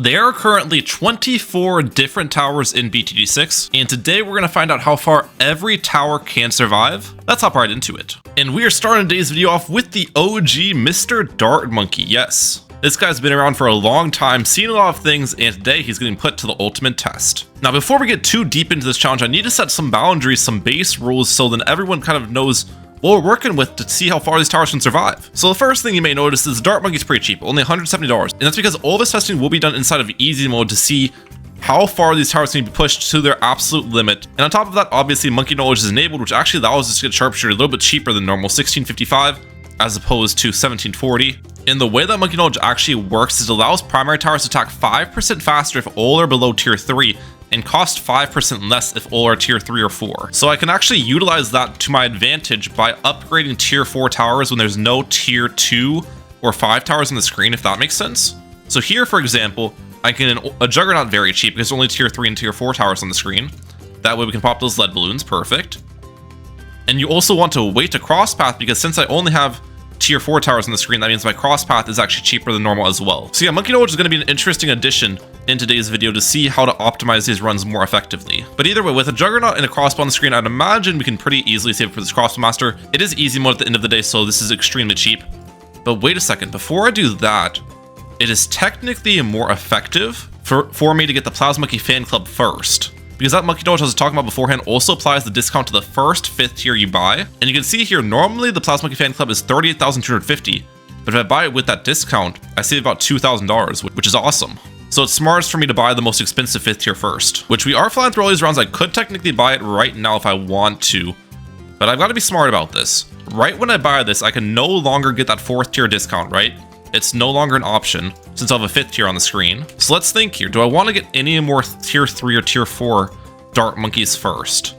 There are currently 24 different towers in BTD6, and today we're going to find out how far every tower can survive. Let's hop right into it. And we are starting today's video off with the OG Mr. Dartmonkey. Yes, this guy's been around for a long time, seen a lot of things, and today he's getting put to the ultimate test. Now, before we get too deep into this challenge, I need to set some boundaries, some base rules, so then everyone kind of knows what we're working with to see how far these towers can survive. So the first thing you may notice is the Dartmonkey's pretty cheap, only $170, and that's because all this testing will be done inside of easy mode to see how far these towers can be pushed to their absolute limit. And on top of that, obviously Monkey Knowledge is enabled, which actually allows us to get Sharpshooter a little bit cheaper than normal, $16.55 as opposed to $17.40. And the way that Monkey Knowledge actually works is it allows primary towers to attack 5% faster if all are below tier 3, and cost 5% less if all are tier 3 or 4. So I can actually utilize that to my advantage by upgrading tier 4 towers when there's no tier 2 or 5 towers on the screen, if that makes sense. So here, for example, I can a Juggernaut very cheap because there's only tier 3 and tier 4 towers on the screen. That way we can pop those lead balloons, perfect. And you also want to wait a cross path because since I only have tier 4 towers on the screen, that means my cross path is actually cheaper than normal as well. So yeah, Monkey Knowledge is going to be an interesting addition in today's video to see how to optimize these runs more effectively. But either way, with a Juggernaut and a crossbow on the screen, I'd imagine we can pretty easily save for this crossbow master. It is easy mode at the end of the day, so this is extremely cheap. But wait a second, before I do that, it is technically more effective for me to get the Plasmonkey fan club first. Because that Monkey Knowledge I was talking about beforehand also applies the discount to the first 5th tier you buy. And you can see here, normally the Plasmonkey fan club is $38,250. But if I buy it with that discount, I save about $2,000, which is awesome. So it's smartest for me to buy the most expensive 5th tier first, which we are flying through all these rounds. I could technically buy it right now if I want to, but I've got to be smart about this. Right when I buy this, I can no longer get that 4th tier discount, right? It's no longer an option since I have a 5th tier on the screen. So let's think here. Do I want to get any more tier 3 or tier 4 Dartmonkeys first?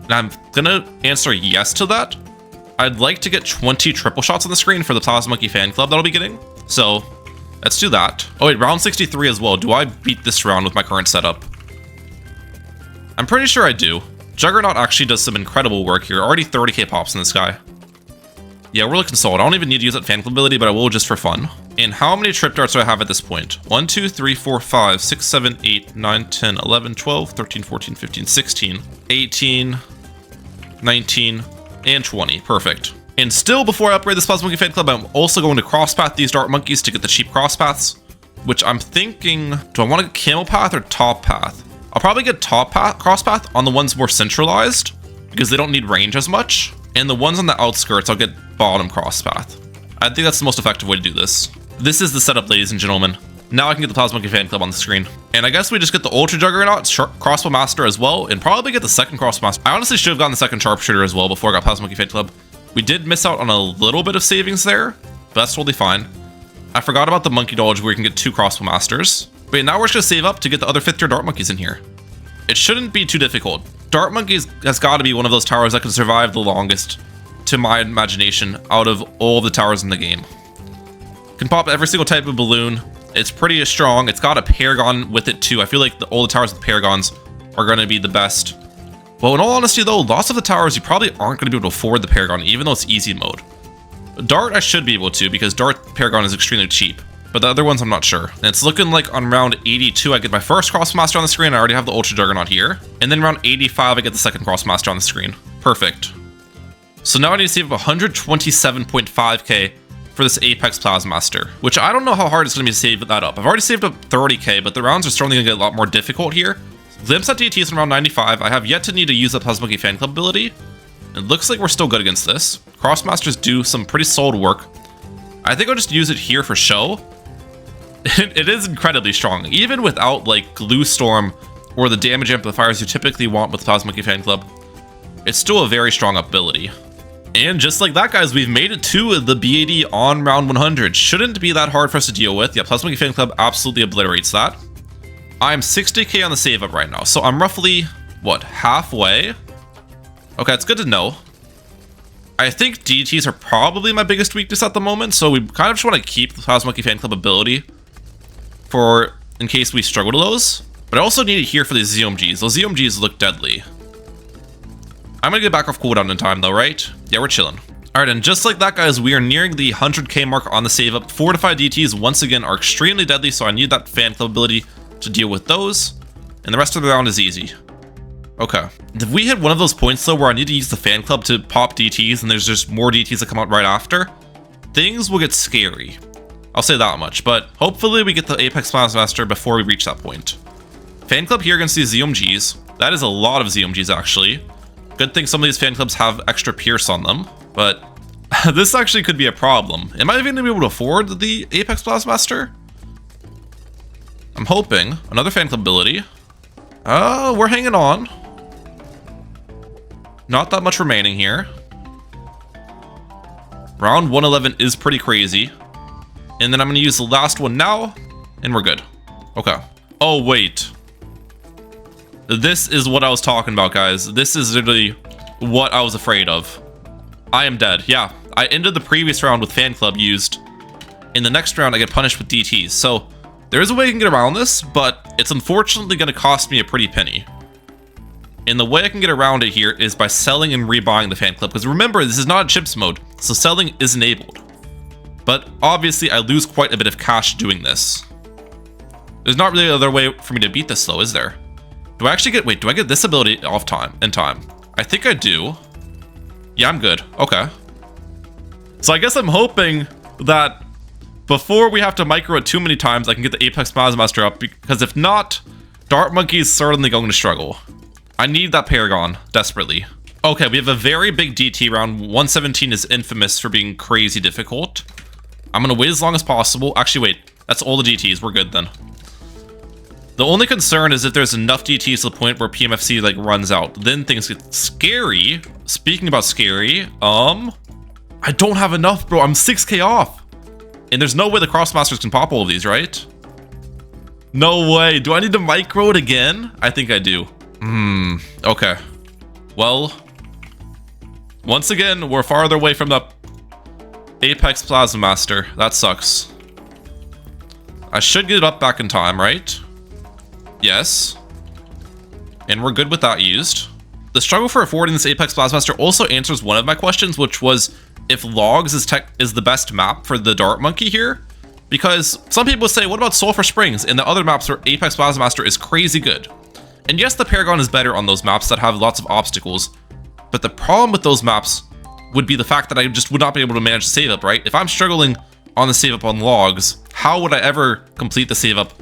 And I'm gonna answer yes to that. I'd like to get 20 triple shots on the screen for the Plasmonkey fan club that I'll be getting. So let's do that. Oh wait, round 63 as well. Do I beat this round with my current setup? I'm pretty sure I do. Juggernaut actually does some incredible work here. Already 30k pops in this guy. Yeah, we're looking solid. I don't even need to use that fan club ability, but I will just for fun. And how many trip darts do I have at this point? 1, 2, 3, 4, 5, 6, 7, 8, 9, 10, 11, 12, 13, 14, 15, 16, 18, 19, and 20. Perfect. And still, before I upgrade this Plasmonkey fan club, I'm also going to crosspath these Dartmonkeys to get the cheap crosspaths, which I'm thinking, do I want to get camel path or top path? I'll probably get top path, crosspath on the ones more centralized because they don't need range as much. And the ones on the outskirts, I'll get bottom crosspath. I think that's the most effective way to do this. This is the setup, ladies and gentlemen. Now I can get the Plasmonkey fan club on the screen. And I guess we just get the Ultra Juggernaut, Crossbow Master as well, and probably get the second Crossbow Master. I honestly should have gotten the second Sharpshooter as well before I got Plasmonkey fan club. We did miss out on a little bit of savings there, but that's totally fine. I forgot about the Monkey Knowledge where you can get 2 Crossbow Masters. But now we're just gonna save up to get the other 5th tier Dartmonkeys in here. It shouldn't be too difficult. Dartmonkeys has got to be one of those towers that can survive the longest, to my imagination, out of all the towers in the game. Can pop every single type of balloon. It's pretty strong. It's got a paragon with it too. I feel like all the towers with paragons are going to be the best. Well, in all honesty though, lots of the towers you probably aren't going to be able to afford the paragon, even though it's easy mode. Dart I should be able to because Dart paragon is extremely cheap. But the other ones I'm not sure. And it's looking like on round 82 I get my first Crossmaster on the screen. I already have the Ultra Juggernaut here. And then round 85 I get the second Crossmaster on the screen. Perfect. So now I need to save up 127.5k for this Apex Plasmaster, which I don't know how hard it's going to be to save that up. I've already saved up 30k, but the rounds are certainly going to get a lot more difficult here. Glimpse at DTs in round 95. I have yet to need to use the Plasmonkey fan club ability. It looks like we're still good against this. Crossmasters do some pretty solid work. I think I'll just use it here for show. It is incredibly strong, even without like Glue Storm or the damage amplifiers you typically want with Plasmonkey fan club. It's still a very strong ability. And just like that, guys, we've made it to the BAD on round 100. Shouldn't be that hard for us to deal with. Yeah, Plasmonkey fan club absolutely obliterates that. I'm 60k on the save up right now, so I'm roughly, what, halfway? Okay, it's good to know. I think DTs are probably my biggest weakness at the moment, so we kind of just want to keep the Plasmonkey fan club ability for in case we struggle to those. But I also need it here for these ZOMGs. Those ZOMGs look deadly. I'm gonna get back off cooldown in time though, right? Yeah, we're chilling. Alright, and just like that, guys, we are nearing the 100k mark on the save up. Fortified DTs, once again, are extremely deadly, so I need that fan club ability to deal with those. And the rest of the round is easy. Okay. If we hit one of those points, though, where I need to use the fan club to pop DTs, and there's just more DTs that come out right after, things will get scary. I'll say that much, but hopefully we get the Apex Plasmaster before we reach that point. Fan club here against these ZOMGs. That is a lot of ZOMGs, actually. Good thing some of these fan clubs have extra pierce on them, but this actually could be a problem. Am I even going to be able to afford the Apex Plasmaster? I'm hoping. Another fan club ability. Oh, we're hanging on. Not that much remaining here. Round 111 is pretty crazy. And then I'm going to use the last one now, and we're good. Okay. Oh, wait. This is what I was talking about, guys. This is literally what I was afraid of. I am dead. Yeah, I ended the previous round with fan club used. In the next round, I get punished with DTs. So there is a way I can get around this, but it's unfortunately going to cost me a pretty penny. And the way I can get around it here is by selling and rebuying the fan club. Because remember, this is not a chips mode, so selling is enabled. But obviously, I lose quite a bit of cash doing this. There's not really another way for me to beat this, though, is there? Do I actually get... Wait, do I get this ability in time? I think I do. Yeah, I'm good. Okay. So I guess I'm hoping that before we have to micro it too many times, I can get the Apex Plasmaster up. Because if not, Dartmonkey is certainly going to struggle. I need that paragon desperately. Okay, we have a very big DT round. 117 is infamous for being crazy difficult. I'm going to wait as long as possible. Actually, wait. That's all the DTs. We're good then. The only concern is if there's enough DTs to the point where PMFC like runs out. Then things get scary. Speaking about scary, I don't have enough, bro. I'm 6k off. And there's no way the Crossmasters can pop all of these, right? No way. Do I need to micro it again? I think I do. Okay. Well, once again, we're farther away from the Apex Plasmaster. That sucks. I should get it up back in time, right? Yes. And we're good with that used. The struggle for affording this Apex Plasmaster also answers one of my questions, which was if Logs is the best map for the Dartmonkey here. Because some people say, what about Sulphur Springs and the other maps where Apex Plasmaster is crazy good? And yes, the Paragon is better on those maps that have lots of obstacles, but the problem with those maps would be the fact that I just would not be able to manage the save up, right? If I'm struggling on the save up on Logs, how would I ever complete the save up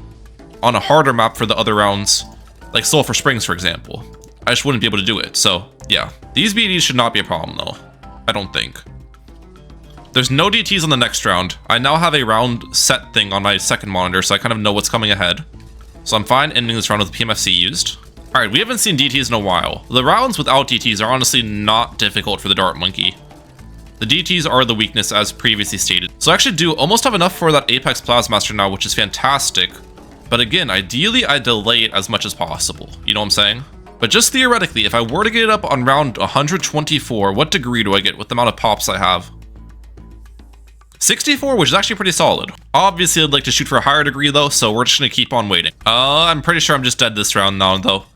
on a harder map for the other rounds, like Sulphur Springs, for example? I just wouldn't be able to do it. So yeah, these BDs should not be a problem though, I don't think. There's no DTs on the next round. I now have a round set thing on my second monitor, so I kind of know what's coming ahead. So I'm fine ending this round with PMFC used. Alright, we haven't seen DTs in a while. The rounds without DTs are honestly not difficult for the Dartmonkey. The DTs are the weakness as previously stated. So I actually do almost have enough for that Apex Plasmaster now, which is fantastic. But again, ideally I delay it as much as possible. You know what I'm saying? But just theoretically, if I were to get it up on round 124, what degree do I get with the amount of pops I have? 64, which is actually pretty solid. Obviously, I'd like to shoot for a higher degree though, so we're just gonna keep on waiting. I'm pretty sure I'm just dead this round now though.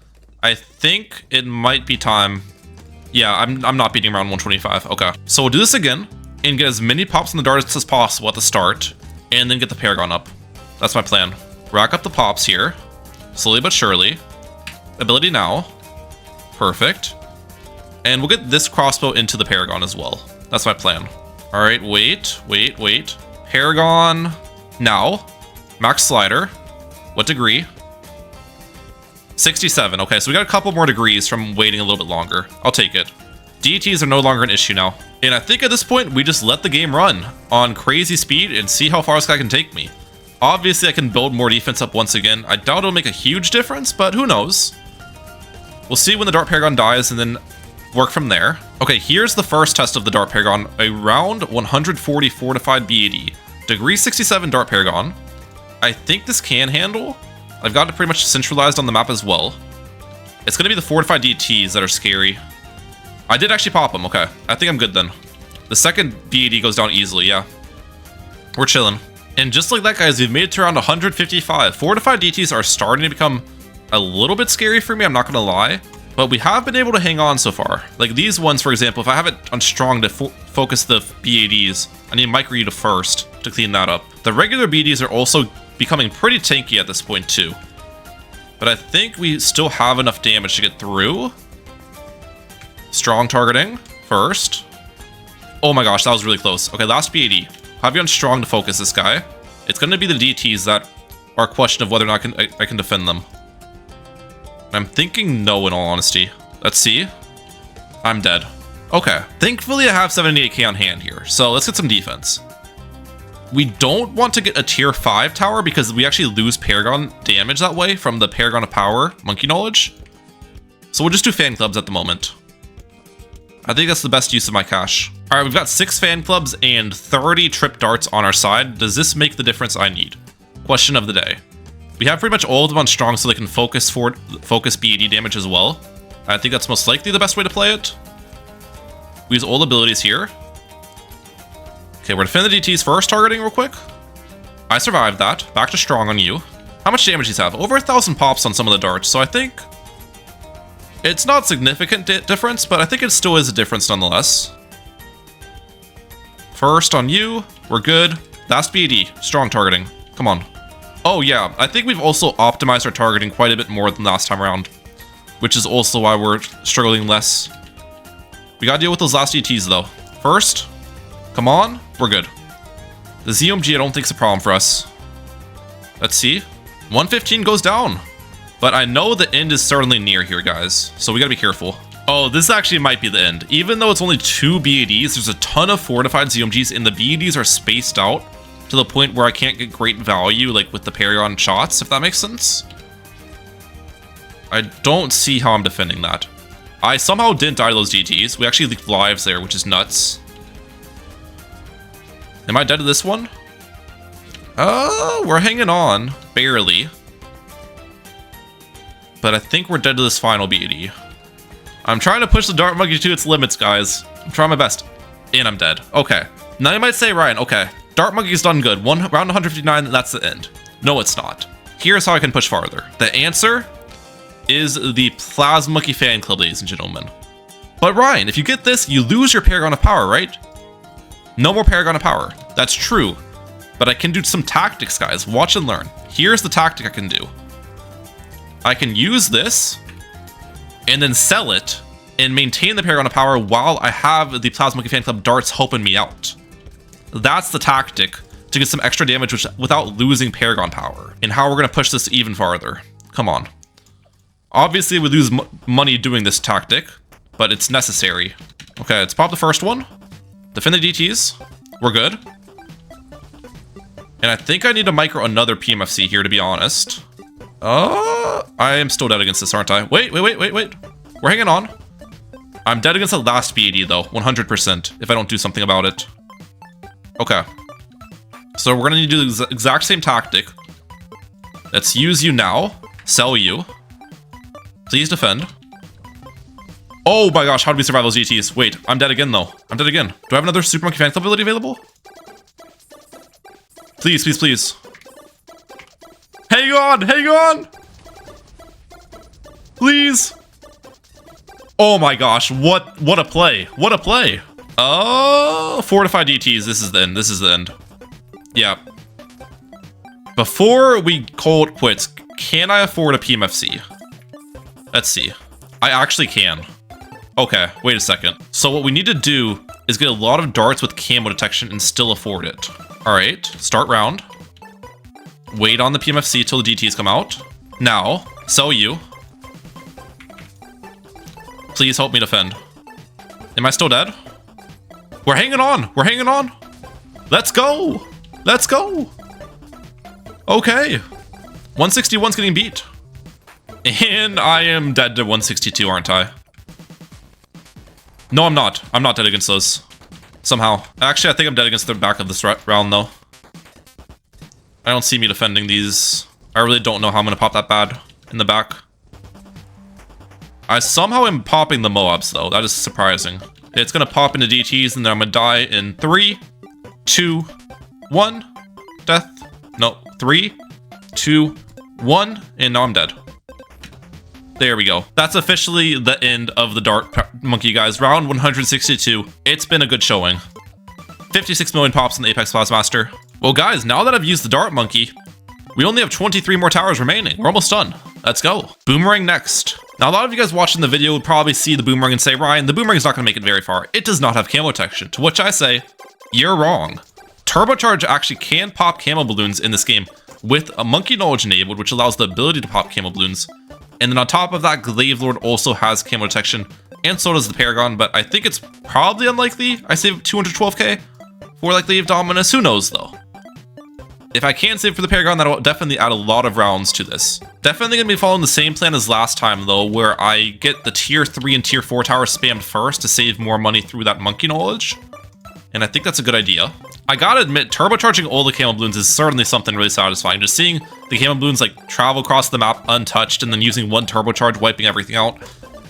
I think it might be time. Yeah, I'm not beating round 125. Okay, so we'll do this again and get as many pops on the darts as possible at the start, and then get the Paragon up. That's my plan. Rack up the pops here, slowly but surely. Ability now. Perfect. And we'll get this crossbow into the Paragon as well. That's my plan. All right, wait. Paragon now. Max slider. What degree? 67. Okay, so we got a couple more degrees from waiting a little bit longer. I'll take it. DTs are no longer an issue now. And I think at this point, we just let the game run on crazy speed and see how far this guy can take me. Obviously, I can build more defense up once again. I doubt it'll make a huge difference, but who knows? We'll see when the Dart Paragon dies and then work from there. Okay, here's the first test of the Dart Paragon. A round 140 fortified BAD. Degree 67 Dart Paragon. I think this can handle. I've got it pretty much centralized on the map as well. It's going to be the fortified DTs that are scary. I did actually pop them. Okay, I think I'm good then. The second BAD goes down easily, yeah. We're chilling. And just like that, guys, we've made it to around 155. Fortified DTs are starting to become a little bit scary for me, I'm not going to lie. But we have been able to hang on so far. Like these ones, for example, if I have it on strong to focus the BADs, I need micro you to first to clean that up. The regular BDs are also becoming pretty tanky at this point too. But I think we still have enough damage to get through. Strong targeting first. Oh my gosh, that was really close. Okay, last BAD. Have you on strong to focus this guy. It's going to be the DTs that are a question of whether or not I can defend them. I'm thinking no, in all honesty. Let's see. I'm dead. Okay. Thankfully, I have 78k on hand here, so let's get some defense. We don't want to get a tier 5 tower because we actually lose paragon damage that way from the paragon of power monkey knowledge. So we'll just do fan clubs at the moment. I think that's the best use of my cash. All right, we've got 6 fan clubs and 30 trip darts on our side. Does this make the difference I need? Question of the day. We have pretty much all of them on strong so they can focus BAD damage as well. I think that's most likely the best way to play it. We use all abilities here. Okay, we're defending the DTs first, targeting real quick. I survived that. Back to strong on you. How much damage does he have? Over 1,000 pops on some of the darts, so I think it's not significant difference, but I think it still is a difference nonetheless. First on you, we're good. Last BAD, strong targeting. Come on. Oh yeah, I think we've also optimized our targeting quite a bit more than last time around, which is also why we're struggling less. We gotta deal with those last DTs though. First, come on, we're good. The ZOMG I don't think is a problem for us. Let's see. 115 goes down. But I know the end is certainly near here, guys, so we gotta be careful. Oh, this actually might be the end. Even though it's only 2 BADs, there's a ton of fortified ZOMGs, and the BADs are spaced out to the point where I can't get great value, like with the paragon shots, if that makes sense. I don't see how I'm defending that. I somehow didn't die to those DTs. We actually leaked lives there, which is nuts. Am I dead to this one? We're hanging on, barely. But I think we're dead to this final BAD. I'm trying to push the Dart Monkey to its limits, guys. I'm trying my best. And I'm dead. Okay. Now you might say, Ryan, okay, Dart Monkey's done good. Round 159, that's the end. No, it's not. Here's how I can push farther. The answer is the Plasma Monkey fan club, ladies and gentlemen. But Ryan, if you get this, you lose your Paragon of Power, right? No more Paragon of Power. That's true. But I can do some tactics, guys. Watch and learn. Here's the tactic I can do. I can use this and then sell it and maintain the Paragon of Power while I have the Plasma Monkey fan club darts helping me out. That's the tactic to get some extra damage without losing Paragon power. And how we're going to push this even farther. Come on. Obviously, we lose money doing this tactic, but it's necessary. Okay, let's pop the first one. Defend the DTs. We're good. And I think I need to micro another PMFC here, to be honest. I am still dead against this, aren't I? Wait. We're hanging on. I'm dead against the last BAD, though. 100%, if I don't do something about it. Okay. So we're gonna need to do the exact same tactic. Let's use you now. Sell you. Please defend. Oh my gosh, how did we survive those GTs? Wait, I'm dead again though. I'm dead again. Do I have another Super Monkey fan club ability available? Please, please, please. Hang on! Please. Oh my gosh, what a play. What a play. Oh, fortified DTs, this is the end. Yeah. Before we call it quits, can I afford a PMFC? Let's see. I actually can. Okay, wait a second. So what we need to do is get a lot of darts with camo detection and still afford it. All right, start round. Wait on the PMFC till the DTs come out. Now, sell you. Please help me defend. Am I still dead? We're hanging on. Let's go. Okay. 161's getting beat. And I am dead to 162, aren't I? No, I'm not. I'm not dead against those. Somehow. Actually, I think I'm dead against the back of this round, though. I don't see me defending these. I really don't know how I'm going to pop that bad in the back. I somehow am popping the Moabs, though. That is surprising. It's going to pop into DTs, and then I'm going to die in 3, 2, 1. Death. No, 3, 2, 1. And now I'm dead. There we go. That's officially the end of the Dartmonkey, guys. Round 162. It's been a good showing. 56 million pops in the Apex Plasmaster. Well, guys, now that I've used the Dartmonkey, we only have 23 more towers remaining. We're almost done. Let's go. Boomerang next. Now, a lot of you guys watching the video would probably see the Boomerang and say, Ryan, the Boomerang's not going to make it very far. It does not have camo detection. To which I say, you're wrong. Turbocharge actually can pop camo balloons in this game with a Monkey Knowledge enabled, which allows the ability to pop camo balloons. And then on top of that, Glaive Lord also has camo detection, and so does the Paragon, but I think it's probably unlikely. I saved 212k for like Glaive Dominus. Who knows though? If I can save for the Paragon, that'll definitely add a lot of rounds to this. Definitely gonna be following the same plan as last time though, where I get the tier 3 and tier 4 towers spammed first to save more money through that Monkey Knowledge. And I think that's a good idea. I gotta admit, turbocharging all the camo balloons is certainly something really satisfying. Just seeing the camo balloons like travel across the map untouched and then using one turbocharge, wiping everything out.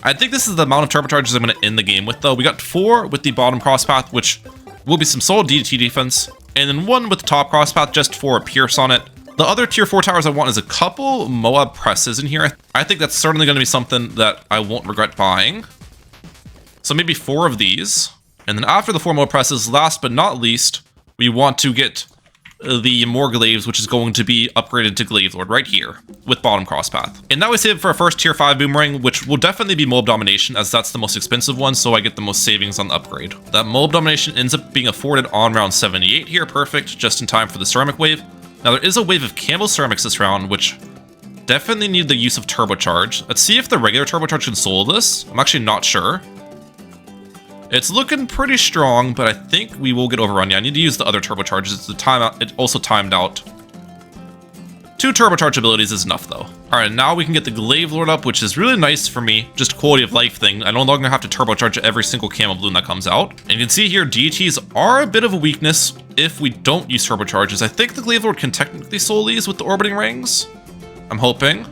I think this is the amount of turbocharges I'm gonna end the game with though. We got 4 with the bottom cross path, which will be some solid DDT defense, and then 1 with the top cross path just for a pierce on it. The other tier 4 towers I want is a couple Moab presses in here. I think that's certainly gonna be something that I won't regret buying. So maybe 4 of these. And then after the 4 Moab presses, last but not least, we want to get the more glaives, which is going to be upgraded to Glaive Lord right here with bottom cross path. And now we save for our first tier 5 Boomerang, which will definitely be Moab Domination, as that's the most expensive one, so I get the most savings on the upgrade. That Moab Domination ends up being afforded on round 78 here, perfect, just in time for the ceramic wave. Now there is a wave of Camo ceramics this round, which definitely need the use of turbocharge. Let's see if the regular turbocharge can solo this. I'm actually not sure. It's looking pretty strong, but I think we will get overrun. Yeah, I need to use the other turbocharges. It's the timeout. It also timed out. 2 turbocharge abilities is enough, though. All right, now we can get the Glaive Lord up, which is really nice for me. Just a quality of life thing. I no longer have to turbocharge every single camo balloon that comes out. And you can see here, DTs are a bit of a weakness if we don't use turbocharges. I think the Glaive Lord can technically solo these with the orbiting rings. I'm hoping.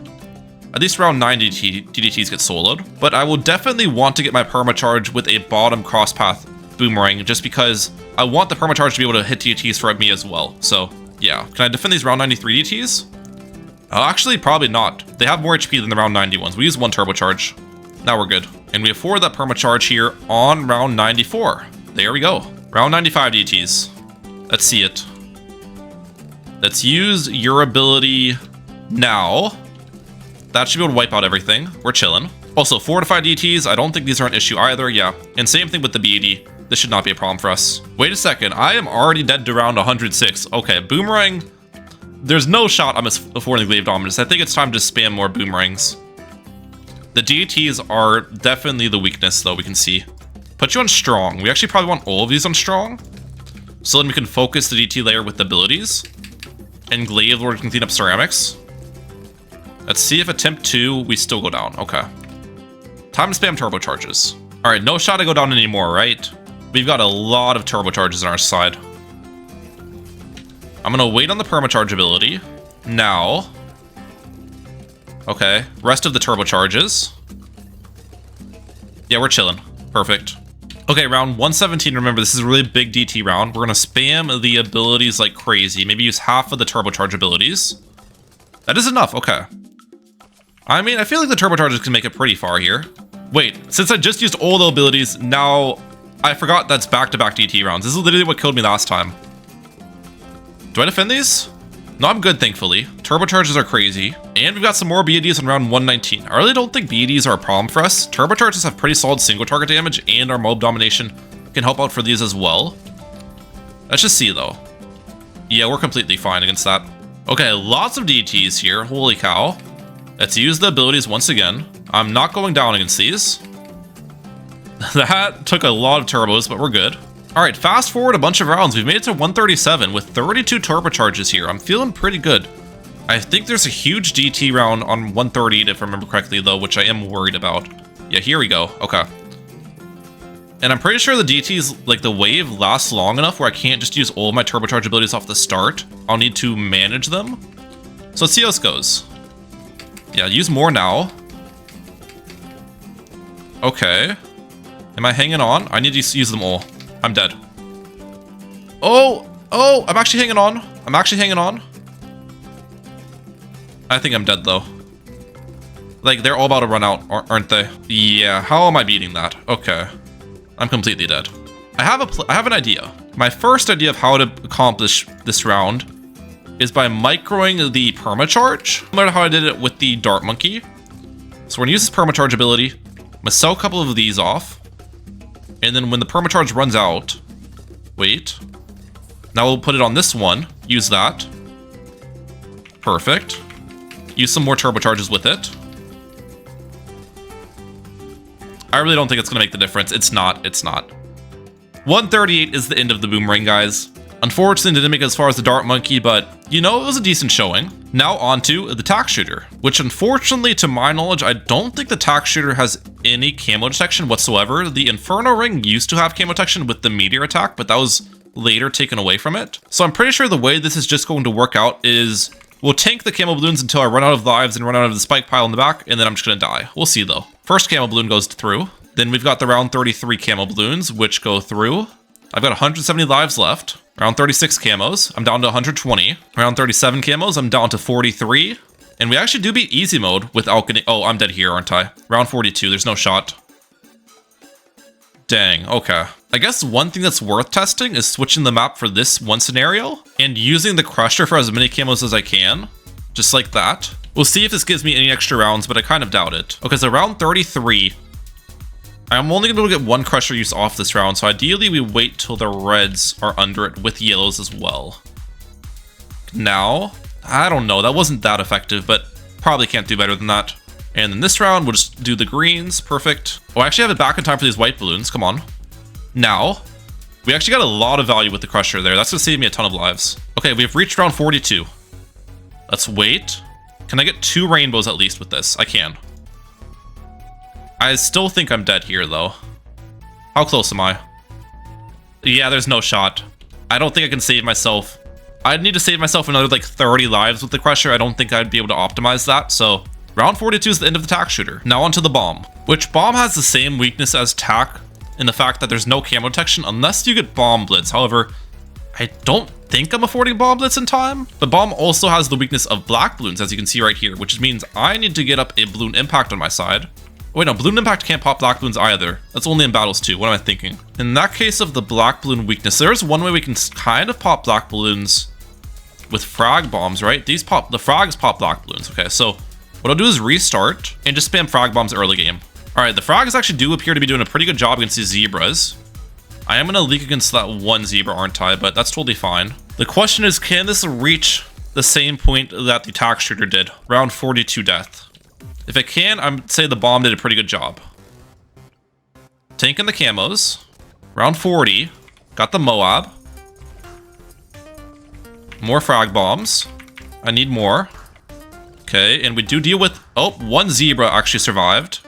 At least around 9 DDTs get soloed. But I will definitely want to get my permacharge with a bottom crosspath Boomerang, just because I want the permacharge to be able to hit DDTs for me as well. So yeah, can I defend these round 93 DDTs? Actually, probably not. They have more HP than the round 90 ones. We use 1 turbocharge. Now we're good. And we afford that permacharge here on round 94. There we go. Round 95 DDTs. Let's see it. Let's use your ability now. That should be able to wipe out everything. We're chilling. Also, fortified DTs, I don't think these are an issue either. Yeah, and same thing with the BAD. This should not be a problem for us. Wait a second, I am already dead to round 106. Okay, Boomerang. There's no shot I'm affording Glaive Dominus. I think it's time to spam more Boomerangs. The DTs are definitely the weakness, though, we can see. Put you on strong. We actually probably want all of these on strong. So then we can focus the DT layer with abilities. And Glaive Lord can clean up ceramics. Let's see if attempt 2, we still go down. Okay. Time to spam turbocharges. All right, no shot to go down anymore, right? We've got a lot of turbocharges on our side. I'm gonna wait on the permacharge ability. Now. Okay, rest of the turbocharges. Yeah, we're chilling. Perfect. Okay, round 117, remember this is a really big DT round. We're gonna spam the abilities like crazy. Maybe use half of the turbocharge abilities. That is enough, okay. I mean, I feel like the turbochargers can make it pretty far here. Wait, since I just used all the abilities, now I forgot that's back-to-back DT rounds. This is literally what killed me last time. Do I defend these? No, I'm good, thankfully. Turbocharges are crazy. And we've got some more BADs on round 119. I really don't think BADs are a problem for us. Turbocharges have pretty solid single target damage, and our Moab Domination can help out for these as well. Let's just see, though. Yeah, we're completely fine against that. Okay, lots of DTs here. Holy cow. Let's use the abilities once again. I'm not going down against these. That took a lot of turbos, but we're good. All right, fast forward a bunch of rounds. We've made it to 137 with 32 turbocharges here. I'm feeling pretty good. I think there's a huge DT round on 130, if I remember correctly, though, which I am worried about. Yeah, here we go. Okay. And I'm pretty sure the DTs, like the wave, lasts long enough where I can't just use all of my turbocharge abilities off the start. I'll need to manage them. So let's see how this goes. Yeah, use more now. Okay. Am I hanging on? I need to use them all. I'm dead. Oh, I'm actually hanging on. I'm actually hanging on. I think I'm dead, though. Like, they're all about to run out, aren't they? Yeah, how am I beating that? Okay. I'm completely dead. I have an idea. My first idea of how to accomplish this round is by microing the permacharge, similar to how I did it with the Dartmonkey. So we're gonna use this permacharge ability. I'm gonna sell a couple of these off. And then when the permacharge runs out, wait. Now we'll put it on this one, use that. Perfect. Use some more turbocharges with it. I really don't think it's gonna make the difference. It's not. 138 is the end of the Boomerang, guys. Unfortunately, didn't make it as far as the Dartmonkey, but you know, it was a decent showing. Now onto the Tack shooter, which unfortunately, to my knowledge, I don't think the Tack shooter has any camo detection whatsoever. The Inferno ring used to have camo detection with the meteor attack, but that was later taken away from it. So I'm pretty sure the way this is just going to work out is we'll tank the camo balloons until I run out of lives and run out of the spike pile in the back, and then I'm just gonna die. We'll see though. First camo balloon goes through. Then we've got the round 33 camo balloons, which go through. I've got 170 lives left. Round 36 camos, I'm down to 120. Round 37 camos, I'm down to 43. And we actually do beat easy mode with Alchemist. Oh, I'm dead here, aren't I? Round 42, there's no shot. Dang, okay. I guess one thing that's worth testing is switching the map for this one scenario and using the Crusher for as many camos as I can. Just like that. We'll see if this gives me any extra rounds, but I kind of doubt it. Okay, so round 33. I'm only going to be able to get one Crusher use off this round, so ideally we wait till the reds are under it with yellows as well. Now, I don't know, that wasn't that effective, but probably can't do better than that. And then this round, we'll just do the greens, perfect. Oh, I actually have it back in time for these white balloons, come on. Now, we actually got a lot of value with the Crusher there, that's going to save me a ton of lives. Okay, we've reached round 42. Let's wait. Can I get 2 rainbows at least with this? I can. I still think I'm dead here, though. How close am I? Yeah, there's no shot. I don't think I can save myself. I'd need to save myself another, like, 30 lives with the Crusher. I don't think I'd be able to optimize that, so... Round 42 is the end of the Tack shooter. Now onto the bomb. Which bomb has the same weakness as Tack in the fact that there's no camo detection unless you get bomb blitz. However, I don't think I'm affording bomb blitz in time. The bomb also has the weakness of black balloons, as you can see right here, which means I need to get up a balloon impact on my side. Wait, no, balloon impact can't pop black balloons either. That's only in battles too. What am I thinking? In that case of the black balloon weakness, there's one way we can kind of pop black balloons with frag bombs, right? The frags pop black balloons. Okay, so what I'll do is restart and just spam frag bombs early game. All right, the frags actually do appear to be doing a pretty good job against these zebras. I am gonna leak against that one zebra, aren't I? But that's totally fine. The question is, can this reach the same point that the Tack shooter did? Round 42 death. If it can, I'd say the bomb did a pretty good job. Tanking the camos. Round 40. Got the Moab. More frag bombs. I need more. Okay, and we do deal with... Oh, one zebra actually survived.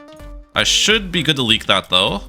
I should be good to leak that, though.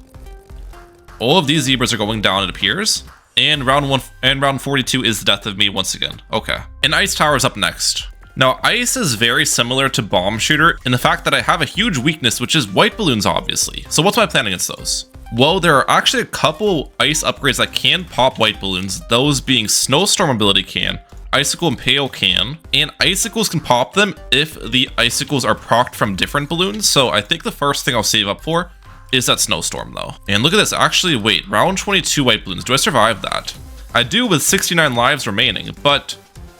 All of these zebras are going down, it appears. And round 42 is the death of me once again. Okay. And Ice Tower is up next. Now, Ice is very similar to Bomb Shooter in the fact that I have a huge weakness, which is white balloons, obviously. So what's my plan against those? Well, there are actually a couple ice upgrades that can pop white balloons, those being Snowstorm ability can, Icicle Impale can, and Icicles can pop them if the Icicles are procced from different balloons. So I think the first thing I'll save up for is that Snowstorm, though. And look at this, actually, wait, round 22 white balloons, do I survive that? I do with 69 lives remaining, but...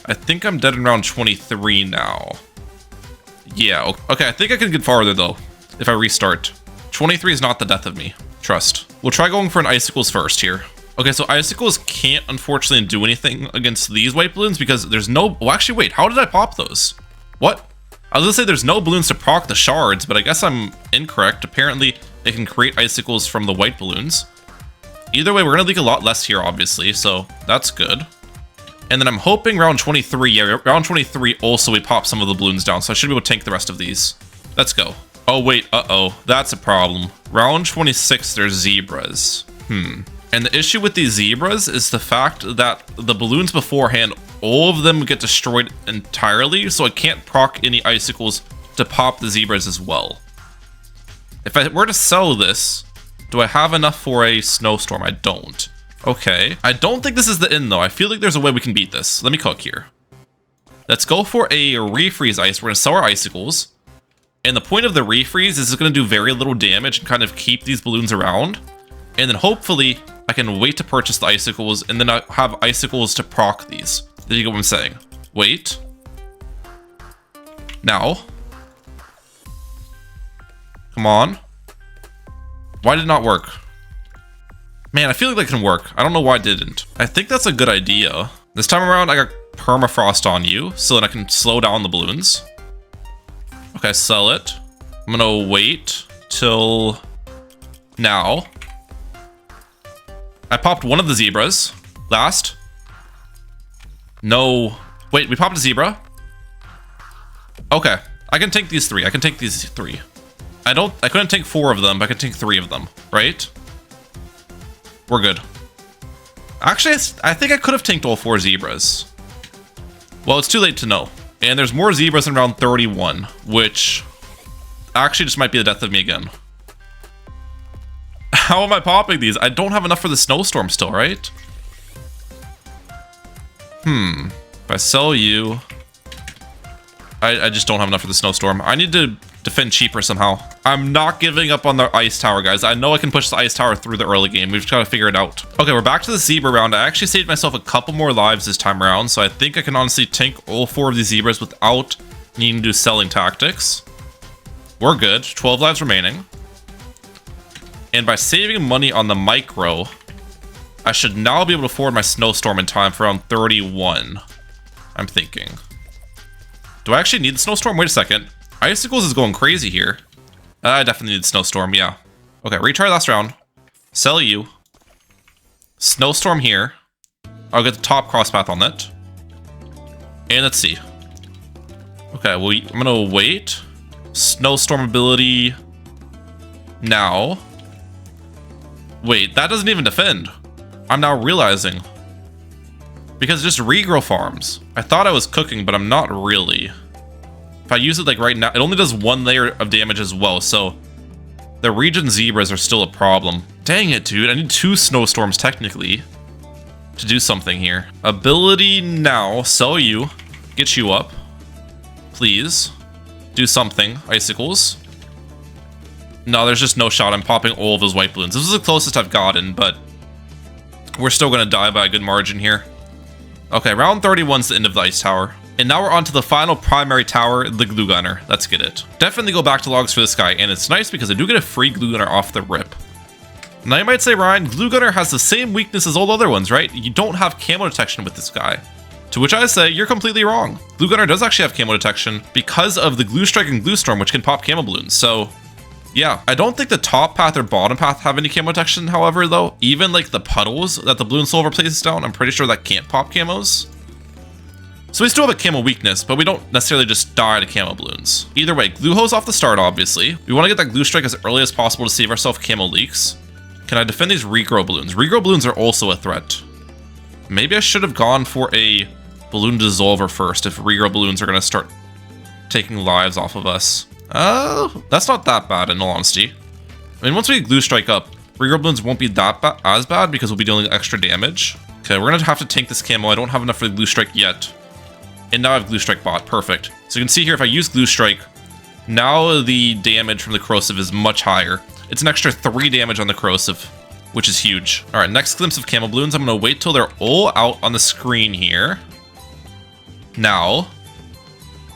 I think I'm dead in round 23 now. Yeah, okay, I think I can get farther though, if I restart. 23 is not the death of me, trust. We'll try going for an Icicles first here. Okay, so Icicles can't unfortunately do anything against these white balloons because there's no, oh actually wait, how did I pop those? What? I was gonna say there's no balloons to proc the shards, but I guess I'm incorrect. Apparently they can create Icicles from the white balloons. Either way, we're gonna leak a lot less here obviously, so that's good. And then I'm hoping round 23, yeah, round 23 also we pop some of the balloons down, so I should be able to tank the rest of these. Let's go. Oh wait, uh-oh, that's a problem. Round 26, there's zebras. And the issue with these zebras is the fact that the balloons beforehand, all of them get destroyed entirely, so I can't proc any Icicles to pop the zebras as well. If I were to sell this, do I have enough for a Snowstorm? I don't. Okay, I don't think this is the end though. I feel like there's a way we can beat this. Let me cook here. Let's go for a refreeze ice. We're gonna sell our Icicles. And the point of the refreeze is it's going to do very little damage and kind of keep these balloons around. And then hopefully I can wait to purchase the icicles and then I have icicles to proc these. There you go what I'm saying. Wait. Now. Come on. Why did it not work? Man, I feel like that can work. I don't know why it didn't. I think that's a good idea. This time around, I got permafrost on you, so that I can slow down the balloons. Okay, sell it. I'm gonna wait till now. I popped one of the zebras. Last. No. Wait, we popped a zebra? Okay. I can take these 3. I can take these 3. I couldn't take 4 of them, but I could take 3 of them, right? We're good. Actually, I think I could have tanked all 4 zebras. Well, it's too late to know. And there's more zebras in round 31, which actually just might be the death of me again. How am I popping these? I don't have enough for the snowstorm still, right? If I sell you... I just don't have enough for the snowstorm. I need to defend cheaper somehow. I'm not giving up on the ice tower, guys. I know I can push the ice tower through the early game. We've just got to figure it out. Okay, we're back to the zebra round. I actually saved myself a couple more lives this time around, so I think I can honestly tank all 4 of these zebras without needing to do selling tactics. We're good. 12 lives remaining. And by saving money on the micro, I should now be able to afford my snowstorm in time for round 31. I'm thinking. Do I actually need the snowstorm? Wait a second. Icicles is going crazy here. I definitely need snowstorm, yeah. Okay, retry last round. Sell you. Snowstorm here. I'll get the top crosspath on that. And let's see. Okay, well, I'm gonna wait. Snowstorm ability now. Wait, that doesn't even defend. I'm now realizing. Because it just regrow farms. I thought I was cooking, but I'm not really. If I use it like right now, it only does 1 layer of damage as well, so the region zebras are still a problem. Dang it, dude. I need 2 snowstorms technically to do something here. Ability now. Sell you. Get you up. Please. Do something. Icicles. No, there's just no shot. I'm popping all of those white balloons. This is the closest I've gotten, but we're still going to die by a good margin here. Okay, round 31's the end of the ice tower. And now we're on to the final primary tower, the glue gunner. Let's get it. Definitely go back to logs for this guy, and it's nice because I do get a free glue gunner off the rip. Now you might say, Ryan, glue gunner has the same weakness as all the other ones, right? You don't have camo detection with this guy. To which I say, you're completely wrong. Glue gunner does actually have camo detection because of the glue strike and glue storm, which can pop camo balloons. So yeah, I don't think the top path or bottom path have any camo detection, however, though. Even like the puddles that the balloon solver places down, I'm pretty sure that can't pop camos. So we still have a camo weakness, but we don't necessarily just die to camo balloons. Either way, glue hose off the start, obviously. We want to get that glue strike as early as possible to save ourselves camo leaks. Can I defend these regrow balloons? Regrow balloons are also a threat. Maybe I should have gone for a balloon dissolver first if regrow balloons are going to start taking lives off of us. That's not that bad in all honesty. I mean, once we get glue strike up, regrow balloons won't be that as bad because we'll be dealing extra damage. Okay, we're going to have to tank this camo. I don't have enough for the glue strike yet. And now I have glue strike bot. Perfect. So you can see here, if I use glue strike, now the damage from the corrosive is much higher. It's an extra 3 damage on the corrosive, which is huge. All right, next glimpse of camo balloons. I'm going to wait till they're all out on the screen here. Now,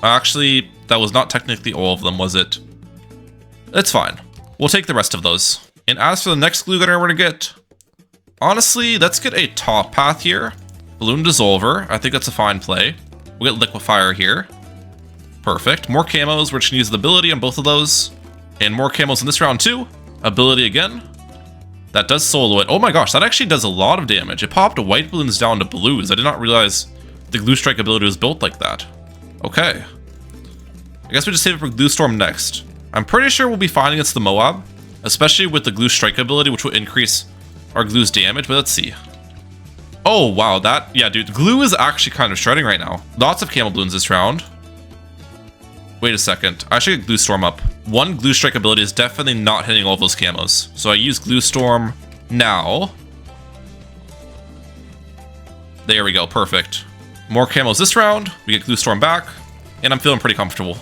actually, that was not technically all of them, was it? It's fine. We'll take the rest of those. And as for the next glue gunner we're going to get, honestly, let's get a top path here. Balloon dissolver. I think that's a fine play. We'll get liquefier here. Perfect. More camos. We're just going to use the ability on both of those. And more camos in this round too. Ability again. That does solo it. Oh my gosh, that actually does a lot of damage. It popped white balloons down to blues. I did not realize the glue strike ability was built like that. Okay. I guess we just save it for glue storm next. I'm pretty sure we'll be fine against the Moab, especially with the glue strike ability, which will increase our glue's damage, but let's see. Oh, wow, that, yeah, dude, glue is actually kind of shredding right now. Lots of camo balloons this round. Wait a second, I should get glue storm up. One glue strike ability is definitely not hitting all of those camos. So I use glue storm now. There we go, perfect. More camos this round, we get glue storm back, and I'm feeling pretty comfortable.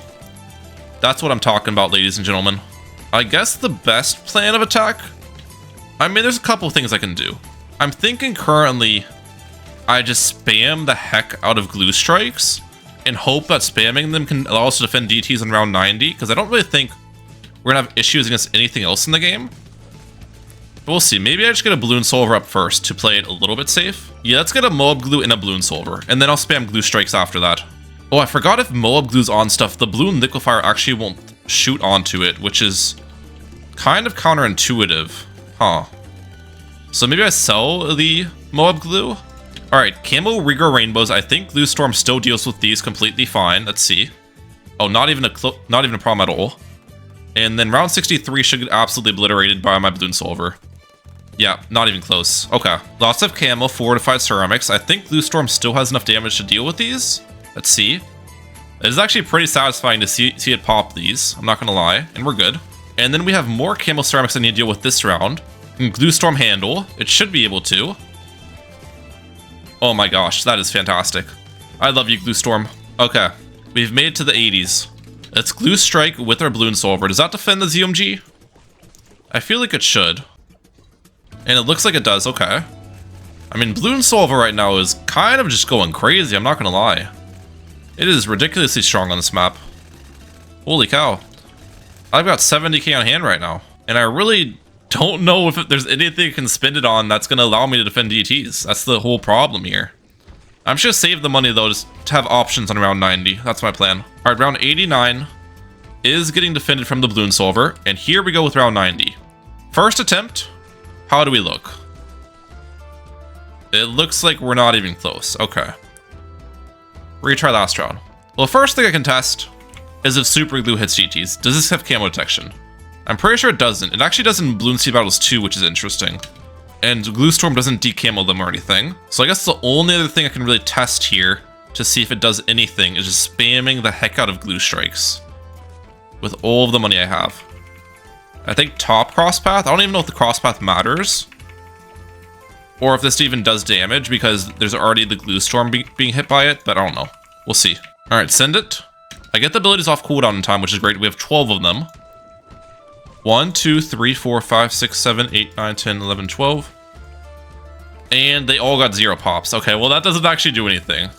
That's what I'm talking about, ladies and gentlemen. I guess the best plan of attack? I mean, there's a couple things I can do. I'm thinking currently I just spam the heck out of glue strikes and hope that spamming them can allow us to defend DTs in round 90, because I don't really think we're gonna have issues against anything else in the game. But we'll see. Maybe I just get a balloon solver up first to play it a little bit safe. Yeah, let's get a Moab glue and a balloon solver, and then I'll spam glue strikes after that. Oh, I forgot if Moab glue's on stuff, the balloon liquefier actually won't shoot onto it, which is kind of counterintuitive. Huh. So maybe I sell the Moab glue? Alright, Camo Rigor Rainbows. I think Glue Storm still deals with these completely fine. Let's see. Oh, not even a problem at all. And then round 63 should get absolutely obliterated by my balloon solver. Yeah, not even close. Okay. Lots of camo, fortified ceramics. I think Glue Storm still has enough damage to deal with these. Let's see. It is actually pretty satisfying to see it pop these. I'm not gonna lie. And we're good. And then we have more camo ceramics I need to deal with this round. And Glue Storm handle. It should be able to. Oh my gosh, that is fantastic. I love you, Glue Storm. Okay, we've made it to the 80s. Let's Glue Strike with our balloon solver. Does that defend the ZMG? I feel like it should. And it looks like it does, okay. I mean, balloon solver right now is kind of just going crazy, I'm not gonna lie. It is ridiculously strong on this map. Holy cow. I've got 70k on hand right now. And I really don't know if there's anything I can spend it on that's going to allow me to defend DTs. That's the whole problem here. I'm just going to save the money, though, just to have options on round 90. That's my plan. Alright, round 89 is getting defended from the balloon solver. And here we go with round 90. First attempt. How do we look? It looks like we're not even close. Okay. Retry last round. Well, the first thing I can test is if super glue hits DTs. Does this have camo detection? I'm pretty sure it doesn't. It actually does in Balloon Sea Battles 2, which is interesting. And Glue Storm doesn't decamo them or anything. So I guess the only other thing I can really test here to see if it does anything is just spamming the heck out of glue strikes with all of the money I have. I think top crosspath. I don't even know if the crosspath matters or if this even does damage because there's already the Glue Storm being hit by it, but I don't know. We'll see. All right, send it. I get the abilities off cooldown in time, which is great. We have 12 of them. 1, 2, 3, 4, 5, 6, 7, 8, 9, 10, 11, 12. And they all got 0 pops. Okay, well that doesn't actually do anything.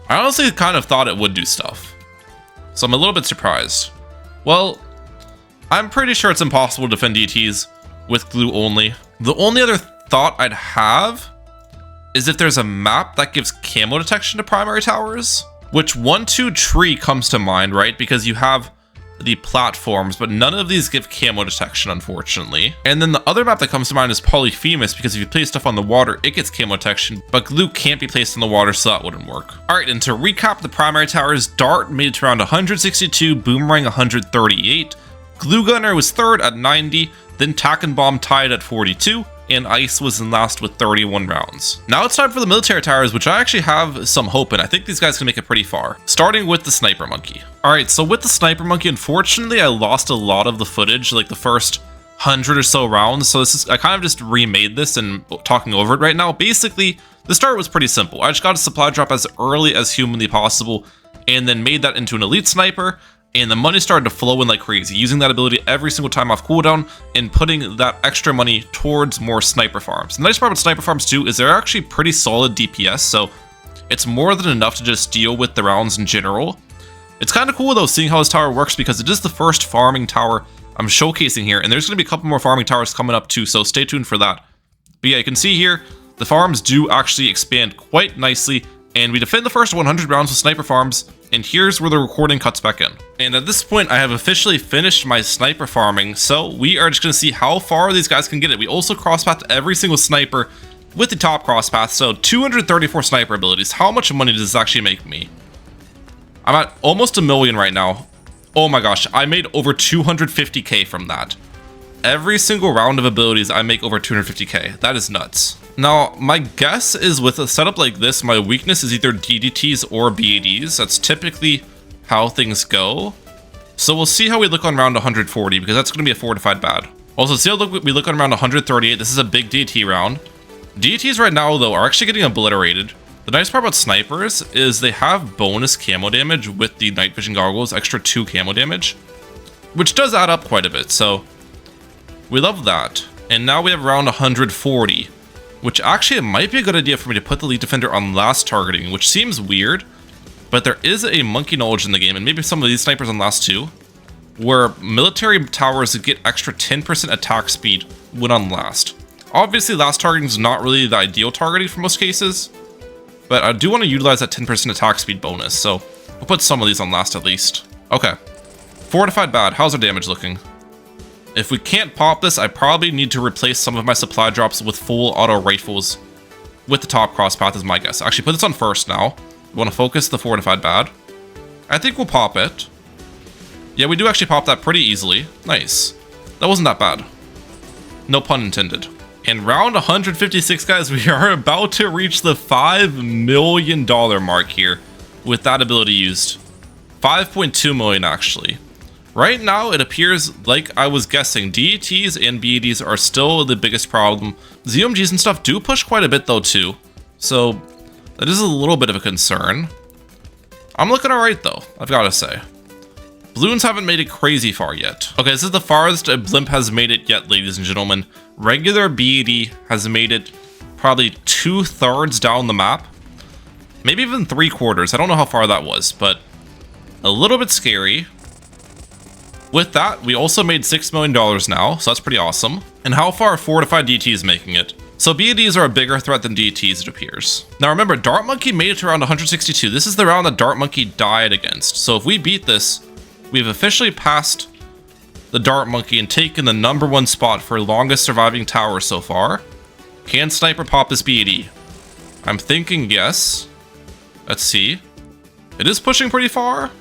I honestly kind of thought it would do stuff. So I'm a little bit surprised. Well, I'm pretty sure it's impossible to defend DTs with glue only. The only other thought I'd have is if there's a map that gives camo detection to primary towers, which 1-2 tree comes to mind, right? Because you have the platforms, but none of these give camo detection, unfortunately. And then the other map that comes to mind is Polyphemus, because if you place stuff on the water, it gets camo detection, but glue can't be placed on the water, so that wouldn't work. Alright, and to recap the primary towers, Dart made it to around 162, Boomerang 138, Glue Gunner was third at 90, then Tack and Bomb tied at 42, and Ice was in last with 31 rounds. Now it's time for the military towers, which I actually have some hope in. I think these guys can make it pretty far. Starting with the Sniper Monkey. Alright, so with the Sniper Monkey, unfortunately, I lost a lot of the footage, like the first 100 or so rounds. So I kind of just remade this and talking over it right now. Basically, the start was pretty simple. I just got a supply drop as early as humanly possible, and then made that into an elite sniper. And the money started to flow in like crazy, using that ability every single time off cooldown and putting that extra money towards more sniper farms. The nice part about sniper farms too is they're actually pretty solid DPS, so it's more than enough to just deal with the rounds in general. It's kind of cool though seeing how this tower works because it is the first farming tower I'm showcasing here, and there's going to be a couple more farming towers coming up too, so stay tuned for that. But yeah, you can see here, the farms do actually expand quite nicely, and we defend the first 100 rounds with sniper farms, and here's where the recording cuts back in. And at this point, I have officially finished my sniper farming, so we are just going to see how far these guys can get it. We also crosspath every single sniper with the top crosspath, so 234 sniper abilities. How much money does this actually make me? I'm at almost $1 million right now. Oh my gosh, I made over 250k from that. Every single round of abilities, I make over 250k. That is nuts. Now, my guess is with a setup like this, my weakness is either DDTs or BADs. That's typically how things go. So we'll see how we look on round 140, because that's going to be a fortified bad. Also, see how we look on round 138. This is a big DT round. DTs right now, though, are actually getting obliterated. The nice part about snipers is they have bonus camo damage with the night vision goggles, extra 2 camo damage, which does add up quite a bit, so we love that. And now we have around 140, which actually it might be a good idea for me to put the lead defender on last targeting, which seems weird, but there is a monkey knowledge in the game, and maybe some of these snipers on last too, where military towers get extra 10% attack speed when on last. Obviously, last targeting is not really the ideal targeting for most cases, but I do want to utilize that 10% attack speed bonus, so we'll put some of these on last at least. Okay. Fortified bad. How's our damage looking? If we can't pop this, I probably need to replace some of my supply drops with full auto rifles with the top cross path is my guess. Actually, put this on first now. We want to focus the fortified bad. I think we'll pop it. Yeah, we do actually pop that pretty easily. Nice. That wasn't that bad. No pun intended. And round 156, guys, we are about to reach the $5 million mark here with that ability used. 5.2 million, actually. Right now, it appears like I was guessing, DETs and BEDs are still the biggest problem. ZOMGs and stuff do push quite a bit, though, too. So, that is a little bit of a concern. I'm looking alright, though, I've got to say. Balloons haven't made it crazy far yet. Okay, this is the farthest a blimp has made it yet, ladies and gentlemen. Regular BED has made it probably 2/3 down the map. Maybe even 3/4. I don't know how far that was, but a little bit scary. With that, we also made $6 million now, so that's pretty awesome. And how far are fortified DTs making it? So BEDs are a bigger threat than DTs, it appears. Now remember, Dartmonkey made it to around 162. This is the round that Dartmonkey died against. So if we beat this, we've officially passed the Dartmonkey and taken the #1 spot for longest surviving tower so far. Can Sniper pop this BED? I'm thinking yes. Let's see. It is pushing pretty far,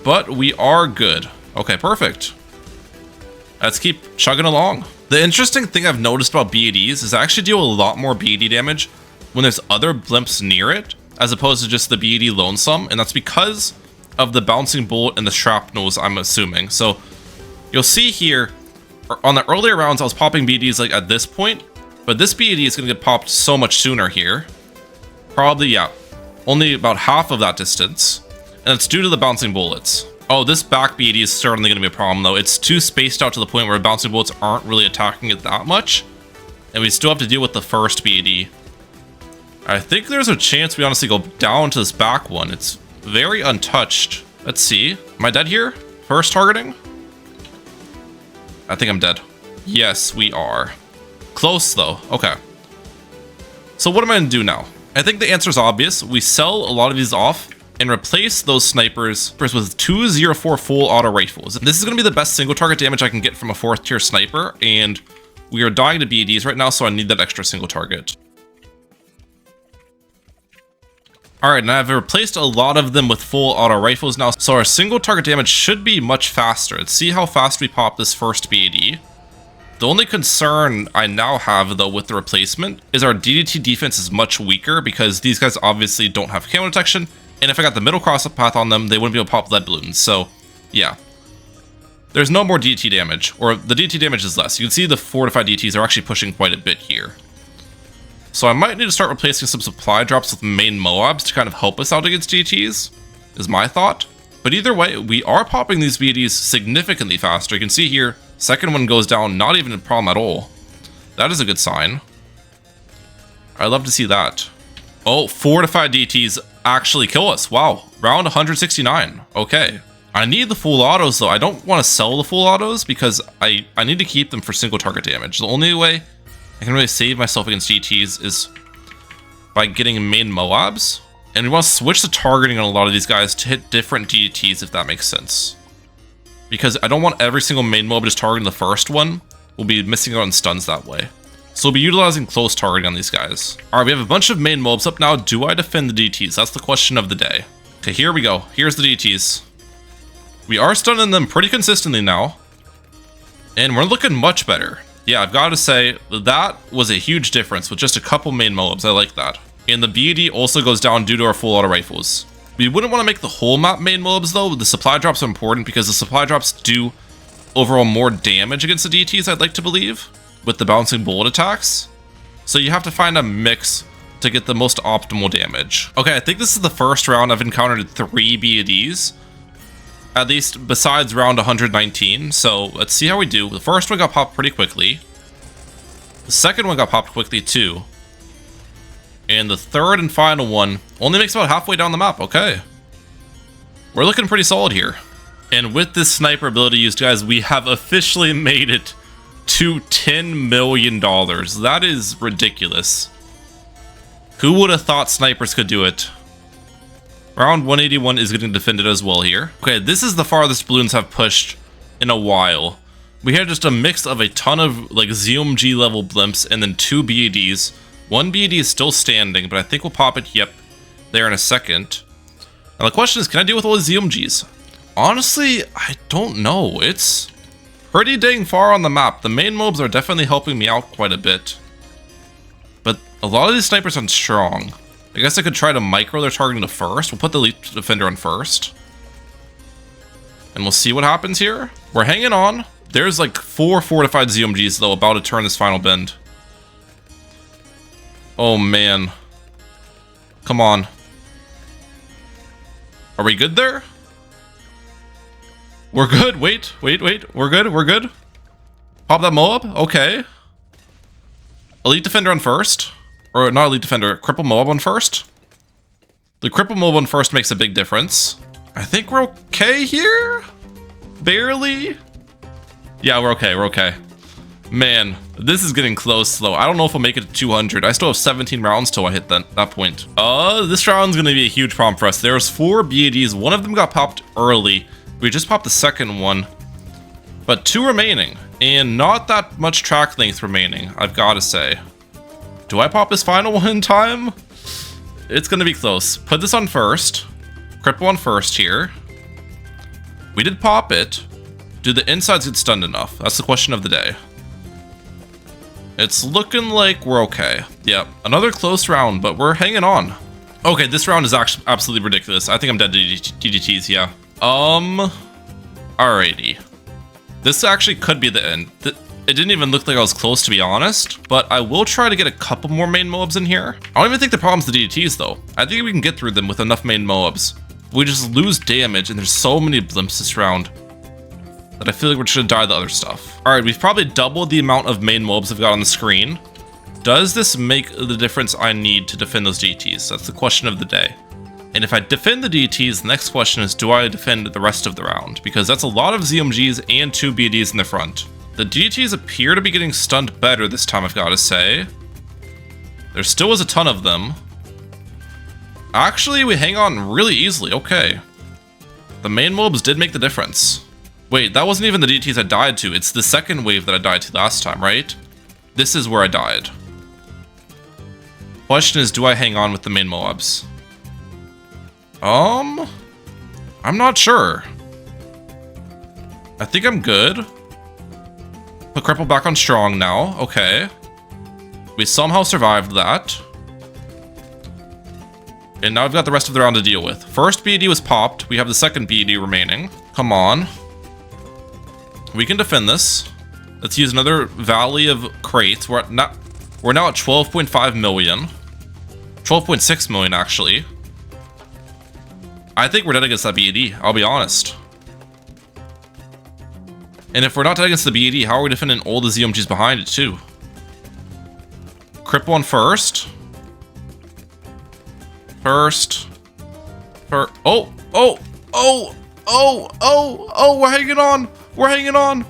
but we are good. Okay, perfect. Let's keep chugging along. The interesting thing I've noticed about BEDs is I actually deal a lot more BED damage when there's other blimps near it, as opposed to just the BED lonesome, and that's because of the bouncing bullet and the shrapnels, I'm assuming. So you'll see here, on the earlier rounds, I was popping BEDs like at this point, but this BED is going to get popped so much sooner here. Probably, yeah, only about half of that distance, and it's due to the bouncing bullets. Oh, this back BED is certainly going to be a problem, though. It's too spaced out to the point where bouncing bullets aren't really attacking it that much, and we still have to deal with the first BED. I think there's a chance we honestly go down to this back one. It's very untouched. Let's see. Am I dead here? First targeting? I think I'm dead. Yes, we are. Close, though. Okay. So what am I going to do now? I think the answer is obvious. We sell a lot of these off and replace those snipers with 204 full auto rifles. This is going to be the best single target damage I can get from a 4th tier sniper, and we are dying to BEDs right now, so I need that extra single target. Alright, and I've replaced a lot of them with full auto rifles now, so our single target damage should be much faster. Let's see how fast we pop this first BED. The only concern I now have, though, with the replacement is our DDT defense is much weaker because these guys obviously don't have camo detection, and if I got the middle cross path on them, they wouldn't be able to pop lead balloons, so yeah. There's no more DT damage, or the DT damage is less. You can see the fortified DTs are actually pushing quite a bit here. So I might need to start replacing some supply drops with main Moabs to kind of help us out against DTs, is my thought. But either way, we are popping these BDs significantly faster. You can see here, second one goes down, not even a problem at all. That is a good sign. I'd love to see that. Oh, fortified DTs actually kill us. Wow, round 169. Okay. I need the full autos, though. I don't want to sell the full autos because I need to keep them for single target damage. The only way I can really save myself against DTs is by getting main Moabs. And we want to switch the targeting on a lot of these guys to hit different DTs, if that makes sense. Because I don't want every single main Moab just targeting the first one. We'll be missing out on stuns that way. So we'll be utilizing close targeting on these guys. Alright, we have a bunch of main Moabs up now. Do I defend the DTs? That's the question of the day. Okay, here we go. Here's the DTs. We are stunning them pretty consistently now. And we're looking much better. Yeah, I've got to say, that was a huge difference with just a couple main Moabs. I like that. And the BD also goes down due to our full auto rifles. We wouldn't want to make the whole map main Moabs, though. The supply drops are important because the supply drops do overall more damage against the DTs, I'd like to believe, with the bouncing bullet attacks. So you have to find a mix to get the most optimal damage. Okay, I think this is the first round I've encountered 3 BTDs. At least besides round 119. So let's see how we do. The first one got popped pretty quickly. The second one got popped quickly too. And the third and final one only makes about halfway down the map. Okay. We're looking pretty solid here. And with this sniper ability used, guys, we have officially made it to $10 million. That is ridiculous. Who would have thought snipers could do it? Round 181 is getting defended as well here. Okay, this is the farthest balloons have pushed in a while. We had just a mix of a ton of like ZOMG level blimps and then 2 BADs. 1 BAD is still standing, but I think we'll pop it, yep, there in a second. Now the question is, can I deal with all these ZOMGs? Honestly, I don't know. It's pretty dang far on the map. The main mobs are definitely helping me out quite a bit. But a lot of these snipers aren't strong. I guess I could try to micro their targeting to first. We'll put the elite defender on first. And we'll see what happens here. We're hanging on. There's like 4 fortified ZOMGs though about to turn this final bend. Oh man. Come on. Are we good there? We're good. Wait. We're good. We're good. Pop that Moab. Okay. Elite defender on first. Or not elite defender, cripple Moab on first. The cripple Moab on first makes a big difference. I think we're okay here? Barely? Yeah, we're okay. Man, this is getting close though. I don't know if we'll make it to 200. I still have 17 rounds till I hit that point. This round's gonna be a huge problem for us. There's 4 BADs. One of them got popped early. We just popped the second one. But 2 remaining. And not that much track length remaining, I've gotta say. Do I pop this final one in time? It's gonna be close. Put this on first. Cripple on first here. We did pop it. Do the insides get stunned enough? That's the question of the day. It's looking like we're okay. Yep, another close round, but we're hanging on. Okay, this round is actually absolutely ridiculous. I think I'm dead to DDTs, yeah. Alrighty. This actually could be the end. It didn't even look like I was close, to be honest, but I will try to get a couple more main Moabs in here. I don't even think the problem's the DDTs, though. I think we can get through them with enough main Moabs. We just lose damage, and there's so many blimps this round that I feel like we're just gonna die to the other stuff. All right, we've probably doubled the amount of main Moabs I've got on the screen. Does this make the difference I need to defend those DDTs? That's the question of the day. And if I defend the DDTs, the next question is, do I defend the rest of the round? Because that's a lot of ZOMGs and 2 BDs in the front. The DDTs appear to be getting stunned better this time, I've got to say. There still is a ton of them. Actually, we hang on really easily. Okay. The main mobs did make the difference. Wait, that wasn't even the DDTs I died to. It's the second wave that I died to last time, right? This is where I died. Question is, do I hang on with the main Moabs? I'm not sure. I think I'm good. Put cripple back on strong now. Okay. We somehow survived that. And now I've got the rest of the round to deal with. First BD was popped. We have the second BD remaining. Come on. We can defend this. Let's use another valley of crates. We're now at 12.5 million. 12.6 million, actually. I think we're dead against that BD, I'll be honest. And if we're not dead against the BD, how are we defending all the ZOMGs behind it, too? Cripple on first. Oh, we're hanging on. We're hanging on.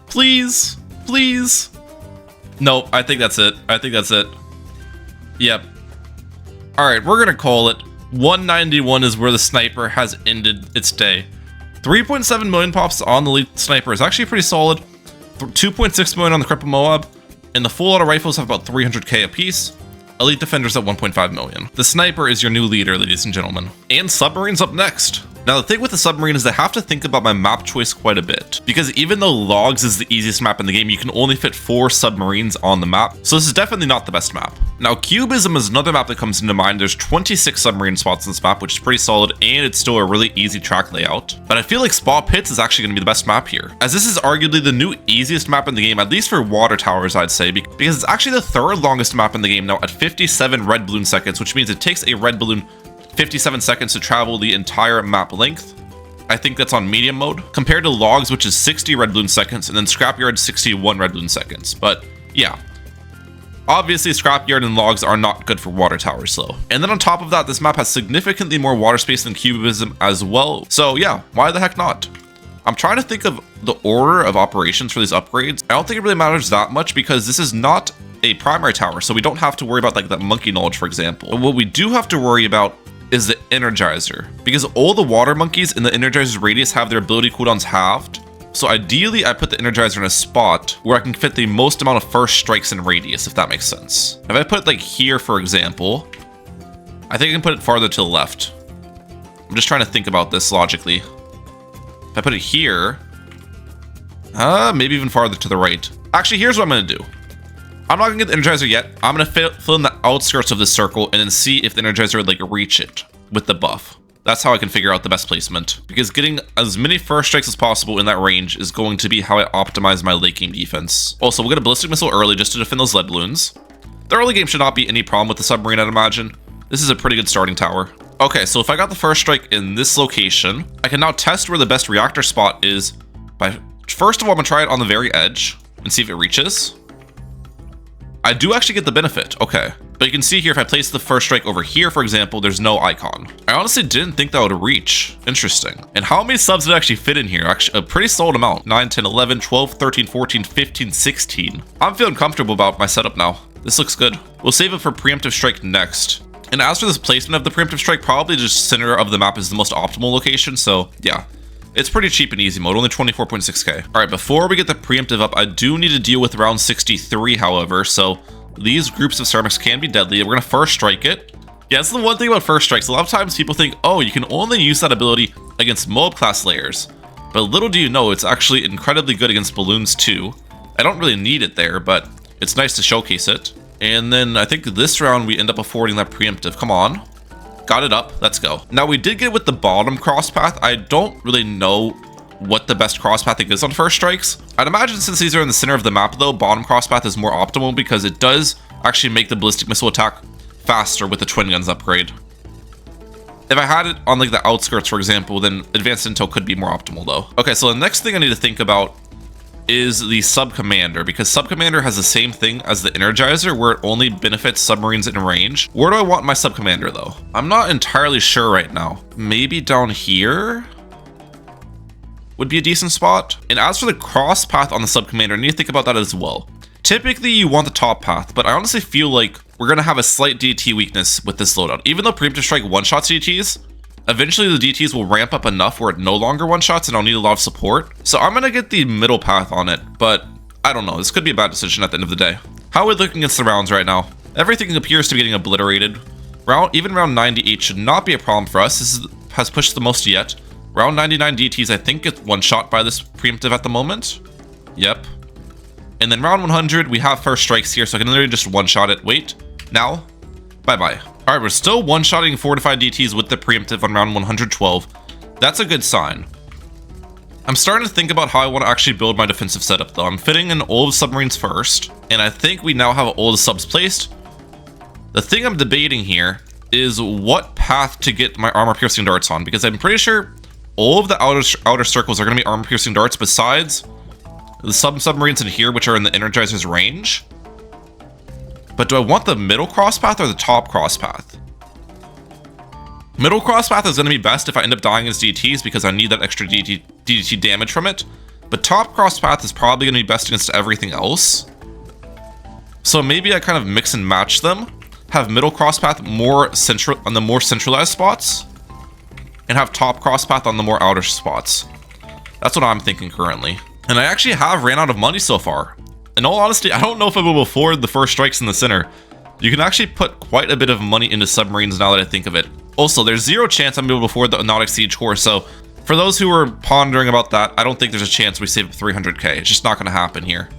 Please. Nope, I think that's it. Yep. Alright, we're gonna call it. 191 is where the sniper has ended its day. 3.7 million pops on the elite sniper is actually pretty solid. 2.6 million on the cripple Moab. And the full auto rifles have about 300k apiece. Elite defenders at 1.5 million. The sniper is your new leader, ladies and gentlemen. And Submarine's up next. Now the thing with the submarine is I have to think about my map choice quite a bit, because even though logs is the easiest map in the game, you can only fit 4 submarines on the map, so this is definitely not the best map. Now Cubism is another map that comes into mind. There's 26 submarine spots in this map, which is pretty solid, and it's still a really easy track layout. But I feel like Spa Pits is actually going to be the best map here, as this is arguably the new easiest map in the game, at least for water towers I'd say, because it's actually the 3rd longest map in the game now at 57 red balloon seconds, which means it takes a red balloon 57 seconds to travel the entire map length. I think that's on medium mode, compared to logs, which is 60 red balloon seconds, and then scrapyard 61 red balloon seconds. But yeah, obviously scrapyard and logs are not good for water towers though. And then on top of that, this map has significantly more water space than Cubism as well. So yeah, why the heck not? I'm trying to think of the order of operations for these upgrades. I don't think it really matters that much because this is not a primary tower, so we don't have to worry about like that monkey knowledge, for example. But what we do have to worry about is the Energizer, because all the water monkeys in the Energizer's radius have their ability cooldowns halved. So ideally I put the Energizer in a spot where I can fit the most amount of first strikes in radius, if that makes sense. If I put it like here, for example, I think I can put it farther to the left. I'm just trying to think about this logically. If I put it here, maybe even farther to the right. Actually, here's what I'm gonna do. I'm not gonna get the Energizer yet. I'm gonna fill in the outskirts of this circle and then see if the Energizer would like reach it with the buff. That's how I can figure out the best placement, because getting as many first strikes as possible in that range is going to be how I optimize my late game defense. Also, we'll get a ballistic missile early just to defend those lead balloons. The early game should not be any problem with the submarine, I'd imagine. This is a pretty good starting tower. Okay, so if I got the first strike in this location, I can now test where the best reactor spot is by, first of all, I'm gonna try it on the very edge and see if it reaches. I do actually get the benefit, okay. But you can see here, if I place the first strike over here, for example, there's no icon. I honestly didn't think that would reach. Interesting. And how many subs did actually fit in here? Actually, a pretty solid amount. 9, 10, 11, 12, 13, 14, 15, 16. I'm feeling comfortable about my setup now. This looks good. We'll save it for preemptive strike next. And as for this placement of the preemptive strike, probably just center of the map is the most optimal location, so yeah. It's pretty cheap in easy mode, only 24.6k. All right, before we get the preemptive up, I do need to deal with round 63, however, so these groups of ceramics can be deadly. We're gonna first strike it. Yeah, that's the one thing about first strikes. A lot of times people think, oh, you can only use that ability against mob class layers. But little do you know, it's actually incredibly good against balloons too. I don't really need it there, but it's nice to showcase it. And then I think this round we end up affording that preemptive. Come on. Got it up. Let's go. Now we did get with the bottom cross path. I don't really know what the best cross pathing is on first strikes. I'd imagine since these are in the center of the map though, bottom cross path is more optimal because it does actually make the ballistic missile attack faster with the twin guns upgrade. If I had it on like the outskirts, for example, then advanced intel could be more optimal though. Okay, so the next thing I need to think about is the sub commander, because sub commander has the same thing as the Energizer where it only benefits submarines in range. Where do I want my sub commander though? I'm not entirely sure right now. Maybe down here would be a decent spot. And as for the cross path on the sub commander, I need to think about that as well. Typically you want the top path, but I honestly feel like we're gonna have a slight DT weakness with this loadout. Even though preemptive strike one-shots DTs, eventually the DTs will ramp up enough where it no longer one-shots and I'll need a lot of support. So I'm gonna get the middle path on it, but I don't know. This could be a bad decision at the end of the day. How are we looking against the rounds right now? Everything appears to be getting obliterated. Even round 98 should not be a problem for us. This has pushed the most yet. Round 99 DTs, I think, get one-shot by this preemptive at the moment. Yep. And then round 100, we have first strikes here, so I can literally just one-shot it. Wait. Now. Bye-bye. All right, we're still one-shotting fortified DTs with the preemptive on round 112. That's a good sign. I'm starting to think about how I want to actually build my defensive setup, though. I'm fitting in all the submarines first, and I think we now have all the subs placed. The thing I'm debating here is what path to get my armor-piercing darts on, because I'm pretty sure all of the outer circles are going to be armor-piercing darts besides the submarines in here, which are in the Energizer's range. But do I want the middle cross path or the top cross path? Middle cross path is going to be best if I end up dying as DTs because I need that extra DT damage from it. But top cross path is probably going to be best against everything else. So maybe I kind of mix and match them. Have middle cross path more central on the more centralized spots, and have top cross path on the more outer spots. That's what I'm thinking currently. And I actually have ran out of money so far. In all honesty, I don't know if I will afford the first strikes in the center. You can actually put quite a bit of money into submarines now that I think of it. Also, there's 0 chance I'm able to afford the Nautic Siege core, so for those who are pondering about that, I don't think there's a chance we save up 300k. It's just not going to happen here.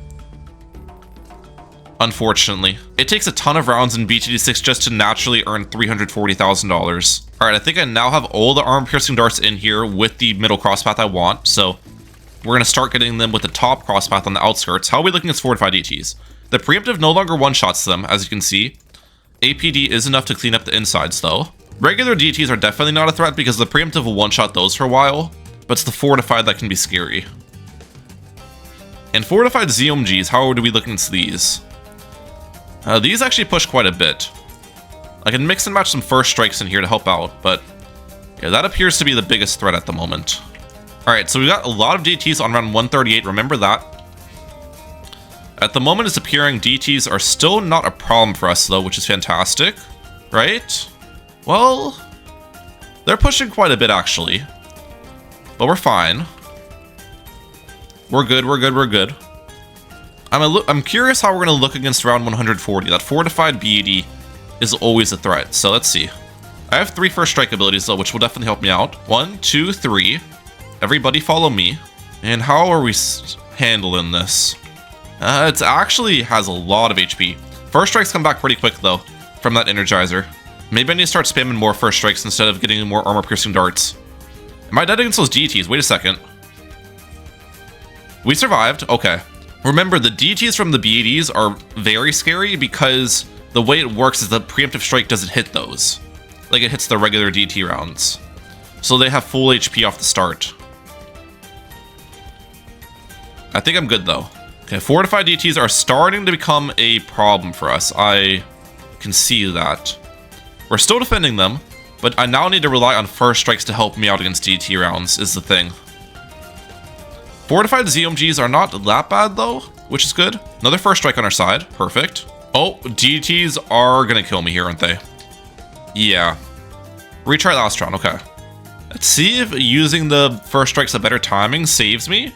Unfortunately. It takes a ton of rounds in BTD6 just to naturally earn $340,000. Alright, I think I now have all the armor-piercing darts in here with the middle crosspath I want, so we're going to start getting them with the top crosspath on the outskirts. How are we looking at fortified DTs? The preemptive no longer one-shots them, as you can see. APD is enough to clean up the insides, though. Regular DTs are definitely not a threat because the preemptive will one-shot those for a while, but it's the fortified that can be scary. And fortified ZOMGs, how are we looking at these? These actually push quite a bit. I can mix and match some first strikes in here to help out, but yeah, that appears to be the biggest threat at the moment. Alright, so we got a lot of DTs on round 138, remember that. At the moment it's appearing DTs are still not a problem for us though, which is fantastic, right? Well, they're pushing quite a bit actually, but we're fine. We're good, we're good, we're good. I'm curious how we're going to look against round 140. That fortified BED is always a threat, so let's see. I have 3 first strike abilities though, which will definitely help me out. 1, 2, 3. Everybody follow me. And how are we handling this? It actually has a lot of HP. First strikes come back pretty quick though, from that Energizer. Maybe I need to start spamming more first strikes instead of getting more armor-piercing darts. Am I dead against those DTs? Wait a second. We survived, okay. Remember, the DTs from the BEDs are very scary because the way it works is the preemptive strike doesn't hit those. Like it hits the regular DT rounds. So they have full HP off the start. I think I'm good though. Okay, fortified DTs are starting to become a problem for us. I can see that. We're still defending them, but I now need to rely on first strikes to help me out against DT rounds, is the thing. Fortified ZOMGs are not that bad though, which is good. Another first strike on our side, perfect. Oh, DTs are gonna kill me here, aren't they? Yeah. Retry last round, okay. Let's see if using the first strikes a better timing saves me.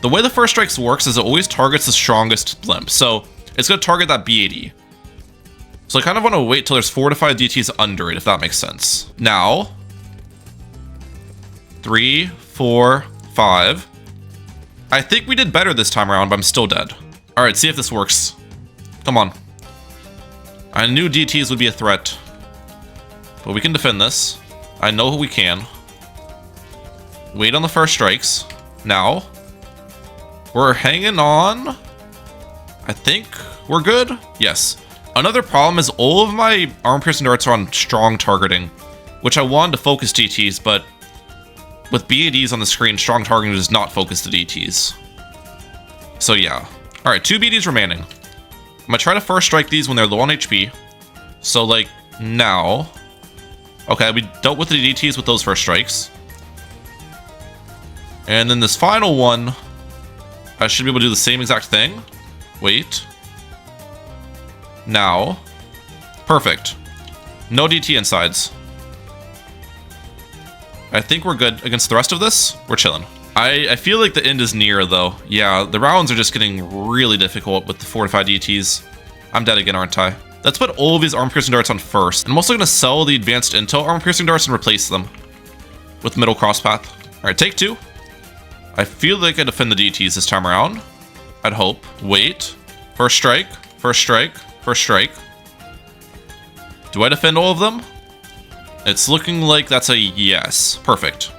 The way the first strikes works is it always targets the strongest blimp, so it's gonna target that BAD. So I kind of want to wait till there's fortified DTs under it, if that makes sense. Now, 3, 4, 5. I think we did better this time around, but I'm still dead. Alright, see if this works. Come on. I knew DTs would be a threat, but we can defend this. I know we can. Wait on the first strikes. Now, we're hanging on. I think we're good. Yes. Another problem is all of my arm-piercing darts are on strong targeting, which I wanted to focus DTs, but with BADs on the screen, strong targeting does not focus the DTs. So yeah. Alright, 2 BDs remaining. I'm gonna try to first strike these when they're low on HP. So like, now. Okay, we dealt with the DTs with those first strikes. And then this final one, I should be able to do the same exact thing. Wait. Now. Perfect. No DT insides. I think we're good against the rest of this. We're chilling. I feel like the end is near, though. Yeah, the rounds are just getting really difficult with the fortified DTs. I'm dead again, aren't I? Let's put all of these arm-piercing darts on first. And I'm also going to sell the advanced intel arm-piercing darts and replace them with middle crosspath. Alright, take 2. I feel like I defend the DTs this time around. I'd hope. Wait. First strike. First strike. First strike. Do I defend all of them? It's looking like that's a yes. Perfect.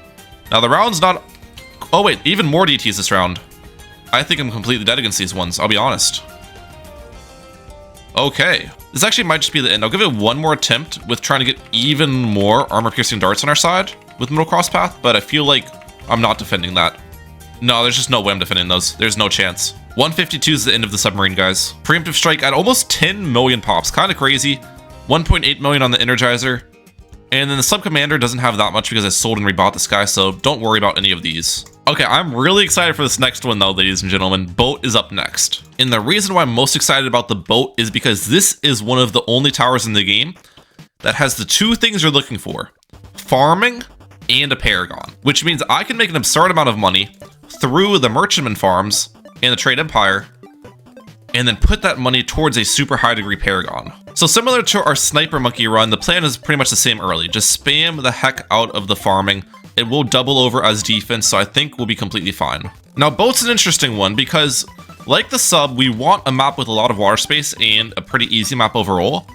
Now the round's not... Oh wait, even more DTs this round. I think I'm completely dead against these ones, I'll be honest. Okay. This actually might just be the end. I'll give it one more attempt with trying to get even more armor-piercing darts on our side with middle crosspath, but I feel like I'm not defending that. No, there's just no way I'm defending those. There's no chance. 152 is the end of the submarine, guys. Preemptive strike at almost 10 million pops. Kind of crazy. 1.8 million on the Energizer. And then the sub-commander doesn't have that much because I sold and rebought this guy, so don't worry about any of these. Okay, I'm really excited for this next one though, ladies and gentlemen. Boat is up next. And the reason why I'm most excited about the boat is because this is one of the only towers in the game that has the 2 things you're looking for. Farming and a paragon. Which means I can make an absurd amount of money through the merchantman farms and the trade empire, and then put that money towards a super high degree paragon. So similar to our Sniper Monkey run, the plan is pretty much the same early. Just spam the heck out of the farming. It will double over as defense, so I think we'll be completely fine. Now, boat's an interesting one because, like the sub, we want a map with a lot of water space and a pretty easy map overall.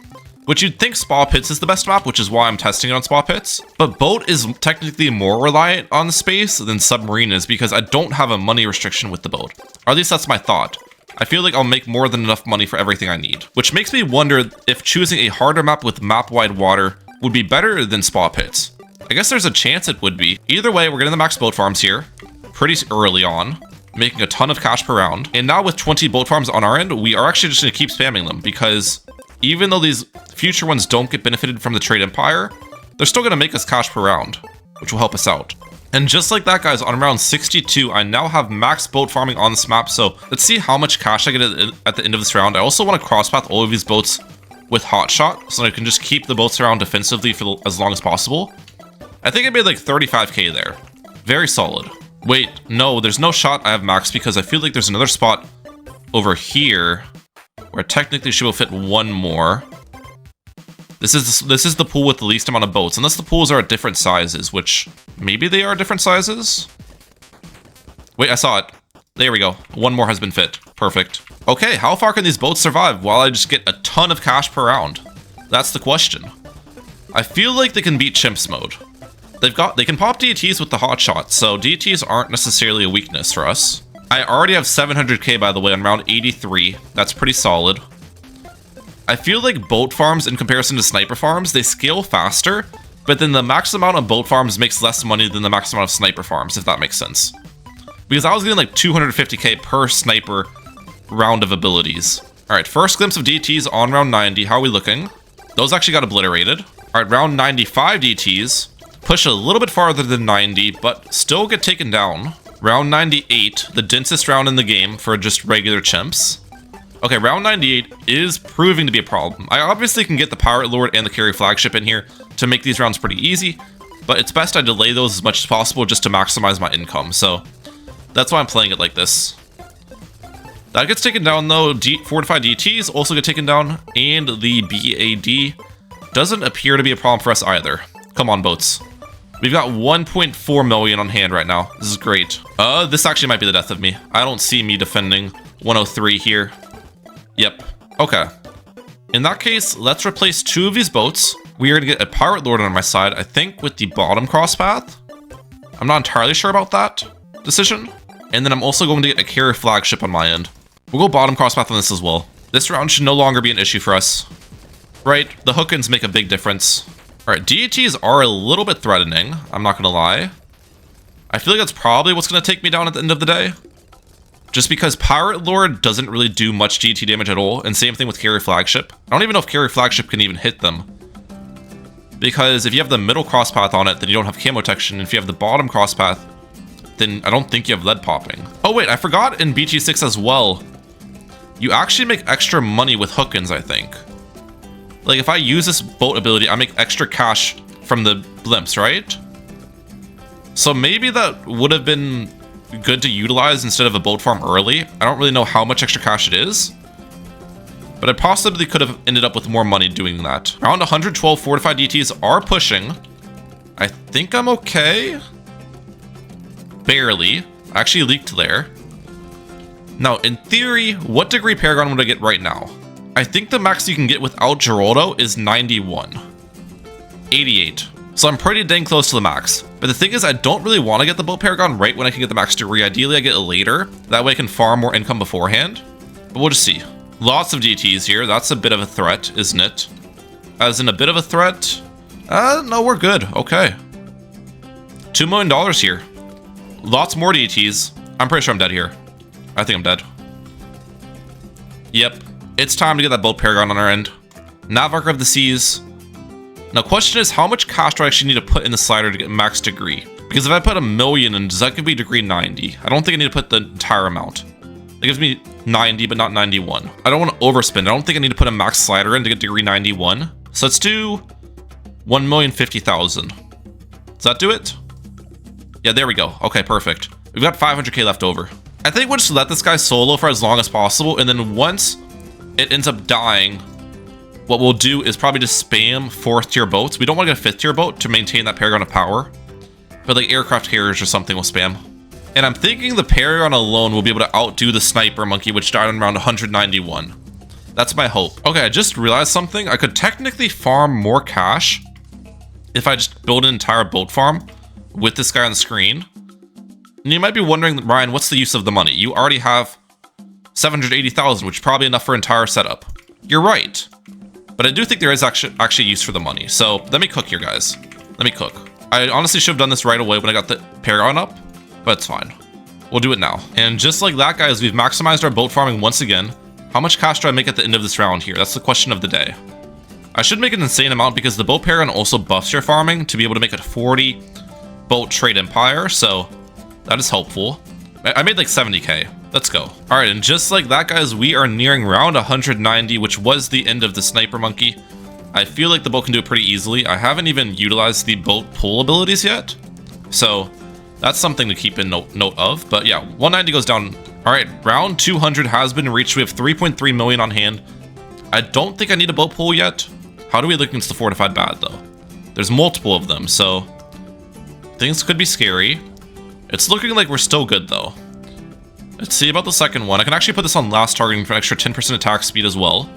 Which you'd think Spa Pits is the best map, which is why I'm testing it on Spa Pits. But boat is technically more reliant on the space than Submarine is because I don't have a money restriction with the boat. Or at least that's my thought. I feel like I'll make more than enough money for everything I need. Which makes me wonder if choosing a harder map with map-wide water would be better than Spa Pits. I guess there's a chance it would be. Either way, we're getting the max boat farms here pretty early on, making a ton of cash per round. And now with 20 boat farms on our end, we are actually just going to keep spamming them because even though these future ones don't get benefited from the trade empire, they're still going to make us cash per round, which will help us out. And just like that, guys, on round 62, I now have max boat farming on this map. So let's see how much cash I get at the end of this round. I also want to crosspath all of these boats with hotshot so I can just keep the boats around defensively for as long as possible. I think I made like 35k there. Very solid. Wait, no, there's no shot I have max because I feel like there's another spot over here where technically she will fit one more. This is the pool with the least amount of boats, unless the pools are at different sizes, which maybe they are different sizes. Wait, I saw it. There we go. One more has been fit. Perfect. Okay, how far can these boats survive while I just get a ton of cash per round? That's the question. I feel like they can beat Chimps mode. They can pop DTs with the hotshot, so DTs aren't necessarily a weakness for us. I already have 700k, by the way, on round 83. That's pretty solid. I feel like boat farms, in comparison to sniper farms, they scale faster, but then the max amount of boat farms makes less money than the max amount of sniper farms, if that makes sense. Because I was getting like 250k per sniper round of abilities. Alright, first glimpse of DTs on round 90. How are we looking? Those actually got obliterated. Alright, round 95 DTs. Push a little bit farther than 90, but still get taken down. Round 98, the densest round in the game for just regular chimps. Okay, round 98 is proving to be a problem. I obviously can get the Pirate Lord and the Carry Flagship in here to make these rounds pretty easy, but it's best I delay those as much as possible just to maximize my income, so that's why I'm playing it like this. That gets taken down though. Fortified DTs also get taken down, and the BAD doesn't appear to be a problem for us either. Come on, boats. We've got 1.4 million on hand right now. This is great. This actually might be the death of me. I don't see me defending 103 here. Yep. Okay. In that case, let's replace 2 of these boats. We are going to get a Pirate Lord on my side, I think with the bottom cross path. I'm not entirely sure about that decision. And then I'm also going to get a Carry Flagship on my end. We'll go bottom cross path on this as well. This round should no longer be an issue for us. Right, the hook-ins make a big difference. Alright, DTs are a little bit threatening, I'm not gonna lie. I feel like that's probably what's gonna take me down at the end of the day. Just because Pirate Lord doesn't really do much DT damage at all, and same thing with Carry Flagship. I don't even know if Carry Flagship can even hit them. Because if you have the middle cross path on it, then you don't have camo protection, and if you have the bottom cross path, then I don't think you have lead popping. Oh wait, I forgot in BT6 as well, you actually make extra money with hook-ins, I think. Like, if I use this boat ability, I make extra cash from the blimps, right? So maybe that would have been good to utilize instead of a boat farm early. I don't really know how much extra cash it is, but I possibly could have ended up with more money doing that. Around 112 fortified DTs are pushing. I think I'm okay. Barely. I actually leaked there. Now, in theory, what degree paragon would I get right now? I think the max you can get without Geraldo is 91. 88. So I'm pretty dang close to the max. But the thing is, I don't really want to get the boat paragon right when I can get the max degree. Ideally, I get it later. That way I can farm more income beforehand. But we'll just see. Lots of DTs here. That's a bit of a threat, isn't it? As in a bit of a threat? No, we're good. Okay. $2 million here. Lots more DTs. I'm pretty sure I'm dead here. I think I'm dead. Yep. It's time to get that boat paragon on our end. Navark of the Seas. Now, question is, how much cash do I actually need to put in the slider to get max degree? Because if I put 1 million in, does that give me degree 90? I don't think I need to put the entire amount. It gives me 90, but not 91. I don't want to overspend. I don't think I need to put a max slider in to get degree 91. So let's do 1,050,000. Does that do it? Yeah, there we go. Okay, perfect. We've got 500k left over. I think we'll just let this guy solo for as long as possible, and then once it ends up dying, what we'll do is probably just spam 4th tier boats. We don't want to get a 5th tier boat to maintain that paragon of power. But like aircraft carriers or something we'll spam. And I'm thinking the paragon alone will be able to outdo the sniper monkey, which died on round 191. That's my hope. Okay, I just realized something. I could technically farm more cash if I just build an entire boat farm with this guy on the screen. And you might be wondering, Ryan, what's the use of the money? You already have 780,000, which is probably enough for entire setup. You're right. But I do think there is actually use for the money. So let me cook here, guys. Let me cook. I honestly should have done this right away when I got the paragon up, but it's fine. We'll do it now. And just like that, guys, we've maximized our boat farming once again. How much cash do I make at the end of this round here? That's the question of the day. I should make an insane amount because the boat paragon also buffs your farming to be able to make a 40 boat trade empire, so that is helpful. I made like 70k. Let's go. All right, and just like that, guys, we are nearing round 190, which was the end of the sniper monkey. I feel like the boat can do it pretty easily. I haven't even utilized the boat pull abilities yet, so that's something to keep in note of. But yeah, 190 goes down. All right, round 200 has been reached. We have 3.3 million on hand. I don't think I need a boat pull yet. How do we look against the fortified bad, though? There's multiple of them, so things could be scary. It's looking like we're still good, though. Let's see about the second one. I can actually put this on last targeting for an extra 10% attack speed as well.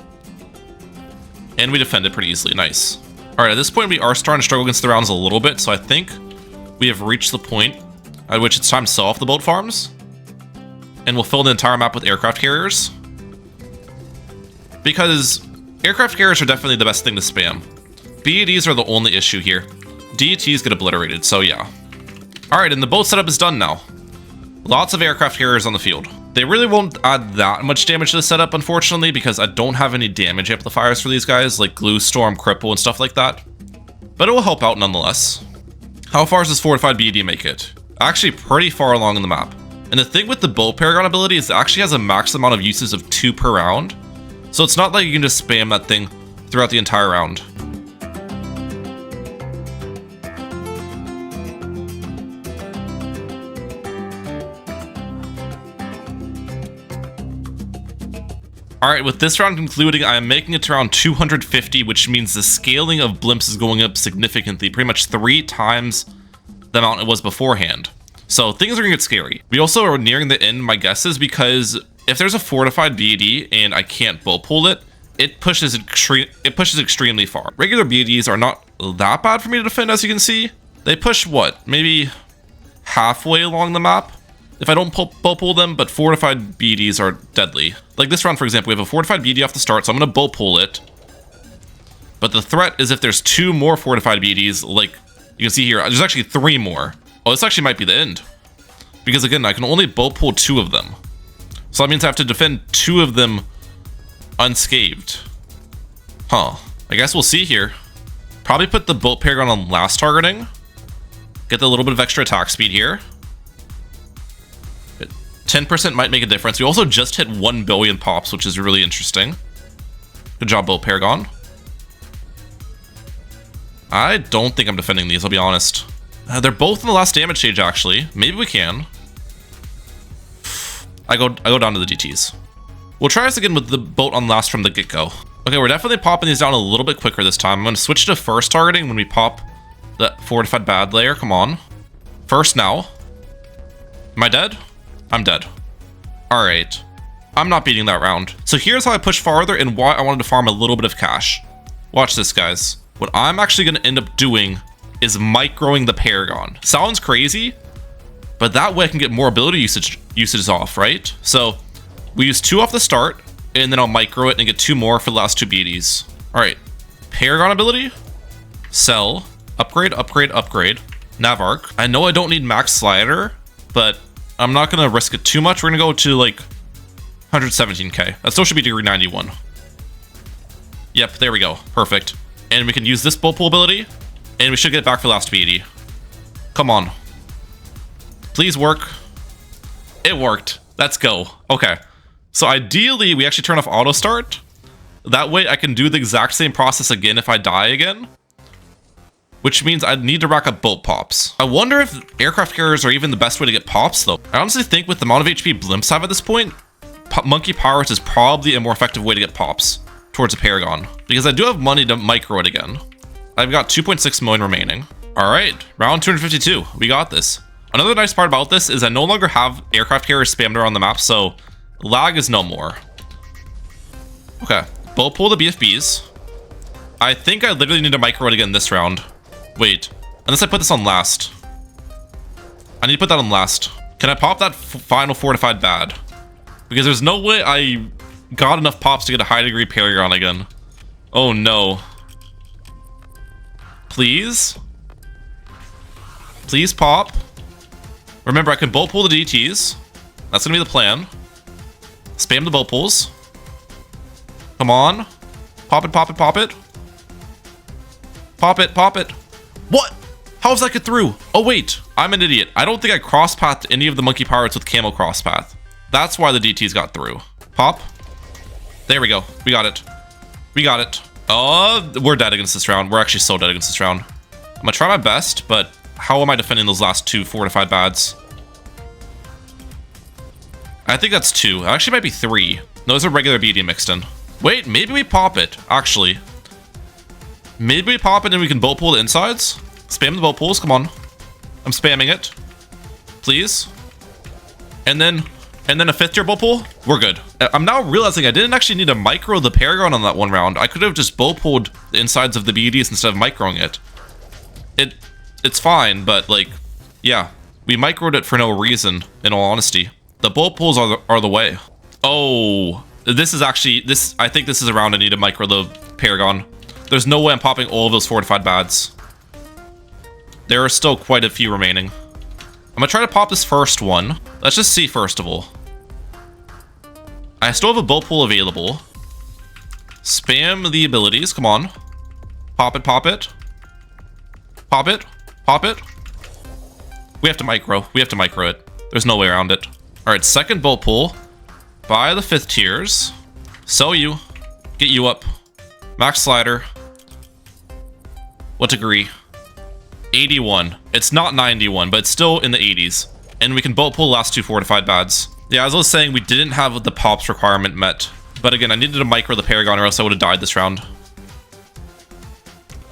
And we defend it pretty easily. Nice. All right, at this point, we are starting to struggle against the rounds a little bit, so I think we have reached the point at which it's time to sell off the boat farms. And we'll fill the entire map with aircraft carriers. Because aircraft carriers are definitely the best thing to spam. BEDs are the only issue here. DETs get obliterated, so yeah. All right, and the boat setup is done now. Lots of aircraft carriers on the field. They really won't add that much damage to the setup, unfortunately, because I don't have any damage amplifiers for these guys, like Glue, Storm, Cripple, and stuff like that. But it will help out nonetheless. How far does this fortified BED make it? Actually, pretty far along in the map. And the thing with the bow paragon ability is it actually has a max amount of uses of 2 per round. So it's not like you can just spam that thing throughout the entire round. Alright, with this round concluding, I am making it to around 250, which means the scaling of blimps is going up significantly, pretty much 3 times the amount it was beforehand. So things are gonna get scary. We also are nearing the end, my guess is, because if there's a fortified BED and I can't bull pull it, it pushes extremely far. Regular BEDs are not that bad for me to defend, as you can see. They push, what, maybe halfway along the map if I don't bull pull them, but fortified BEDs are deadly. Like this round, for example, we have a fortified BED off the start, so I'm gonna bull pull it. But the threat is if there's 2 more fortified BEDs, like you can see here, there's actually 3 more. Oh, this actually might be the end. Because again, I can only bull pull 2 of them. So that means I have to defend 2 of them unscathed. Huh. I guess we'll see here. Probably put the boat paragon on last targeting. Get a little bit of extra attack speed here. 10% might make a difference. We also just hit 1 billion pops, which is really interesting. Good job, boat paragon. I don't think I'm defending these, I'll be honest. They're both in the last damage stage, actually. Maybe we can. I go down to the DTs. We'll try this again with the boat on last from the get-go. Okay, we're definitely popping these down a little bit quicker this time. I'm going to switch to first targeting when we pop the fortified bad layer. Come on. First now. Am I dead? I'm dead. Alright. I'm not beating that round. So here's how I push farther and why I wanted to farm a little bit of cash. Watch this, guys. What I'm actually going to end up doing is microing the paragon. Sounds crazy, but that way I can get more ability usages off, right? So we use 2 off the start, and then I'll micro it and get 2 more for the last 2 BDs. All right, paragon ability, sell, upgrade, upgrade, upgrade, Navark. I know I don't need max slider, but I'm not gonna risk it too much. We're gonna go to like 117k. That still should be degree 91. Yep, there we go, perfect. And we can use this bull pull ability, and we should get it back for the last BD. Come on. Please work. It worked. Let's go. Okay. So ideally, we actually turn off auto start. That way I can do the exact same process again if I die again. Which means I'd need to rack up boat pops. I wonder if aircraft carriers are even the best way to get pops, though. I honestly think with the amount of HP blimps have at this point, monkey powers is probably a more effective way to get pops. towards a paragon, because I do have money to micro it again. I've got 2.6 million remaining. All right, round 252. We got this. Another nice part about this is I no longer have aircraft carriers spammed around the map, so lag is no more. Okay, boat pull the BFBs. I think I literally need to micro it again this round. Wait, unless I put this on last. I need to put that on last. Can I pop that final fortified bad? Because there's no way I got enough pops to get a high degree paragon again. Oh no. Please? Please pop. Remember, I can boat pull the DTs. That's gonna be the plan. Spam the boat pulls. Come on. Pop it, pop it, pop it. Pop it, pop it. What? How does that get through? Oh wait, I'm an idiot. I don't think I cross-pathed any of the monkey pirates with camo cross-path. That's why the DTs got through. Pop. There we go. We got it. We got it. Oh, we're dead against this round. We're actually so dead against this round. I'm gonna try my best, but how am I defending those last 2 fortified bads? I think that's 2. It actually might be 3. No, there's a regular BD mixed in. Wait, maybe we pop it, actually. Maybe we pop it and we can boat pull the insides? Spam the boat pulls, come on. I'm spamming it. Please. And then a 5th tier boat pull? We're good. I'm now realizing I didn't actually need to micro the paragon on that one round. I could have just boat pulled the insides of the BDs instead of microing it. It's fine, but like, yeah. We microed it for no reason, in all honesty. The boat pulls are the way. Oh, this is actually, I think this is a round I need to micro the paragon. There's no way I'm popping all of those fortified bads. There are still quite a few remaining. I'm gonna try to pop this first one. Let's just see first of all. I still have a boat pull available. Spam the abilities, come on. Pop it, pop it. Pop it, pop it. We have to micro it. There's no way around it. All right, second boat pull. Buy the 5th tiers. Sell you. Get you up. Max slider. What degree? 81. It's not 91, but it's still in the 80s. And we can boat pull the last 2 fortified bads. Yeah, as I was saying, we didn't have the pops requirement met. But again, I needed to micro the paragon or else I would have died this round.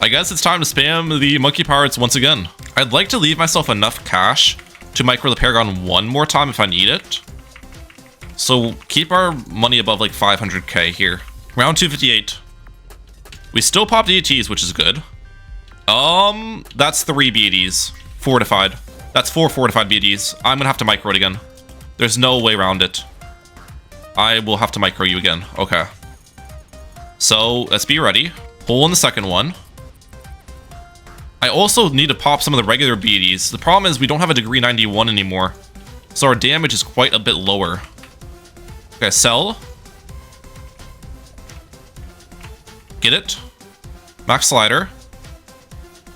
I guess it's time to spam the monkey pirates once again. I'd like to leave myself enough cash to micro the paragon one more time if I need it. So keep our money above like 500k here. Round 258. We still pop DTs, which is good. That's 3 BDs. Fortified. That's 4 fortified BDs. I'm gonna have to micro it again. There's no way around it. I will have to micro you again. Okay. So let's be ready. Pull in the second one. I also need to pop some of the regular BDs. The problem is we don't have a degree 91 anymore, so our damage is quite a bit lower. Okay, sell. Get it. Max slider.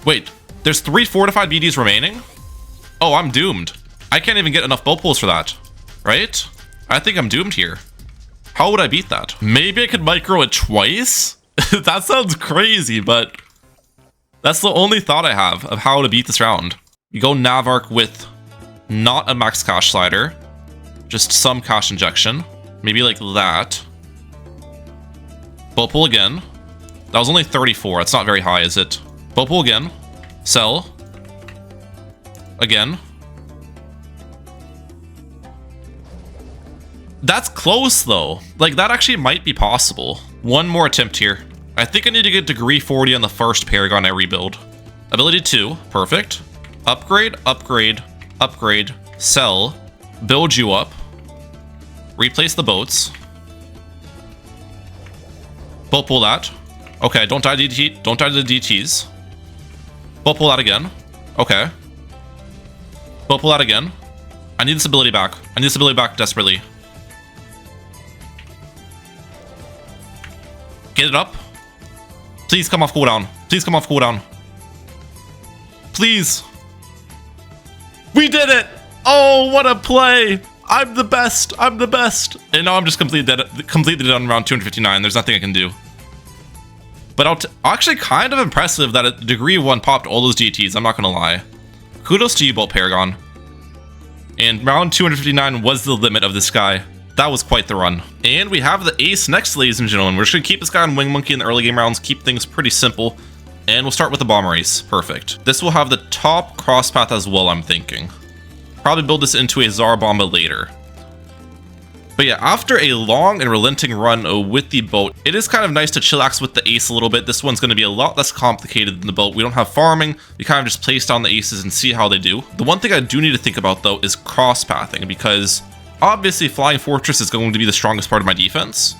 Wait, there's 3 fortified BDs remaining? Oh, I'm doomed. I can't even get enough boat pulls for that, right? I think I'm doomed here. How would I beat that? Maybe I could micro it twice? That sounds crazy, but that's the only thought I have of how to beat this round. You go Navark with not a max cash slider, just some cash injection. Maybe like that. Boat pull again. That was only 34. That's not very high, is it? Boat pull again. Sell. Again. That's close though. Like that actually might be possible. One more attempt here. I think I need to get degree 40 on the first paragon I rebuild. Ability 2, perfect. Upgrade, upgrade, upgrade, sell, build you up, replace the boats. Boat pull that. Okay, don't die to DT, don't die to the DTs. Boat pull that again. Okay. Boat pull that again. I need this ability back. I need this ability back desperately. Get it up. Please come off cooldown. Please come off cooldown. Please. We did it! Oh, what a play! I'm the best. I'm the best. And now I'm just completely dead on round 259. There's nothing I can do. But actually kind of impressive that at degree 1 popped all those GTs. I'm not gonna lie. Kudos to you, Bolt Paragon. And round 259 was the limit of this guy. That was quite the run. And we have the ace next, ladies and gentlemen. We're just gonna keep this guy on Mermonkey in the early game rounds, keep things pretty simple. And we'll start with the bomber ace. Perfect. This will have the top cross path as well, I'm thinking. Probably build this into a Tsar Bomba later. But yeah, after a long and relenting run with the boat, it is kind of nice to chillax with the ace a little bit. This one's going to be a lot less complicated than the boat. We don't have farming. We kind of just place down the aces and see how they do. The one thing I do need to think about, though, is cross-pathing, because obviously Flying Fortress is going to be the strongest part of my defense.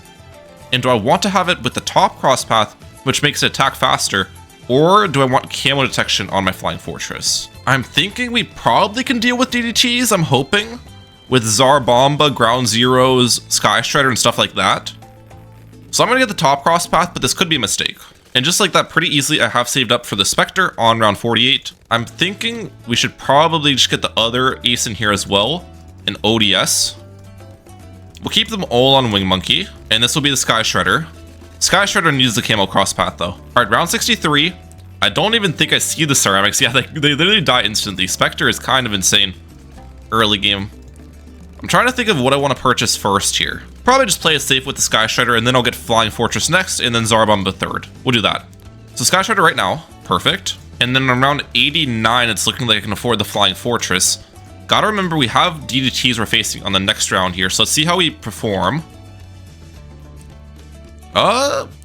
And do I want to have it with the top cross-path, which makes it attack faster, or do I want camo detection on my Flying Fortress? I'm thinking we probably can deal with DDTs, I'm hoping, with Tsar Bomba, Ground Zeros, Sky Strider, and stuff like that. So I'm going to get the top cross path, but this could be a mistake. And just like that, pretty easily, I have saved up for the Spectre on round 48. I'm thinking we should probably just get the other ace in here as well, an ODS. We'll keep them all on Mermonkey, and this will be the Sky Shredder. Sky Shredder needs the camo cross path though. Alright, round 63. I don't even think I see the ceramics. Yeah, they literally die instantly. Spectre is kind of insane early game. I'm trying to think of what I want to purchase first here. Probably just play it safe with the Sky Shredder, and then I'll get Flying Fortress next, and then Tsar Bomba third. We'll do that. So Sky Shredder right now. Perfect. And then around 89, it's looking like I can afford the Flying Fortress. Gotta remember, we have DDTs we're facing on the next round here, so let's see how we perform.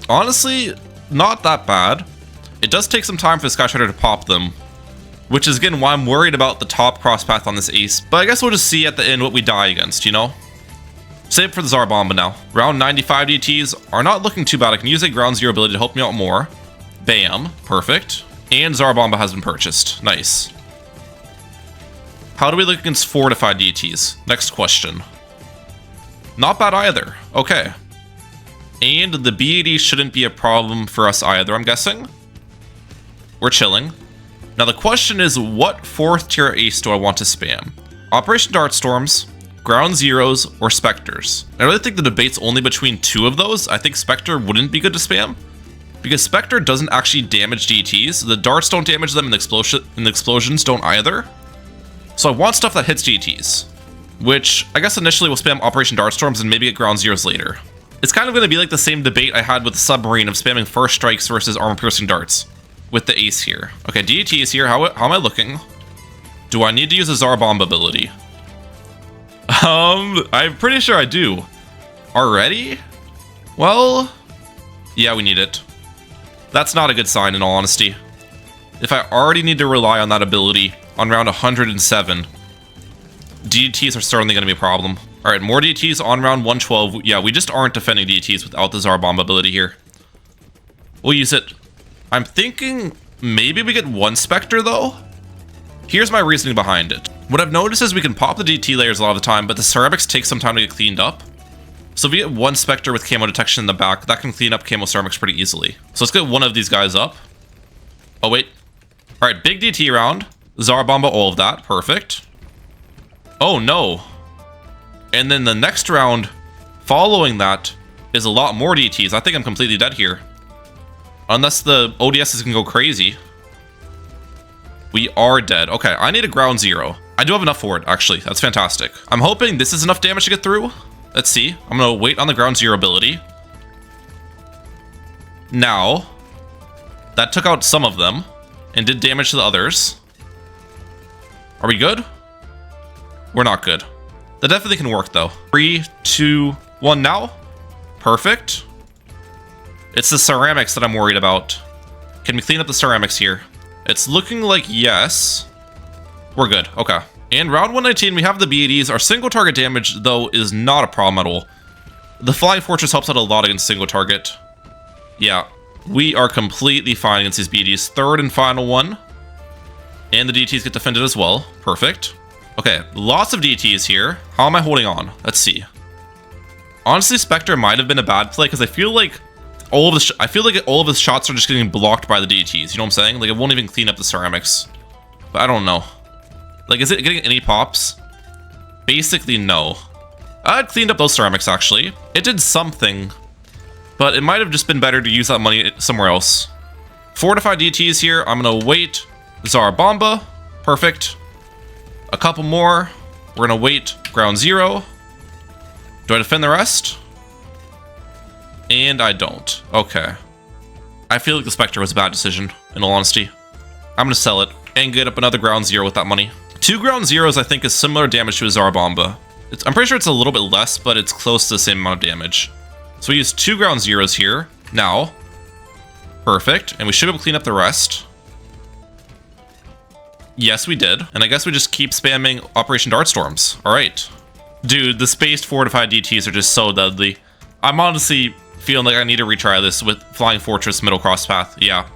Honestly, not that bad. It does take some time for the Sky Shredder to pop them, which is, again, why I'm worried about the top cross path on this ace. But I guess we'll just see at the end what we die against, you know? Save for the Tsar Bomba now. Round 95 DTs are not looking too bad. I can use a Ground Zero ability to help me out more. Bam. Perfect. And Tsar Bomba has been purchased. Nice. How do we look against fortified DTs? Next question. Not bad either. Okay. And the BAD shouldn't be a problem for us either, I'm guessing. We're chilling. Now the question is, what 4th tier ace do I want to spam? Operation Dartstorms, Ground Zeros, or Spectres? I really think the debate's only between 2 of those. I think Spectre wouldn't be good to spam, because Spectre doesn't actually damage DTs. The darts don't damage them, and the explosions don't either. So I want stuff that hits DTs, which I guess initially we'll spam Operation Dartstorms and maybe get Ground Zeros later. It's kind of going to be like the same debate I had with the Submarine of spamming first strikes versus armor-piercing darts with the ace here. Okay, DT is here. How am I looking? Do I need to use a Tsar Bomb ability? I'm pretty sure I do. Already? Well, yeah, we need it. That's not a good sign, in all honesty. If I already need to rely on that ability on round 107, DTs are certainly going to be a problem. Alright, more DTs on round 112. Yeah, we just aren't defending DTs without the Tsar Bomb ability here. We'll use it. I'm thinking maybe we get 1 Spectre, though. Here's my reasoning behind it. What I've noticed is we can pop the DT layers a lot of the time, but the ceramics take some time to get cleaned up. So if we get 1 Spectre with camo detection in the back, that can clean up camo ceramics pretty easily. So let's get one of these guys up. Oh, wait. Alright, big DT round. Tsar Bomba, all of that. Perfect. Oh, no. And then the next round following that is a lot more DTs. I think I'm completely dead here. Unless the ODSs can go crazy. We are dead. Okay, I need a Ground Zero. I do have enough for it, actually. That's fantastic. I'm hoping this is enough damage to get through. Let's see. I'm going to wait on the Ground Zero ability. Now, that took out some of them and did damage to the others. Are we good? We're not good. That definitely can work, though. 3, 2, 1 now. Perfect. It's the ceramics that I'm worried about. Can we clean up the ceramics here? It's looking like yes. We're good. Okay. And round 119, we have the BADs. Our single target damage, though, is not a problem at all. The Flying Fortress helps out a lot against single target. Yeah. We are completely fine against these BADs. Third and final one. And the DTs get defended as well. Perfect. Okay, lots of DTs here. How am I holding on? Let's see. Honestly, Spectre might have been a bad play because I feel like all of his shots are just getting blocked by the DTs. You know what I'm saying? Like, it won't even clean up the ceramics. But I don't know. Like, is it getting any pops? Basically, no. I cleaned up those ceramics, actually. It did something, but it might have just been better to use that money somewhere else. Fortified DTs here. I'm gonna wait. Tsar Bomba. Perfect. A couple more. We're gonna wait. Ground Zero. Do I defend the rest? And I don't. Okay. I feel like the Spectre was a bad decision, in all honesty. I'm gonna sell it and get up another ground zero with that money. 2 ground zeros, I think, is similar damage to a Zarbomba. I'm pretty sure it's a little bit less, but it's close to the same amount of damage. So we use 2 ground zeros here. Now. Perfect. And we should be able to clean up the rest. Yes, we did. And I guess we just keep spamming Operation Dartstorms. Alright. Dude, the spaced fortified DTs are just so deadly. I'm honestly feeling like I need to retry this with Flying Fortress Middle Cross Path. Yeah.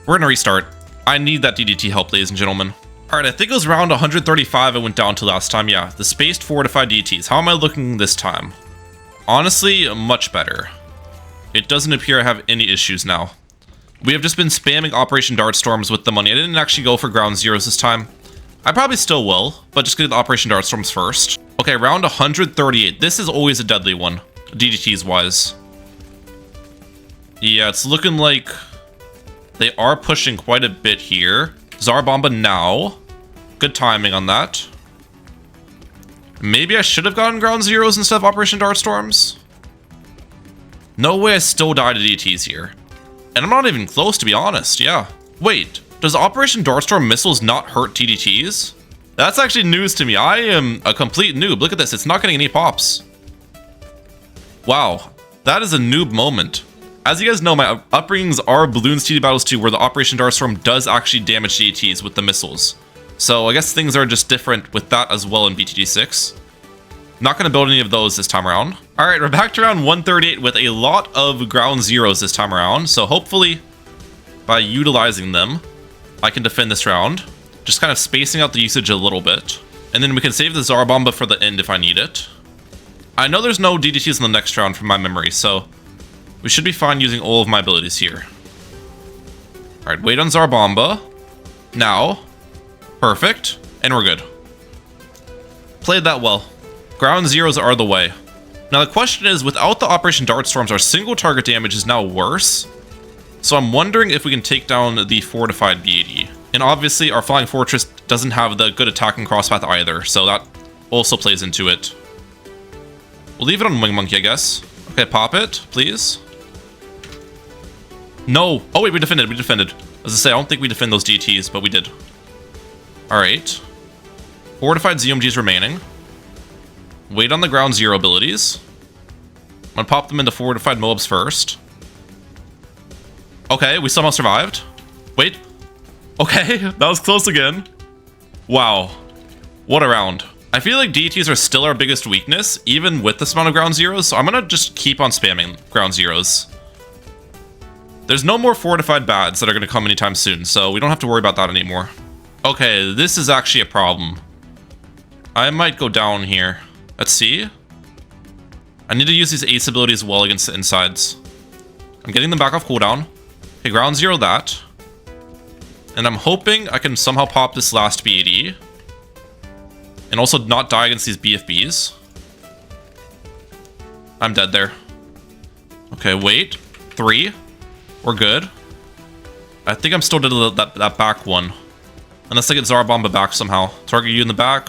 We're gonna restart. I need that DDT help, ladies and gentlemen. Alright, I think it was round 135 I went down to last time. Yeah, the spaced fortified DTs. How am I looking this time? Honestly, much better. It doesn't appear I have any issues now. We have just been spamming Operation Dartstorms with the money. I didn't actually go for ground zeros this time. I probably still will, but just get the Operation Dartstorms first. Okay, round 138. This is always a deadly one, DDTs wise. Yeah, it's looking like they are pushing quite a bit here. Zarbomba now. Good timing on that. Maybe I should have gotten ground zeros instead of Operation Dartstorms. No way I still died to DTs here. And I'm not even close, to be honest, yeah. Wait, does Operation Dartstorm missiles not hurt DDTs? That's actually news to me. I am a complete noob. Look at this, it's not getting any pops. Wow, that is a noob moment. As you guys know, my upbringings are Balloons TD Battles 2, where the Operation Dartstorm does actually damage DDTs with the missiles. So I guess things are just different with that as well in BTD6. Not going to build any of those this time around. Alright, we're back to round 138 with a lot of ground zeros this time around. So hopefully, by utilizing them, I can defend this round. Just kind of spacing out the usage a little bit. And then we can save the Zarbomba for the end if I need it. I know there's no DDTs in the next round from my memory, so we should be fine using all of my abilities here. Alright, wait on Zarbomba. Now. Perfect. And we're good. Played that well. Ground zeros are the way. Now the question is, without the Operation Dartstorms, our single target damage is now worse. So I'm wondering if we can take down the fortified BAD. And obviously our Flying Fortress doesn't have the good attacking crosspath either, so that also plays into it. We'll leave it on Mermonkey, I guess. Okay, pop it, please. No. Oh wait, we defended. As I say, I don't think we defend those DTs, but we did. Alright. Fortified ZMGs remaining. Wait on the ground zero abilities. I'm gonna pop them into fortified mobs first. Okay, we somehow survived. Wait. Okay, that was close again. Wow. What a round. I feel like DTs are still our biggest weakness, even with this amount of ground zeros, so I'm gonna just keep on spamming ground zeros. There's no more fortified bads that are gonna come anytime soon, so we don't have to worry about that anymore. Okay, this is actually a problem. I might go down here. Let's see. I need to use these ace abilities well against the insides. I'm getting them back off cooldown. Okay, ground zero that. And I'm hoping I can somehow pop this last BAD. And also not die against these BFBs. I'm dead there. Okay, wait. 3. We're good. I think I'm still dead to that back one. Unless I get Zarbomba back somehow. Target you in the back.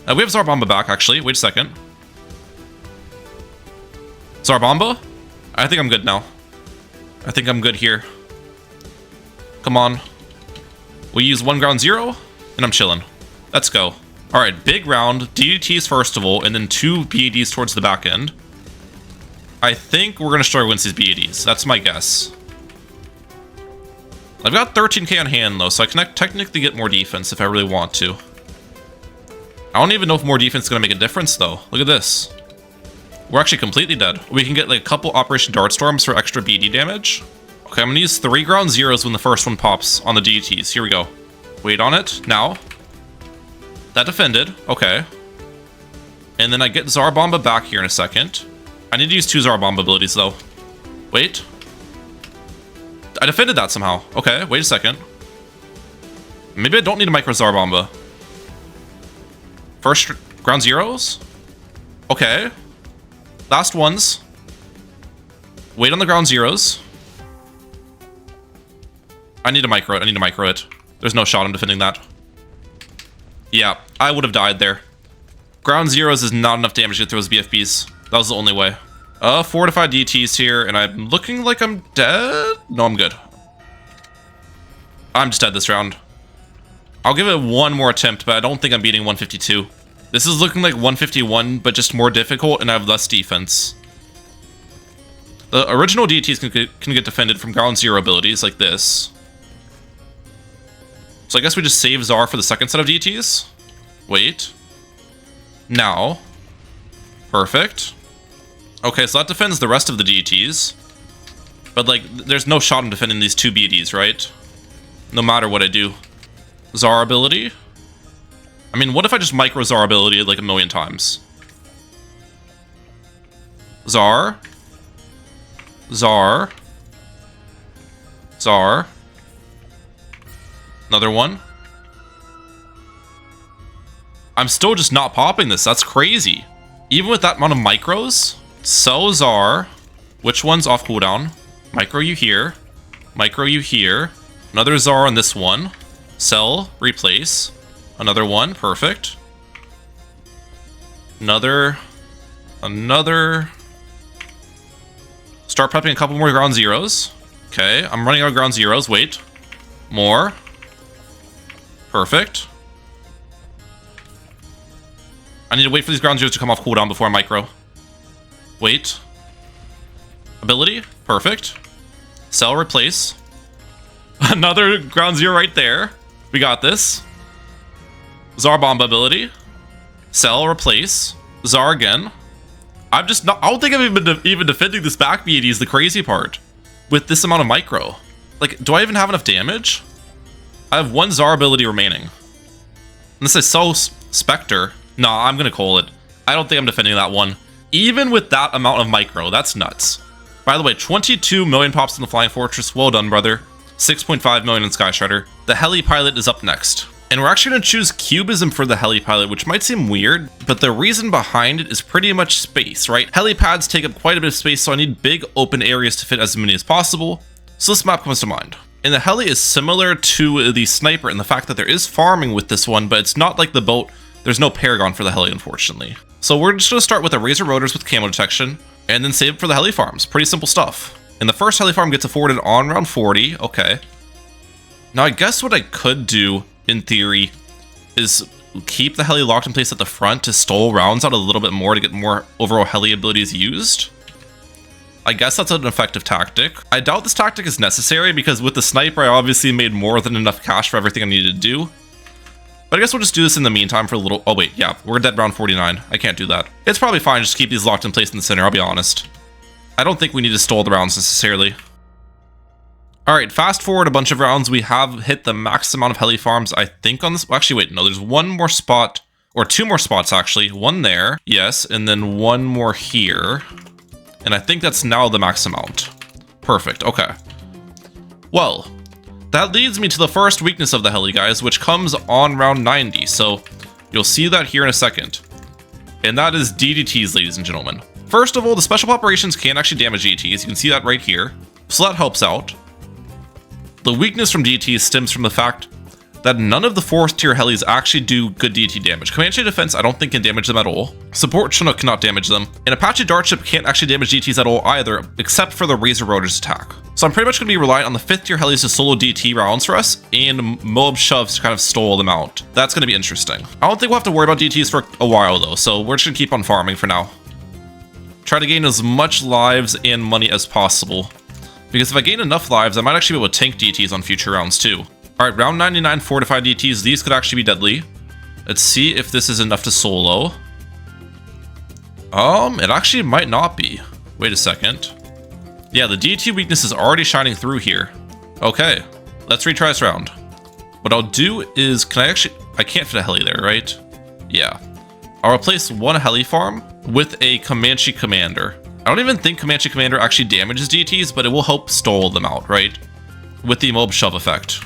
We have Zarbomba back, actually. Wait a second. Zarbomba? I think I'm good now. I think I'm good here. Come on. We use 1 ground zero, and I'm chilling. Let's go. Alright, big round. DDTs first of all, and then 2 BADs towards the back end. I think we're going to struggle against these BADs. That's my guess. I've got 13k on hand, though, so I can technically get more defense if I really want to. I don't even know if more defense is going to make a difference, though. Look at this. We're actually completely dead. We can get like a couple Operation Dartstorms for extra BD damage. Okay, I'm going to use 3 ground zeros when the first one pops on the DTs. Here we go. Wait on it. Now. That defended. Okay. And then I get Zarbomba back here in a second. I need to use 2 Zarbomba abilities, though. Wait. I defended that somehow. Okay, wait a second. Maybe I don't need a micro Zarbomba. First ground zeros? Okay. Last ones. Wait on the ground zeros. I need to micro it. There's no shot I'm defending that. Yeah, I would have died there. Ground zeros is not enough damage to get through those BFBs. That was the only way. Fortified DTs here, and I'm looking like I'm dead? No, I'm good. I'm just dead this round. I'll give it one more attempt, but I don't think I'm beating 152. This is looking like 151, but just more difficult, and I have less defense. The original DTs can get defended from ground zero abilities like this. So I guess we just save Zar for the second set of DTs. Wait. Now. Perfect. Okay, so that defends the rest of the DTs. But, like, there's no shot in defending these two BDs, right? No matter what I do. Zar ability? I mean, what if I just micro Zar ability like a million times? Zar. Zar. Zar. Another one. I'm still just not popping this. That's crazy. Even with that amount of micros. So Zar. Which one's off cooldown? Micro you here. Micro you here. Another Zar on this one. Sell. Replace. Another one. Perfect. Another. Start prepping a couple more ground zeros. Okay, I'm running out of ground zeros. Wait. More. Perfect. I need to wait for these ground zeros to come off cooldown before I micro. Wait. Ability. Perfect. Sell, replace. Another ground zero right there. We got this. Zar bomb ability. Sell, replace. Zar again. I'm just not. I don't think I'm even defending this back BD is the crazy part. With this amount of micro. Like, do I even have enough damage? I have one Zar ability remaining. This is so Spectre. Nah, I'm gonna call it. I don't think I'm defending that one. Even with that amount of micro, that's nuts. By the way, 22 million pops in the Flying Fortress. Well done, brother. 6.5 million in Sky Shredder. The Heli Pilot is up next. And we're actually going to choose Cubism for the Heli Pilot, which might seem weird, but the reason behind it is pretty much space, right? Helipads take up quite a bit of space, so I need big open areas to fit as many as possible. So this map comes to mind. And the Heli is similar to the Sniper in the fact that there is farming with this one, but it's not like the boat. There's no paragon for the Heli, unfortunately. So we're just going to start with the Razor Rotors with camo detection, and then save it for the Heli farms. Pretty simple stuff. And the first Heli farm gets afforded on round 40. Okay. Now I guess what I could do, in theory, is keep the Heli locked in place at the front to stall rounds out a little bit more to get more overall Heli abilities used. I guess that's an effective tactic. I doubt this tactic is necessary because with the Sniper I obviously made more than enough cash for everything I needed to do. But I guess we'll just do this in the meantime for a little. Oh wait, yeah, we're dead round 49. I can't do that. It's probably fine just to keep these locked in place in the center, I'll be honest. I don't think we need to stall the rounds necessarily. Alright, fast forward a bunch of rounds. We have hit the max amount of Heli farms, I think, on this. Actually, wait, no, there's one more spot, or two more spots actually. One there, yes, and then one more here. And I think that's now the max amount. Perfect, okay. Well, that leads me to the first weakness of the Heli, guys, which comes on round 90. So you'll see that here in a second. And that is DDTs, ladies and gentlemen. First of all, the special operations can actually damage DDTs. You can see that right here. So that helps out. The weakness from DDTs stems from the fact that none of the 4th tier Helis actually do good DDT damage. Comanche Defense I don't think can damage them at all. Support Chinook cannot damage them. And Apache Dartship can't actually damage DDTs at all either, except for the Razor Rotors attack. So I'm pretty much going to be reliant on the 5th tier Helis to solo DT rounds for us, and Moab Shoves to kind of stall them out. That's going to be interesting. I don't think we'll have to worry about DTs for a while though, so we're just going to keep on farming for now. Try to gain as much lives and money as possible. Because if I gain enough lives, I might actually be able to tank DTs on future rounds too. Alright, round 99 fortified DTs. These could actually be deadly. Let's see if this is enough to solo. It actually might not be. Wait a second. Yeah, the DT weakness is already shining through here. Okay, let's retry this round. What I'll do is, I can't fit a Heli there, right? Yeah. I'll replace one Heli farm with a Comanche Commander. I don't even think Comanche Commander actually damages DTs, but it will help stall them out, right? With the Mob Shove effect.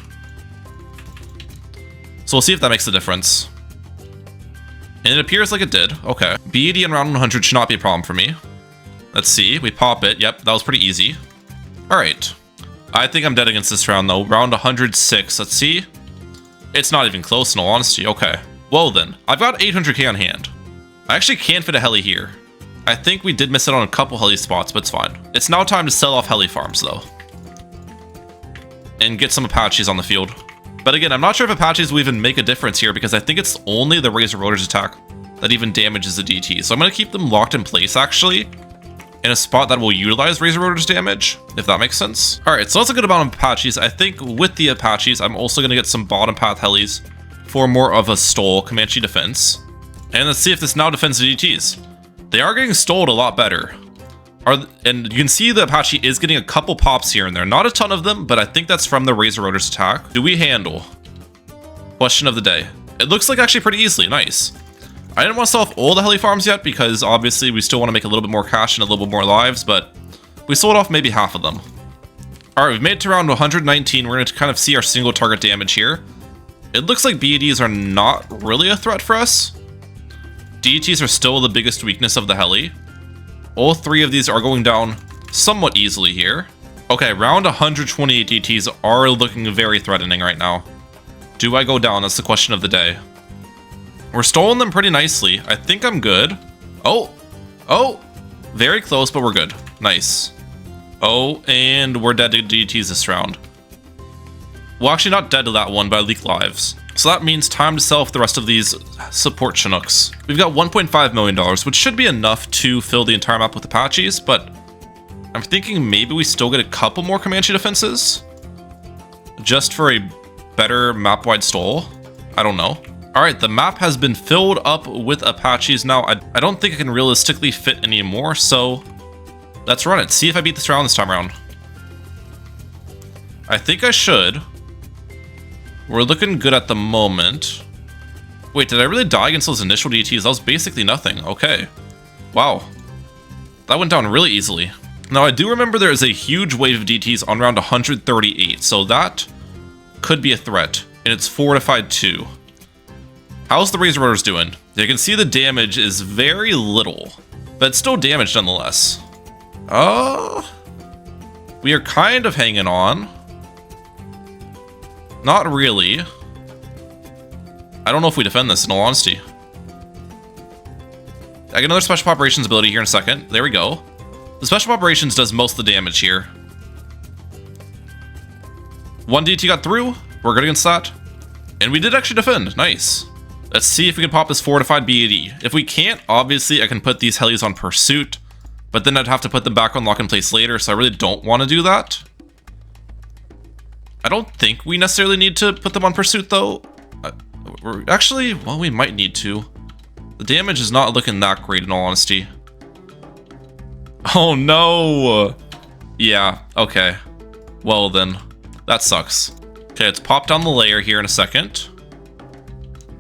So we'll see if that makes a difference. And it appears like it did. Okay. BED in round 100 should not be a problem for me. Let's see. We pop it. Yep, that was pretty easy. Alright. I think I'm dead against this round, though. Round 106. Let's see. It's not even close, in all honesty. Okay. Well, then. I've got 800k on hand. I actually can fit a heli here. I think we did miss it on a couple heli spots, but it's fine. It's now time to sell off heli farms, though. And get some Apaches on the field. But again, I'm not sure if Apaches will even make a difference here because I think it's only the Razor Rotor's attack that even damages the DT. So I'm going to keep them locked in place, actually, in a spot that will utilize Razor Rotor's damage, if that makes sense. All right, so that's a good amount of Apaches. I think with the Apaches, I'm also going to get some bottom path helis for more of a stole Comanche defense. And let's see if this now defends the DTs. They are getting stoled a lot better. And you can see the Apache is getting a couple pops here and there. Not a ton of them, but I think that's from the Razor Rotor's attack. Do we handle? Question of the day. It looks like actually pretty easily. Nice. I didn't want to sell off all the heli farms yet because obviously we still want to make a little bit more cash and a little bit more lives, but we sold off maybe half of them. All right, we've made it to around 119. We're going to kind of see our single target damage here. It looks like BEDs are not really a threat for us. DETs are still the biggest weakness of the heli. All three of these are going down somewhat easily here. Okay, round 128 DTs are looking very threatening right now. Do I go down? That's the question of the day. We're stoling them pretty nicely. I think I'm good. Oh, very close, but we're good. Nice. Oh, and we're dead to DTs this round. Well, actually not dead to that one, but I leak lives. So that means time to sell off the rest of these support Chinooks. We've got $1.5 million, which should be enough to fill the entire map with Apaches, but I'm thinking maybe we still get a couple more Comanche defenses just for a better map-wide stall. I don't know. All right, the map has been filled up with Apaches now. I don't think I can realistically fit any more, so let's run it. See if I beat this round this time around. I think I should. We're looking good at the moment. Wait, did I really die against those initial DTs? That was basically nothing. Okay. Wow. That went down really easily. Now, I do remember there is a huge wave of DTs on round 138, so that could be a threat, and it's fortified too. How's the Razor Rotors doing? You can see the damage is very little, but it's still damage nonetheless. We are kind of hanging on. Not really. I don't know if we defend this, in all honesty. I get another Special Operations ability here in a second. There we go. The Special Operations does most of the damage here. One DT got through. We're good against that. And we did actually defend. Nice. Let's see if we can pop this fortified BED. If we can't, obviously I can put these helis on pursuit, but then I'd have to put them back on lock in place later, so I really don't want to do that. I don't think we necessarily need to put them on pursuit, though. We're actually, well, we might need to. The damage is not looking that great, in all honesty. Oh, no. Yeah, okay. Well, then. That sucks. Okay, let's pop down the layer here in a second.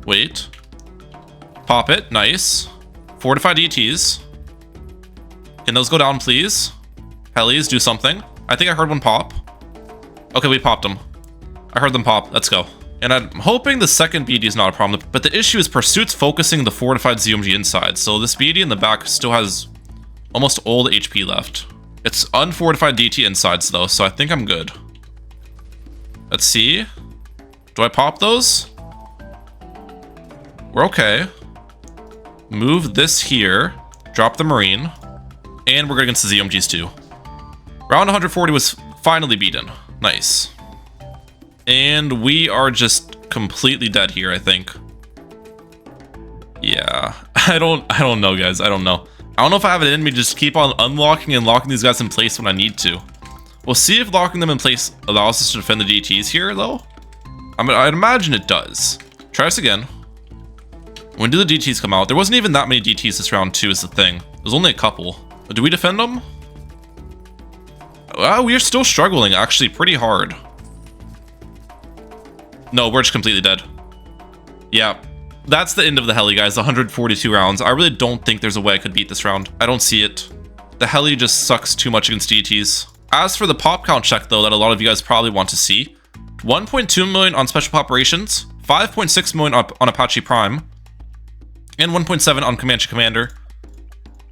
Wait. Pop it. Nice. Fortified ETs. Can those go down, please? Helis, do something. I think I heard one pop. Okay, we popped them. I heard them pop. Let's go. And I'm hoping the second BD is not a problem, but the issue is Pursuit's focusing the fortified ZMG inside, so this BD in the back still has almost all the HP left. It's unfortified DT insides though, so I think I'm good. Let's see. Do I pop those? We're okay. Move this here. Drop the Marine. And we're good against the ZMGs too. Round 140 was finally beaten. Nice. And we are just completely dead here, I think. Yeah. I don't know, guys. I don't know. I don't know if I have it in me to just keep on unlocking and locking these guys in place when I need to. We'll see if locking them in place allows us to defend the DTs here, though. I'd imagine it does. Try this again. When do the DTs come out? There wasn't even that many DTs this round, too, is the thing. There's only a couple. Do we defend them? We are still struggling, actually, pretty hard. No, we're just completely dead. Yeah, that's the end of the Heli, guys. 142 rounds. I really don't think there's a way I could beat this round. I don't see it. The Heli just sucks too much against DTs. As for the pop count check, though, that a lot of you guys probably want to see, 1.2 million on Special Operations, 5.6 million on Apache Prime, and 1.7 on Comanche Commander.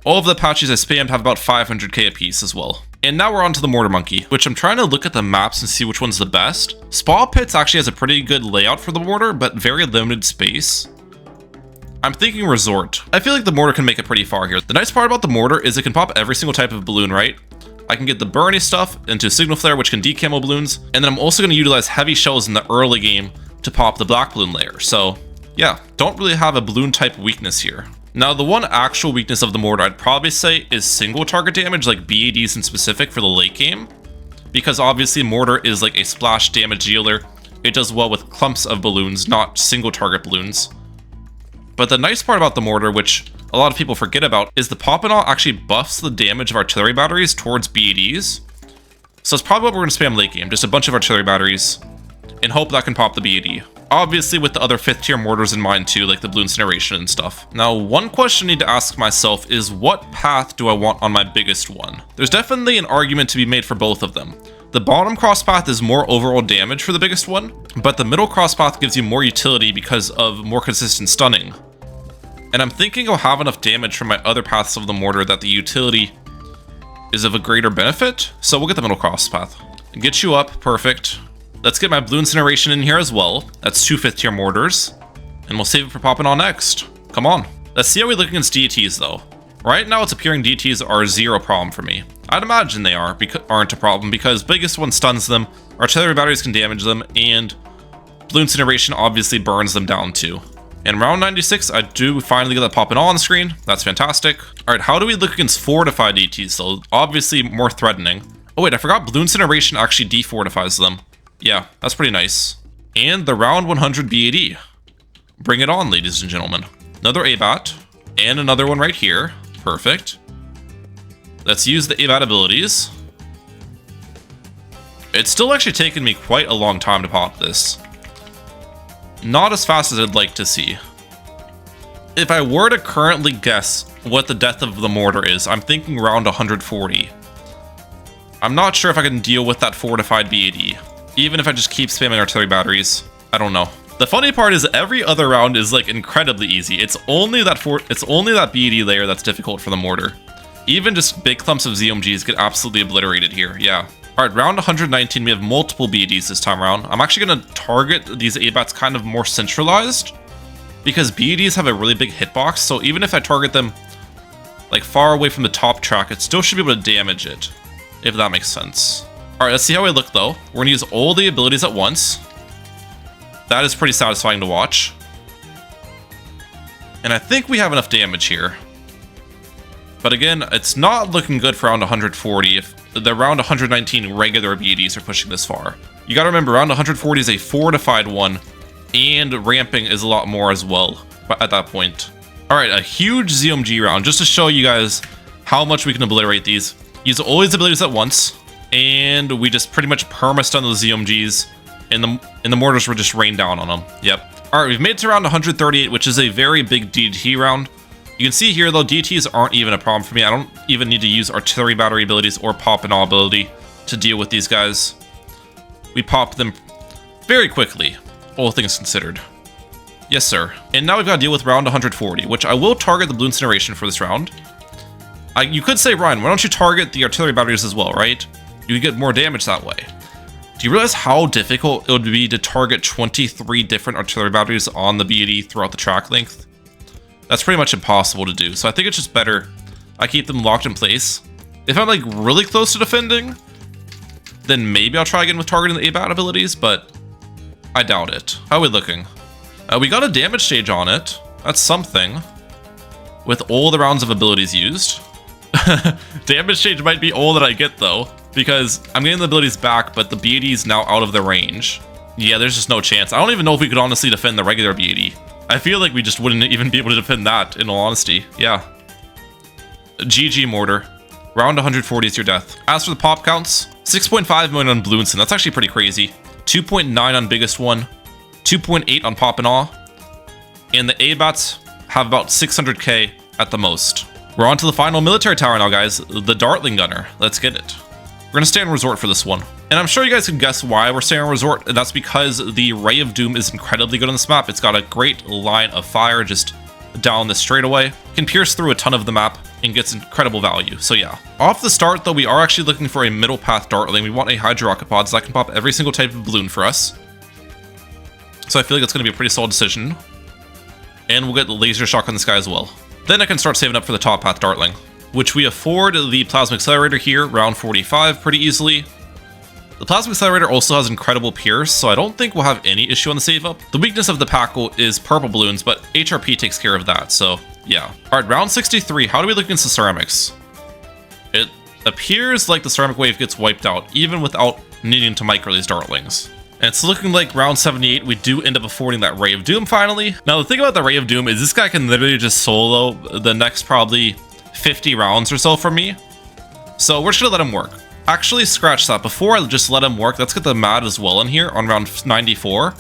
All of the Apaches I spammed have about 500k apiece as well. And now we're on to the Mermonkey, which I'm trying to look at the maps and see which one's the best. Spa Pits actually has a pretty good layout for the mortar, but very limited space. I'm thinking resort. I feel like the mortar can make it pretty far here. The nice part about the mortar is it can pop every single type of balloon, right? I can get the burny stuff into signal flare, which can decamo balloons, and then I'm also going to utilize heavy shells in the early game to pop the black balloon layer. So yeah, don't really have a balloon type weakness here. Now the one actual weakness of the mortar I'd probably say is single target damage, like BADs in specific for the late game, because obviously mortar is like a splash damage dealer. It does well with clumps of balloons, not single target balloons. But the nice part about the mortar, which a lot of people forget about, is the Poppinol actually buffs the damage of artillery batteries towards BADs. So it's probably what we're going to spam late game, just a bunch of artillery batteries, and hope that can pop the BAD. Obviously with the other 5th tier mortars in mind too, like the blue incineration and stuff. Now one question I need to ask myself is, what path do I want on my biggest one? There's definitely an argument to be made for both of them. The bottom cross path is more overall damage for the biggest one, but the middle cross path gives you more utility because of more consistent stunning. And I'm thinking I'll have enough damage from my other paths of the mortar that the utility is of a greater benefit. So we'll get the middle cross path. Get you up, perfect. Let's get my blue incineration in here as well. That's 2 5th tier mortars. And we'll save it for popping on next. Come on. Let's see how we look against DTs though. Right now it's appearing DTs are zero problem for me. I'd imagine they aren't a problem because biggest one stuns them, artillery batteries can damage them, and blue incineration obviously burns them down too. In round 96, I do finally get that popping on screen. That's fantastic. All right, how do we look against fortified DTs though? Obviously more threatening. Oh wait, I forgot blue incineration actually defortifies them. Yeah, that's pretty nice. And the round 100 BAD. Bring it on, ladies and gentlemen. Another ABAT, and another one right here. Perfect. Let's use the ABAT abilities. It's still actually taken me quite a long time to pop this. Not as fast as I'd like to see. If I were to currently guess what the death of the mortar is, I'm thinking round 140. I'm not sure if I can deal with that fortified BAD, even if I just keep spamming artillery batteries. I don't know. The funny part is every other round is like incredibly easy. It's only that BAD layer that's difficult for the mortar. Even just big clumps of ZMGs get absolutely obliterated here. Yeah. Alright, round 119, we have multiple BADs this time around. I'm actually going to target these ABATs kind of more centralized, because BADs have a really big hitbox, so even if I target them like far away from the top track, it still should be able to damage it, if that makes sense. Alright, let's see how we look though. We're going to use all the abilities at once. That is pretty satisfying to watch. And I think we have enough damage here. But again, it's not looking good for round 140 if the round 119 regular BADs are pushing this far. You gotta remember, round 140 is a fortified one, and ramping is a lot more as well at that point. Alright, a huge ZMG round, just to show you guys how much we can obliterate these. Use all these abilities at once, and we just pretty much perma-stun those ZMGs, and the mortars will just rain down on them. Yep. Alright, we've made it to round 138, which is a very big DT round. You can see here though, DTs aren't even a problem for me. I don't even need to use artillery battery abilities or pop and all ability to deal with these guys. We pop them very quickly, all things considered. Yes, sir. And now we've got to deal with round 140, which I will target the blue incineration for this round. You could say, Ryan, why don't you target the artillery batteries as well, right? You could get more damage that way. Do you realize how difficult it would be to target 23 different artillery batteries on the BAD throughout the track length? That's pretty much impossible to do, so I think it's just better I keep them locked in place. If I'm like really close to defending, then maybe I'll try again with targeting the ABAT abilities, but I doubt it. How are we looking? We got a damage stage on it. That's something. With all the rounds of abilities used. Damage stage might be all that I get though, because I'm getting the abilities back, but the BAD is now out of the range. Yeah, there's just no chance. I don't even know if we could honestly defend the regular BAD. I feel like we just wouldn't even be able to defend that, in all honesty. Yeah. GG mortar. Round 140 is your death. As for the pop counts, 6.5 million on Bloomson. That's actually pretty crazy. 2.9 on biggest one. 2.8 on pop and awe. And the ABATs have about 600k at the most. We're on to the final military tower now, guys. The Dartling gunner. Let's get it. We're going to stay on resort for this one. And I'm sure you guys can guess why we're staying on resort. And that's because the Ray of Doom is incredibly good on this map. It's got a great line of fire just down the straightaway. Can pierce through a ton of the map and gets incredible value. So yeah. Off the start though, we are actually looking for a middle path Dartling. We want a Hydro Rocket Pod so that can pop every single type of balloon for us. So I feel like that's going to be a pretty solid decision. And we'll get the laser shock in the sky as well. Then I can start saving up for the top path Dartling, which we afford the Plasma Accelerator here, round 45, pretty easily. The Plasma Accelerator also has incredible Pierce, so I don't think we'll have any issue on the save up. The weakness of the Packle is purple balloons, but HRP takes care of that, so yeah. Alright, round 63, how do we look against the ceramics? It appears like the ceramic wave gets wiped out, even without needing to micro these Dartlings. And it's looking like round 78, we do end up affording that Ray of Doom finally. Now the thing about the Ray of Doom is this guy can literally just solo the next probably 50 rounds or so for me. So we're just gonna let him work. Actually, scratch that. Before I just let him work, let's get the Mad as well in here on round 94.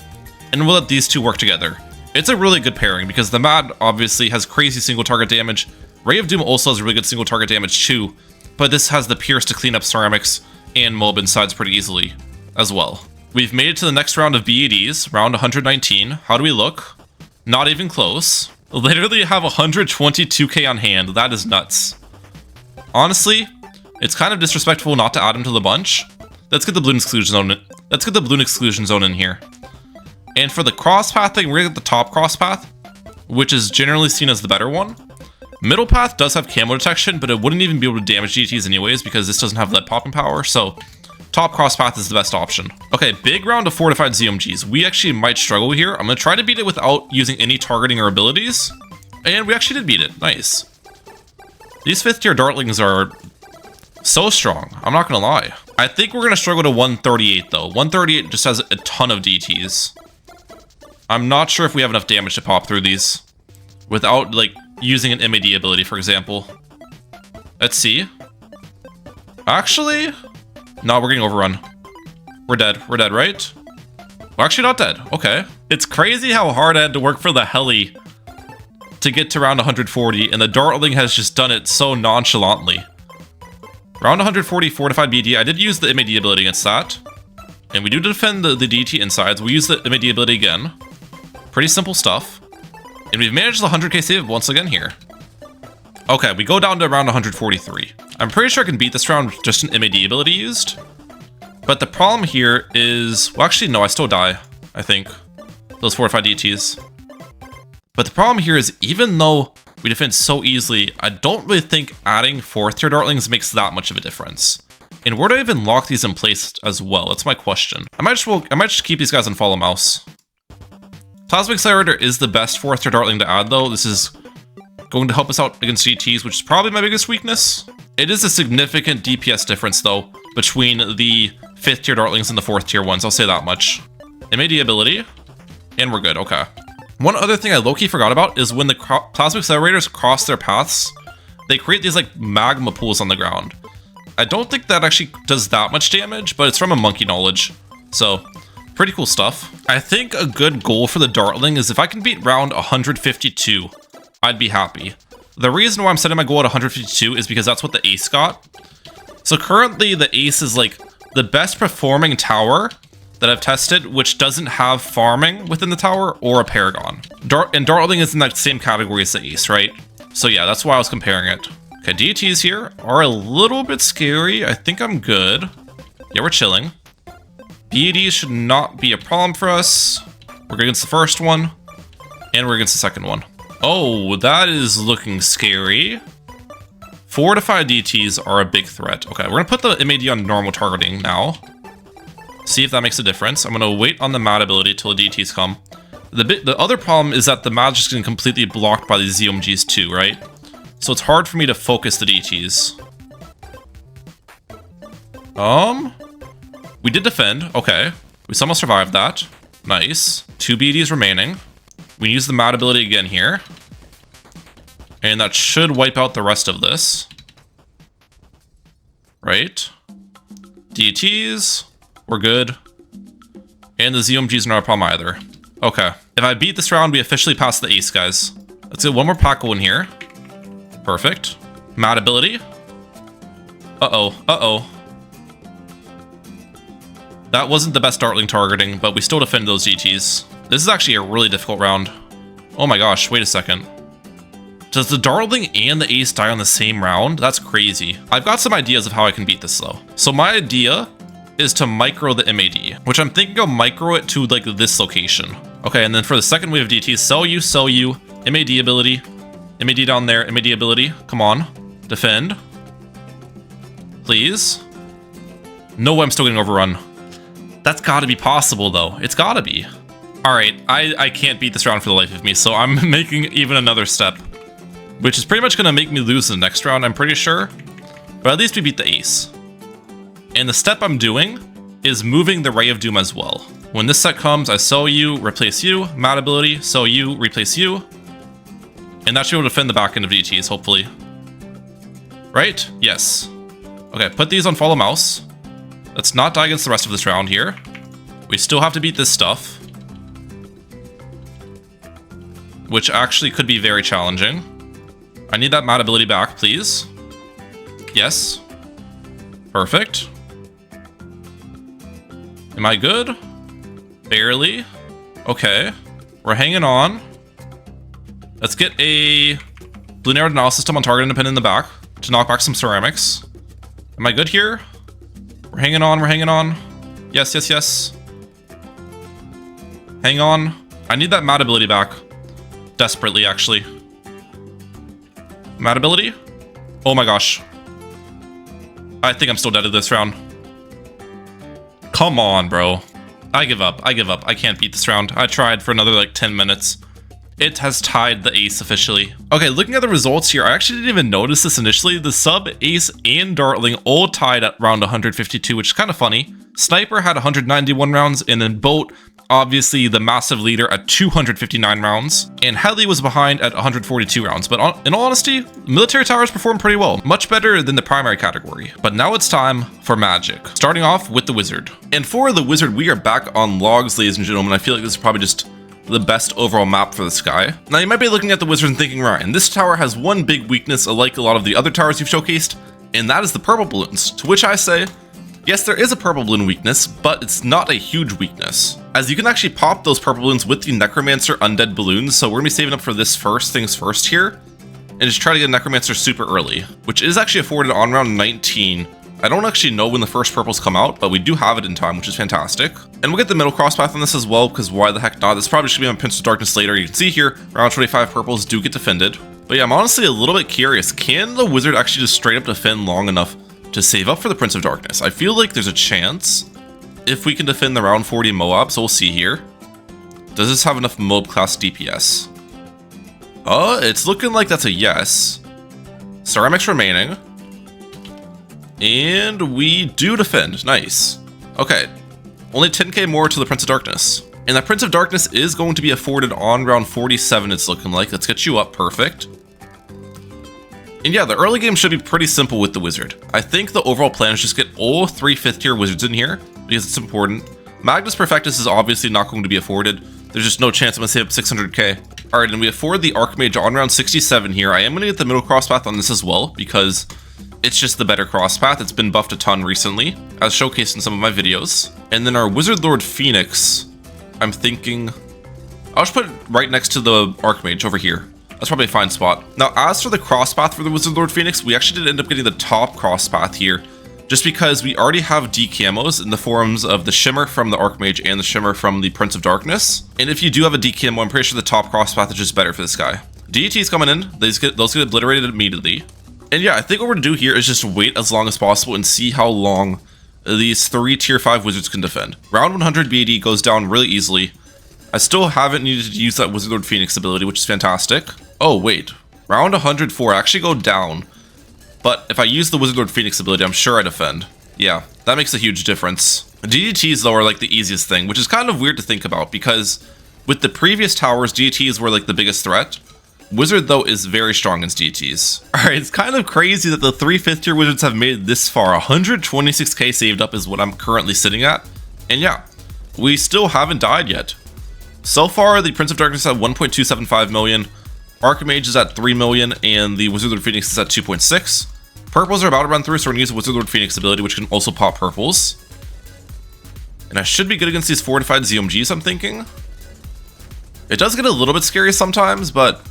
And we'll let these two work together. It's a really good pairing because the Mad obviously has crazy single target damage. Ray of Doom also has really good single target damage too. But this has the Pierce to clean up ceramics and mob insides pretty easily as well. We've made it to the next round of BEDs, round 119. How do we look? Not even close. Literally have 122k on hand. That is nuts. Honestly, it's kind of disrespectful not to add him to the bunch. Let's get the balloon exclusion zone in. Let's get the balloon exclusion zone in here. And for the cross path thing, we're gonna get the top cross path, which is generally seen as the better one. Middle path does have camo detection, but it wouldn't even be able to damage GTs anyways because this doesn't have lead popping power, so top cross path is the best option. Okay, big round of fortified ZMGs. We actually might struggle here. I'm gonna try to beat it without using any targeting or abilities. And we actually did beat it, nice. These 5th tier Dartlings are so strong, I'm not gonna lie. I think we're gonna struggle to 138 though. 138 just has a ton of DTs. I'm not sure if we have enough damage to pop through these without like using an MAD ability, for example. Let's see. Actually, no, we're getting overrun. We're dead, right? We're actually not dead, okay. It's crazy how hard I had to work for the Heli to get to round 140, and the Dartling has just done it so nonchalantly. Round 140 fortified BD, I did use the MAD ability against that. And we do defend the DT insides. We'll use the MAD ability again. Pretty simple stuff. And we've managed the 100k save once again here. Okay, we go down to around 143. I'm pretty sure I can beat this round with just an MAD ability used. But the problem here is... Well, actually, no, I still die, I think. Those fortified DTs. But the problem here is, even though we defend so easily, I don't really think adding 4th tier Dartlings makes that much of a difference. And where do I even lock these in place as well? That's my question. I might just keep these guys on follow mouse. Plasma Accelerator is the best 4th tier Dartling to add though. This is going to help us out against GTs, which is probably my biggest weakness. It is a significant DPS difference though, between the 5th tier Dartlings and the 4th tier ones, I'll say that much. MAD ability, and we're good, okay. One other thing I low-key forgot about is when the Plasma Accelerators cross their paths, they create these like magma pools on the ground. I don't think that actually does that much damage, but it's from a monkey knowledge. So, pretty cool stuff. I think a good goal for the Dartling is if I can beat round 152, I'd be happy. The reason why I'm setting my goal at 152 is because that's what the Ace got. So currently the Ace is like the best performing tower that I've tested, which doesn't have farming within the tower or a paragon. And Dartling is in that same category as the Ace, right? So yeah, that's why I was comparing it. Okay, DTs here are a little bit scary. I think I'm good. Yeah, we're chilling. BEDs should not be a problem for us. We're good against the first one, and we're against the second one. Oh, that is looking scary. Fortified DTs are a big threat. Okay, we're gonna put the MAD on normal targeting now. See if that makes a difference. I'm gonna wait on the MAD ability till the DTs come. The other problem is that the MAD's just getting completely blocked by these ZMGs too, right? So it's hard for me to focus the DTs. We did defend. Okay. We somehow survived that. Nice. 2 BDs remaining. We use the MAD ability again here. And that should wipe out the rest of this. Right. DTs. We're good. And the ZMGs are not a problem either. Okay. If I beat this round, we officially pass the Ace, guys. Let's get one more Packle in here. Perfect. MAD ability. Uh-oh. Uh-oh. That wasn't the best Dartling targeting, but we still defend those GTs. This is actually a really difficult round. Oh my gosh, wait a second. Does the Dartling and the Ace die on the same round? That's crazy. I've got some ideas of how I can beat this though. So my idea is to micro the MAD, which I'm thinking I'll micro it to like this location. Okay, and then for the second wave of DTs, sell you, MAD ability. MAD down there. MAD ability. Come on. Defend. Please. No way I'm still getting overrun. That's gotta be possible, though. It's gotta be. Alright, I can't beat this round for the life of me, so I'm making even another step. Which is pretty much gonna make me lose the next round, I'm pretty sure. But at least we beat the ace. And the step I'm doing is moving the Ray of Doom as well. When this set comes, I sell you, replace you, mad ability, sell you, replace you. And that should be able to defend the back end of DTs, hopefully. Right? Yes. Okay, put these on follow mouse. Let's not die against the rest of this round here. We still have to beat this stuff. Which actually could be very challenging. I need that mad ability back, please. Yes. Perfect. Am I good? Barely. Okay. We're hanging on. Let's get a Blue Narrow Denial System on target independent in the back to knock back some ceramics. Am I good here? We're hanging on, we're hanging on. Yes, yes, yes. Hang on. I need that mad ability back. Desperately, actually. Mad ability? Oh my gosh. I think I'm still dead at this round. Come on, bro. I give up. I give up. I can't beat this round. I tried for another like 10 minutes. It has tied the ace officially. Okay, looking at the results here, I actually didn't even notice this initially. The sub, ace, and Dartling all tied at round 152, which is kind of funny. Sniper had 191 rounds, and then Boat, obviously the massive leader, at 259 rounds. And Heli was behind at 142 rounds. But in all honesty, military towers performed pretty well. Much better than the primary category. But now it's time for magic. Starting off with the wizard. And for the wizard, we are back on logs, ladies and gentlemen. I feel like this is probably just the best overall map for this guy. Now you might be looking at the wizard and thinking, Ryan, this tower has one big weakness like a lot of the other towers you've showcased, and that is the purple balloons. To which I say, yes, there is a purple balloon weakness, but it's not a huge weakness, as you can actually pop those purple balloons with the Necromancer undead balloons. So we're gonna be saving up for this first things first here, and just try to get a Necromancer super early, which is actually afforded on round 19. I don't actually know when the first purples come out, but we do have it in time, which is fantastic. And we'll get the middle cross path on this as well, because why the heck not? This probably should be on Prince of Darkness later. You can see here, round 25 purples do get defended. But yeah, I'm honestly a little bit curious. Can the wizard actually just straight up defend long enough to save up for the Prince of Darkness? I feel like there's a chance if we can defend the round 40 Moab, so we'll see here. Does this have enough Moab class DPS? It's looking like that's a yes. Ceramics remaining. And we do defend. Nice. Okay. Only 10k more to the Prince of Darkness. And that Prince of Darkness is going to be afforded on round 47, it's looking like. Let's get you up. Perfect. And yeah, the early game should be pretty simple with the wizard. I think the overall plan is just get all 3 5th tier wizards in here, because it's important. Magnus Perfectus is obviously not going to be afforded. There's just no chance I'm going to save up 600k. Alright, and we afford the Archmage on round 67 here. I am going to get the middle cross path on this as well, because it's just the better cross path. It's been buffed a ton recently, as showcased in some of my videos. And then our Wizard Lord Phoenix, I'm thinking I'll just put it right next to the Archmage over here. That's probably a fine spot. Now, as for the cross path for the Wizard Lord Phoenix, we actually did end up getting the top cross path here, just because we already have decamos in the forms of the Shimmer from the Archmage and the Shimmer from the Prince of Darkness. And if you do have a decamo, I'm pretty sure the top cross path is just better for this guy. DET's coming in, those get obliterated immediately. And yeah, I think what we're gonna do here is just wait as long as possible and see how long these 3 tier 5 wizards can defend. Round 100 BAD goes down really easily. I still haven't needed to use that Wizard Lord Phoenix ability, which is fantastic. Oh wait, round 104 actually go down. But if I use the Wizard Lord Phoenix ability, I'm sure I defend. Yeah, that makes a huge difference. DDTs though are like the easiest thing, which is kind of weird to think about, because with the previous towers, DDTs were like the biggest threat. Wizard, though, is very strong against DTs. Alright, it's kind of crazy that the 3 5th tier wizards have made it this far. 126k saved up is what I'm currently sitting at. And yeah, we still haven't died yet. So far, the Prince of Darkness is at 1.275 million, Archmage is at 3 million, and the Wizard Lord Phoenix is at 2.6. Purples are about to run through, so we're going to use the Wizard Lord Phoenix ability, which can also pop purples. And I should be good against these fortified ZMGs, I'm thinking. It does get a little bit scary sometimes, but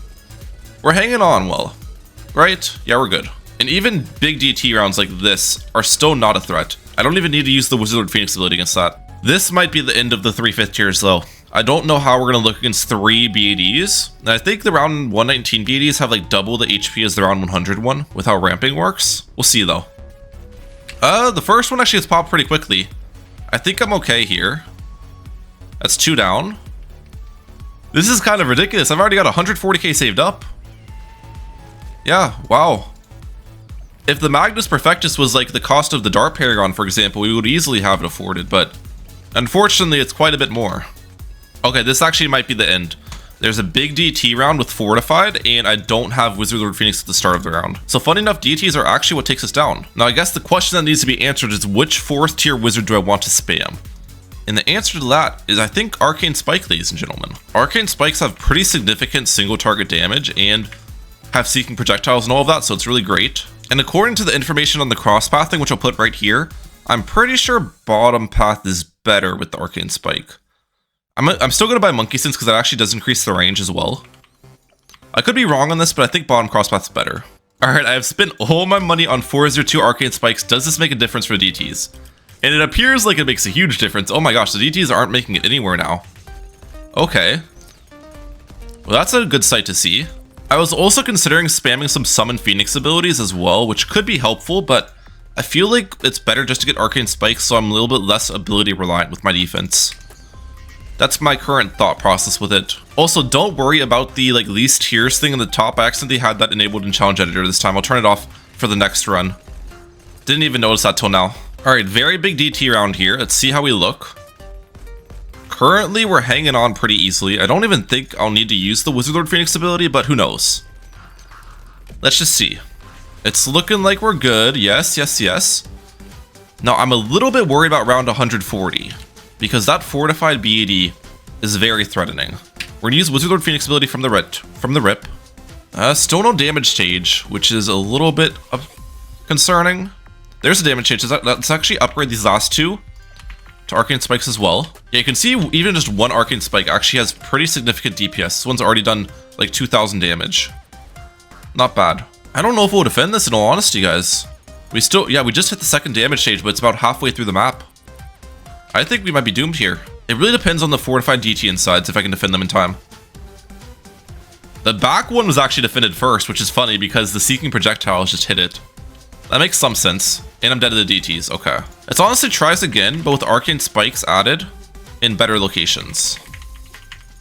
we're hanging on well, right? Yeah, we're good. And even big DT rounds like this are still not a threat. I don't even need to use the Wizard Lord Phoenix ability against that. This might be the end of the 3 5th tiers though. I don't know how we're going to look against 3 BADs. And I think the round 119 BADs have like double the HP as the round 100 one with how ramping works. We'll see though. The first one actually gets popped pretty quickly. I think I'm okay here. That's 2 down. This is kind of ridiculous. I've already got 140k saved up. Yeah, wow. If the Magnus Perfectus was like the cost of the Dart Paragon, for example, we would easily have it afforded, but unfortunately it's quite a bit more. Okay, this actually might be the end. There's a big DT round with Fortified, and I don't have Wizard Lord Phoenix at the start of the round. So funny enough, DTs are actually what takes us down. Now I guess the question that needs to be answered is which 4th tier wizard do I want to spam? And the answer to that is I think Arcane Spike, ladies and gentlemen. Arcane Spikes have pretty significant single target damage and have Seeking Projectiles and all of that, so it's really great. And according to the information on the cross pathing, which I'll put right here, I'm pretty sure bottom path is better with the Arcane Spike. I'm still going to buy Monkey Sense because that actually does increase the range as well. I could be wrong on this, but I think bottom cross path is better. Alright, I have spent all my money on 402 Arcane Spikes. Does this make a difference for DTs? And it appears like it makes a huge difference. Oh my gosh, the DTs aren't making it anywhere now. Okay. Well, that's a good sight to see. I was also considering spamming some Summon Phoenix abilities as well, which could be helpful, but I feel like it's better just to get Arcane Spikes so I'm a little bit less ability reliant with my defense. That's my current thought process with it. Also, don't worry about the like least tiers thing in the top. I accidentally had that enabled in Challenge Editor this time. I'll turn it off for the next run. Didn't even notice that till now. Alright, very big DT round here. Let's see how we look. Currently, we're hanging on pretty easily. I don't even think I'll need to use the Wizard Lord Phoenix ability, but who knows. Let's just see. It's looking like we're good. Yes, yes, yes. Now, I'm a little bit worried about round 140. Because that Fortified BAD is very threatening. We're gonna use Wizard Lord Phoenix ability from the rip. Still no damage stage, which is a little bit concerning. There's a damage stage. Let's actually upgrade these last 2 to Arcane Spikes as well. Yeah, you can see even just 1 Arcane Spike actually has pretty significant DPS. This one's already done like 2,000 damage. Not bad. I don't know if we'll defend this in all honesty, guys. We just hit the 2nd damage stage, but it's about halfway through the map. I think we might be doomed here. It really depends on the Fortified DT insides if I can defend them in time. The back one was actually defended first, which is funny because the Seeking Projectiles just hit it. That makes some sense. And I'm dead to the DTs. Okay. Let's honestly try this again, but with Arcane Spikes added in better locations.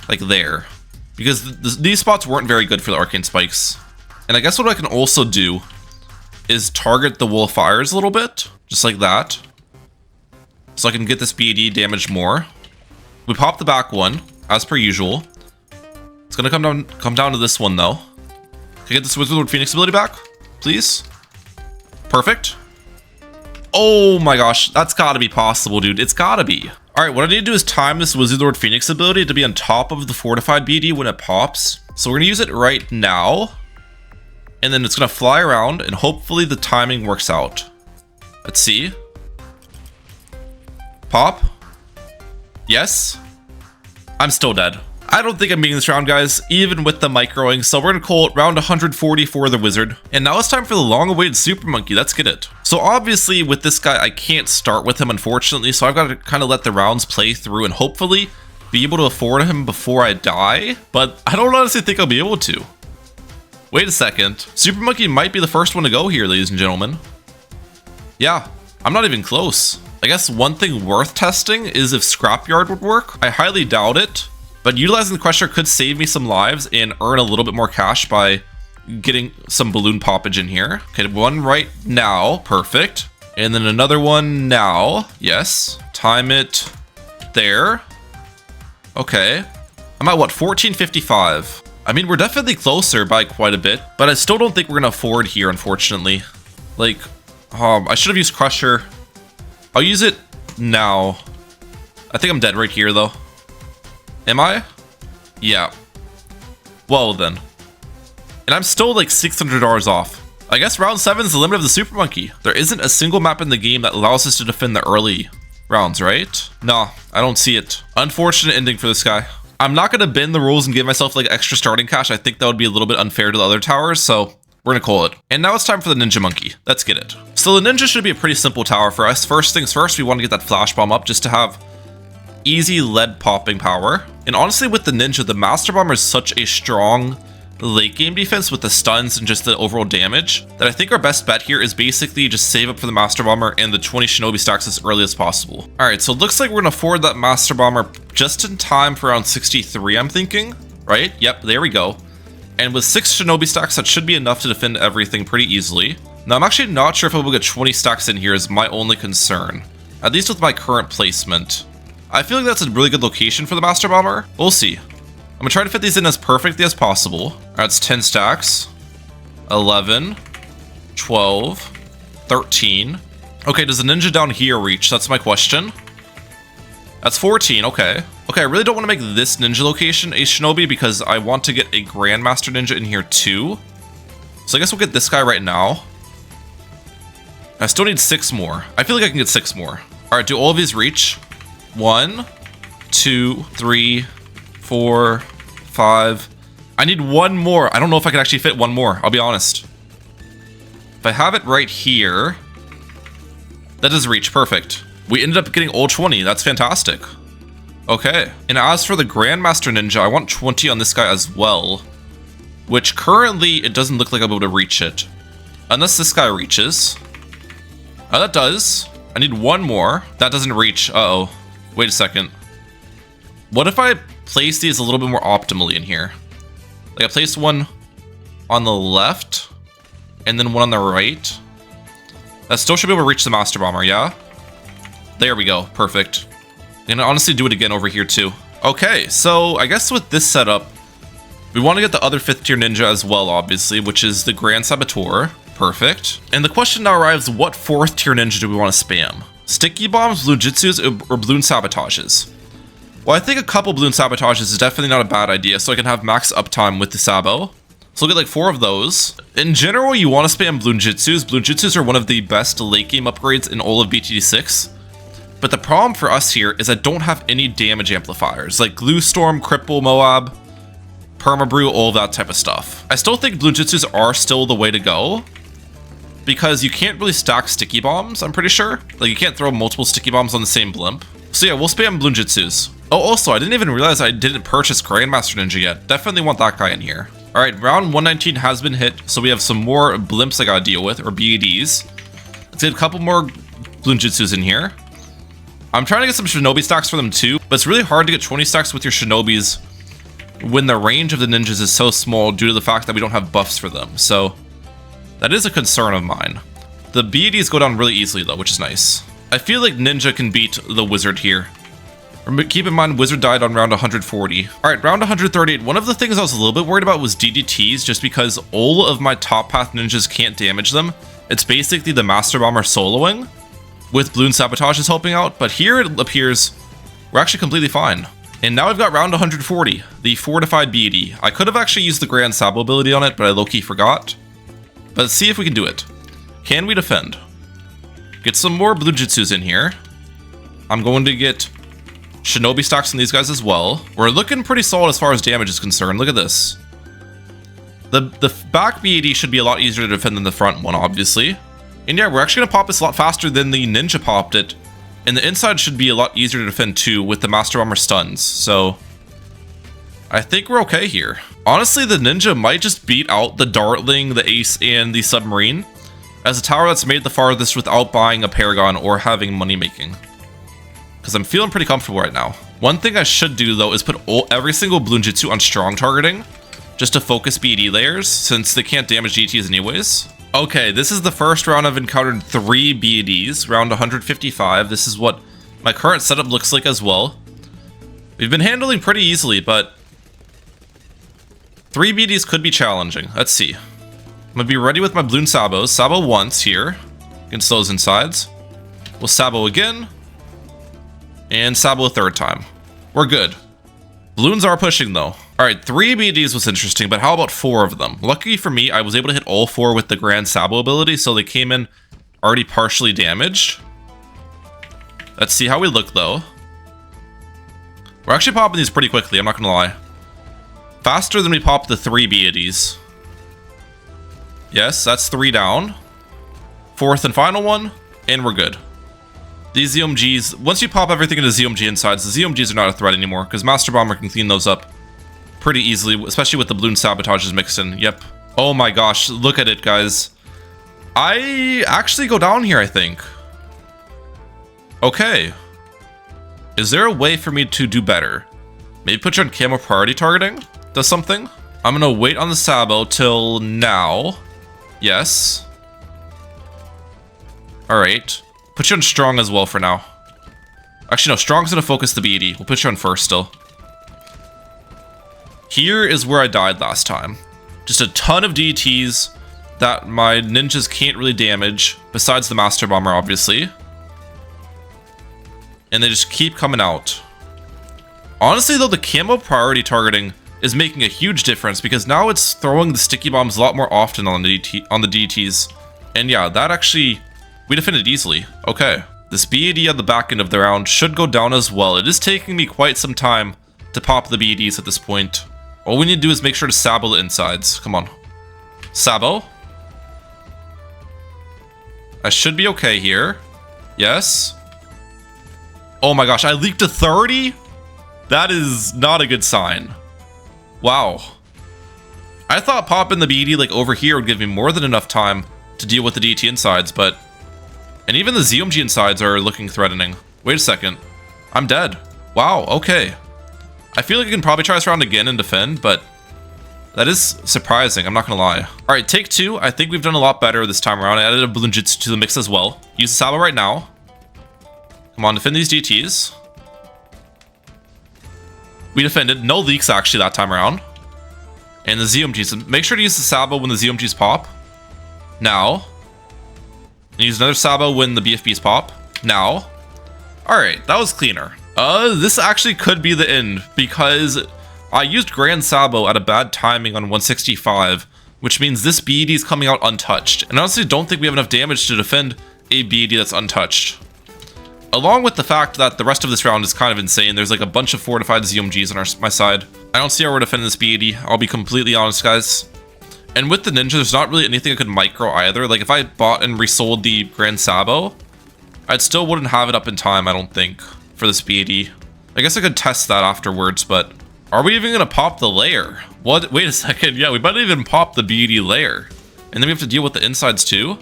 Like there. Because these spots weren't very good for the Arcane Spikes. And I guess what I can also do is target the Wall of Fires a little bit. Just like that. So I can get this BAD damaged more. We pop the back one, as per usual. It's gonna come down to this one though. Can I get this Wizard Lord Phoenix ability back? Please? Perfect. Oh my gosh, that's gotta be possible, dude. It's gotta be. Alright, what I need to do is time this Wizard Lord Phoenix ability to be on top of the Fortified BAD when it pops. So we're gonna use it right now. And then it's gonna fly around and hopefully the timing works out. Let's see. Pop. Yes. I'm still dead. I don't think I'm beating this round, guys, even with the microing. So we're gonna call it round 140 for the wizard. And now it's time for the long-awaited Super Monkey. Let's get it. So obviously with this guy, I can't start with him, unfortunately. So I've got to kind of let the rounds play through and hopefully be able to afford him before I die. But I don't honestly think I'll be able to. Wait a second. Super Monkey might be the first one to go here, ladies and gentlemen. Yeah, I'm not even close. I guess one thing worth testing is if Scrapyard would work. I highly doubt it, but utilizing the Crusher could save me some lives and earn a little bit more cash by getting some balloon poppage in here. Okay, one right now, perfect. And then another one now, yes. Time it there. Okay, I'm at what, 1455. I mean, we're definitely closer by quite a bit, but I still don't think we're gonna afford here, unfortunately. Like, I should have used Crusher. I'll use it now. I think I'm dead right here, though. Am I? Yeah. Well, then. And I'm still like $600 off. I guess round 7 is the limit of the Super Monkey. There isn't a single map in the game that allows us to defend the early rounds, right? No, I don't see it. Unfortunate ending for this guy. I'm not going to bend the rules and give myself like extra starting cash. I think that would be a little bit unfair to the other towers, so we're gonna call it. And now it's time for the Ninja Monkey. Let's get it. So the Ninja should be a pretty simple tower for us. First things first, we want to get that Flash Bomb up just to have easy lead popping power. And honestly, with the ninja, the Master Bomber is such a strong late game defense with the stuns and just the overall damage that I think our best bet here is basically just save up for the Master Bomber and the 20 Shinobi stacks as early as possible. Alright, so it looks like we're gonna afford that Master Bomber just in time for around 63, I'm thinking. Right? Yep, there we go. And with 6 Shinobi stacks, that should be enough to defend everything pretty easily. Now, I'm actually not sure if I will get 20 stacks in here is my only concern. At least with my current placement. I feel like that's a really good location for the Master Bomber. We'll see. I'm gonna try to fit these in as perfectly as possible. That's 10 stacks. 11. 12. 13. Okay, does the ninja down here reach? That's my question. That's 14, okay. Okay, I really don't want to make this ninja location a shinobi because I want to get a Grandmaster Ninja in here too. So I guess we'll get this guy right now. I still need 6 more. I feel like I can get 6 more. Alright, do all of these reach? 1, 2, 3, 4, 5. I need 1 more. I don't know if I can actually fit 1 more, I'll be honest. If I have it right here, that does reach, perfect. We ended up getting all 20, that's fantastic. Okay, and as for the Grandmaster Ninja, I want 20 on this guy as well. Which currently, it doesn't look like I'll be able to reach it. Unless this guy reaches. Oh, that does. I need 1 more. That doesn't reach, uh-oh. Wait a second. What if I place these a little bit more optimally in here? Like I placed one on the left, and then one on the right. That still should be able to reach the Master Bomber, yeah? There we go, perfect. And honestly do it again over here too. Okay, so I guess with this setup, we want to get the other 5th tier ninja as well, obviously, which is the Grand Saboteur. Perfect. And the question now arrives, what 4th tier ninja do we want to spam? Sticky Bombs, Blue Jutsus, or Balloon Sabotages? Well, I think a couple Balloon Sabotages is definitely not a bad idea, so I can have max uptime with the Sabo. So we'll get like 4 of those. In general, you want to spam Balloon Jutsus. Balloon Jutsus are one of the best late game upgrades in all of BTD6. But the problem for us here is I don't have any damage amplifiers, like Glue Storm, Cripple, Moab, Permabrew, all that type of stuff. I still think Balloon Jutsus are still the way to go, because you can't really stack Sticky Bombs, I'm pretty sure. Like, you can't throw multiple Sticky Bombs on the same blimp. So yeah, we'll spam Balloon Jutsus. Oh, also, I didn't even realize I didn't purchase Grandmaster Ninja yet. Definitely want that guy in here. Alright, round 119 has been hit, so we have some more blimps I gotta deal with, or BEDs. Let's get a couple more Balloon Jutsus in here. I'm trying to get some Shinobi stacks for them too, but it's really hard to get 20 stacks with your Shinobis when the range of the ninjas is so small due to the fact that we don't have buffs for them, so that is a concern of mine. The BEDs go down really easily though, which is nice. I feel like Ninja can beat the Wizard here. Keep in mind, Wizard died on round 140. Alright, round 138, one of the things I was a little bit worried about was DDTs, just because all of my top path ninjas can't damage them. It's basically the Master Bomber soloing, with Balloon Sabotages helping out, but here it appears we're actually completely fine. And now we've got round 140, the Fortified BED. I could have actually used the Grand Sabo ability on it, but I low-key forgot. But let's see if we can do it. Can we defend? Get some more Blue Jutsus in here. I'm going to get Shinobi stacks on these guys as well. We're looking pretty solid as far as damage is concerned. Look at this. The back BED should be a lot easier to defend than the front one, obviously. And yeah, we're actually going to pop this a lot faster than the Ninja popped it. And the inside should be a lot easier to defend too with the Master Bomber stuns. So I think we're okay here. Honestly, the Ninja might just beat out the Dartling, the Ace, and the Submarine as a tower that's made the farthest without buying a Paragon or having money making. Because I'm feeling pretty comfortable right now. One thing I should do though is put every single Balloon Jutsu on strong targeting just to focus BD layers since they can't damage GTs anyways. Okay, this is the first round I've encountered 3 BEDs, round 155. This is what my current setup looks like as well. We've been handling pretty easily, but 3 BEDs could be challenging. Let's see. I'm gonna be ready with my Balloon Sabos. Sabo once here against those insides. We'll Sabo again. And Sabo a 3rd time. We're good. Balloons are pushing though. Alright, 3 BDs was interesting, but how about 4 of them? Lucky for me, I was able to hit all 4 with the Grand Sabo ability, so they came in already partially damaged. Let's see how we look though. We're actually popping these pretty quickly, I'm not gonna lie. Faster than we popped the 3 BDs. Yes, that's 3 down. 4th and final one, and we're good. These ZOMGs, once you pop everything into ZOMG insides, the ZOMGs are not a threat anymore, because Master Bomber can clean those up pretty easily, especially with the balloon sabotages mixed in. Yep. Oh my gosh, look at it, guys. I actually go down here, I think. Okay. Is there a way for me to do better? Maybe put you on camo priority targeting? Does something? I'm gonna wait on the Sabo till now. Yes. Alright. Put you on strong as well for now. Actually, no, strong's gonna focus the BD. We'll put you on first still. Here is where I died last time. Just a ton of DTs that my ninjas can't really damage, besides the Master Bomber, obviously. And they just keep coming out. Honestly, though, the camo priority targeting is making a huge difference, because now it's throwing the sticky bombs a lot more often on the DTs. And yeah, that actually... we defended easily. Okay. This BAD at the back end of the round should go down as well. It is taking me quite some time to pop the BADs at this point. All we need to do is make sure to Sabo the insides. Come on. Sabo. I should be okay here. Yes. Oh my gosh, I leaked to 30? That is not a good sign. Wow. I thought popping the BD like over here would give me more than enough time to deal with the DT insides, but... and even the ZOMG insides are looking threatening. Wait a second. I'm dead. Wow, okay. I feel like I can probably try this round again and defend, but... that is surprising, I'm not gonna lie. Alright, take 2. I think we've done a lot better this time around. I added a balloon jutsu to the mix as well. Use the Sabo right now. Come on, defend these DTs. We defended. No leaks, actually, that time around. And the ZOMGs. Make sure to use the Sabo when the ZOMGs pop. Now. And use another Sabo when the BFBs pop. Now. Alright, that was cleaner. This actually could be the end, because I used Grand Sabo at a bad timing on 165, which means this BED is coming out untouched. And I honestly don't think we have enough damage to defend a BED that's untouched. Along with the fact that the rest of this round is kind of insane. There's like a bunch of fortified ZOMGs on my side. I don't see how we're defending this BED. I'll be completely honest, guys. And with the ninja, there's not really anything I could micro either. Like if I bought and resold the Grand Sabo, I still wouldn't have it up in time, I don't think, for this BED. I guess I could test that afterwards, but are we even gonna pop the layer? What? Wait a second. Yeah, we might even pop the BED layer. And then we have to deal with the insides too.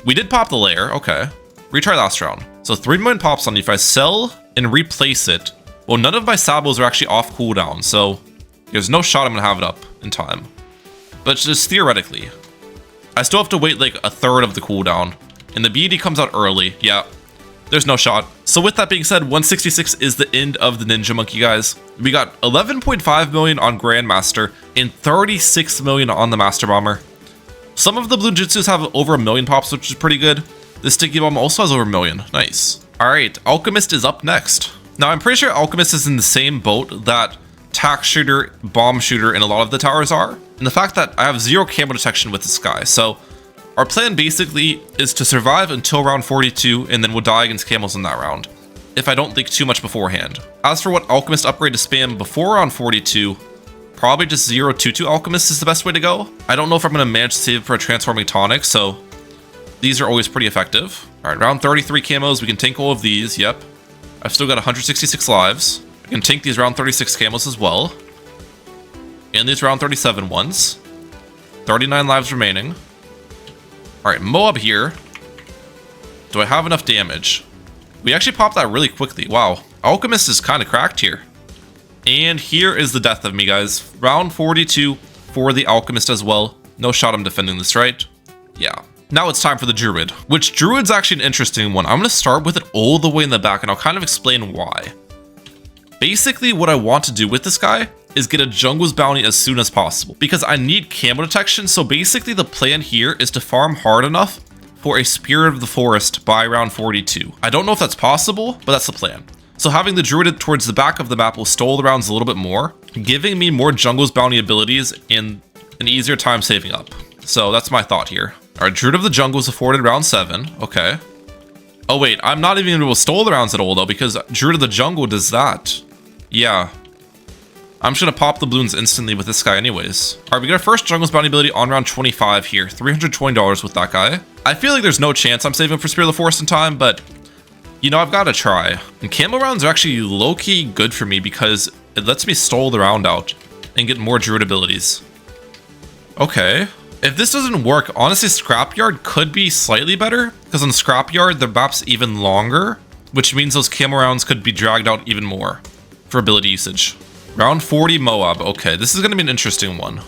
We did pop the layer. Okay. Retry last round. So 3 million pops on you. If I sell and replace it, well, none of my Sabos are actually off cooldown, so there's no shot I'm gonna have it up in time. But just theoretically, I still have to wait like a third of the cooldown, and the BED comes out early. Yeah, there's no shot. So with that being said, 166 is the end of the Ninja Monkey, guys. We got 11.5 million on Grandmaster and 36 million on the Master Bomber. Some of the Blue Jutsus have over 1 million pops, which is pretty good. The Sticky Bomb also has over 1 million. Nice. Alright, Alchemist is up next. Now, I'm pretty sure Alchemist is in the same boat that Tack Shooter, Bomb Shooter, and a lot of the towers are. And the fact that I have 0 camo detection with this guy. So, our plan basically is to survive until round 42, and then we'll die against camos in that round, if I don't leak too much beforehand. As for what Alchemist upgrade to spam before round 42, probably just 0-2-2 Alchemist is the best way to go. I don't know if I'm going to manage to save for a Transforming Tonic, so these are always pretty effective. Alright, round 33 camos, we can tank all of these, yep. I've still got 166 lives. I can tank these round 36 camos as well. And these round 37 ones. 39 lives remaining. Alright, Moab here. Do I have enough damage? We actually popped that really quickly. Wow. Alchemist is kind of cracked here. And here is the death of me, guys. Round 42 for the Alchemist as well. No shot I'm defending this, right? Yeah. Now it's time for the Druid, which Druid's actually an interesting one. I'm going to start with it all the way in the back, and I'll kind of explain why. Basically, what I want to do with this guy is get a Jungle's Bounty as soon as possible, because I need camo detection. So basically the plan here is to farm hard enough for a Spirit of the Forest by round 42. I don't know if that's possible, but that's the plan. So having the Druid towards the back of the map will stall the rounds a little bit more, giving me more Jungle's Bounty abilities and an easier time saving up. So that's my thought here. Alright, Druid of the Jungle is afforded round 7. Okay. Oh wait, I'm not even able to stall the rounds at all though, because Druid of the Jungle does that. Yeah. I'm just gonna pop the balloons instantly with this guy anyways. Alright, we got our first Jungle's Bounty ability on round 25 here. $320 with that guy. I feel like there's no chance I'm saving for Spirit of the Forest in time, but you know, I've gotta try. And Camel rounds are actually low-key good for me because it lets me stall the round out and get more druid abilities. Okay. If this doesn't work, honestly, Scrapyard could be slightly better, because on Scrapyard, the map's even longer, which means those camel rounds could be dragged out even more for ability usage. Round 40 Moab. Okay, this is going to be an interesting one.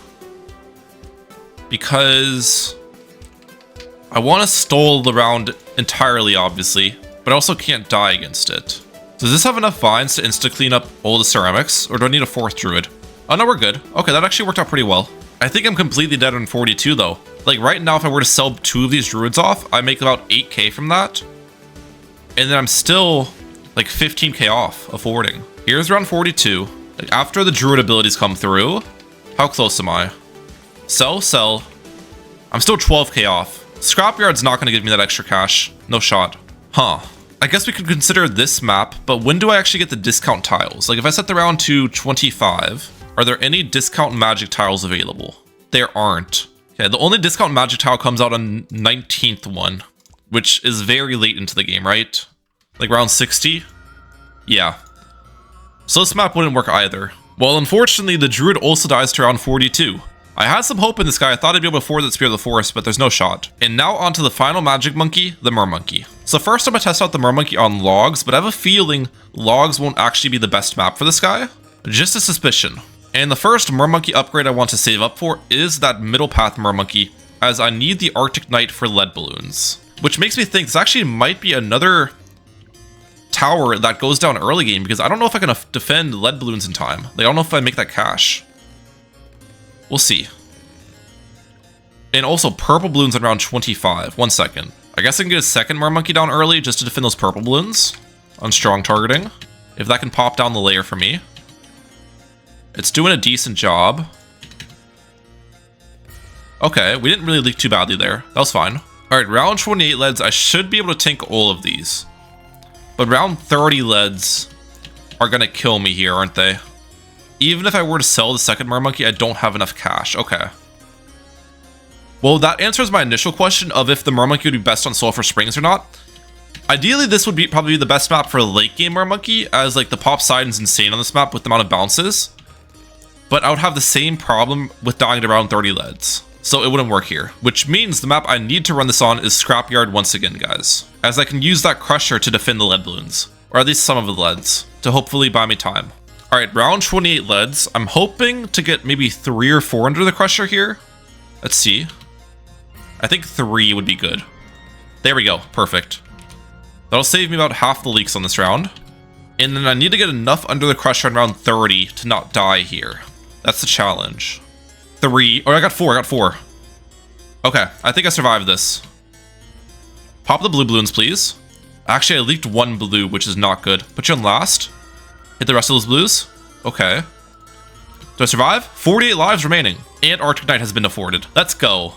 Because I want to stall the round entirely, obviously, but I also can't die against it. Does this have enough vines to insta-clean up all the ceramics, or do I need a 4th druid? Oh no, we're good. Okay, that actually worked out pretty well. I think I'm completely dead on 42 though. Like right now, if I were to sell 2 of these druids off, I make about 8k from that. And then I'm still like 15k off of forwarding. Here's round 42. Like after the druid abilities come through, how close am I? Sell, sell. I'm still 12k off. Scrapyard's not gonna give me that extra cash. No shot. Huh. I guess we could consider this map, but when do I actually get the discount tiles? Like if I set the round to 25, are there any discount magic tiles available? There aren't. Okay, the only discount magic tile comes out on 19th one, which is very late into the game, right? Like round 60? Yeah. So this map wouldn't work either. Well, unfortunately, the druid also dies to round 42. I had some hope in this guy. I thought I'd be able to afford that Spear of the Forest, but there's no shot. And now onto the final magic monkey, the Mermonkey. So first I'm gonna test out the Mermonkey on logs, but I have a feeling logs won't actually be the best map for this guy. Just a suspicion. And the first Mermonkey upgrade I want to save up for is that middle path Mermonkey, as I need the Arctic Knight for lead balloons. Which makes me think this actually might be another tower that goes down early game, because I don't know if I can defend lead balloons in time. Like, I don't know if I make that cash. We'll see. And also purple balloons on round 25. 1 second. I guess I can get a second Mermonkey down early just to defend those purple balloons on strong targeting. If that can pop down the layer for me. It's doing a decent job. Okay, we didn't really leak too badly there. That was fine. Alright, round 28 leads, I should be able to tank all of these. But round 30 leads are gonna kill me here, aren't they? Even if I were to sell the second Mermonkey, I don't have enough cash. Okay. Well, that answers my initial question of if the Mermonkey would be best on Sulphur Springs or not. Ideally, this would be probably the best map for a late game Mermonkey, as like the pop side is insane on this map with the amount of bounces. But I would have the same problem with dying to round 30 leads. So it wouldn't work here. Which means the map I need to run this on is Scrapyard once again, guys. As I can use that Crusher to defend the lead balloons. Or at least some of the leads. To hopefully buy me time. Alright, round 28 leads. I'm hoping to get maybe 3 or 4 under the Crusher here. Let's see. I think 3 would be good. There we go. Perfect. That'll save me about half the leaks on this round. And then I need to get enough under the Crusher in round 30 to not die here. That's the challenge. 3. Oh, I got 4. I got 4. Okay, I think I survived this. Pop the blue balloons, please. Actually, I leaked 1 blue, which is not good. Put you on last. Hit the rest of those blues. Okay. Do I survive? 48 lives remaining. And Arctic Knight has been afforded. Let's go.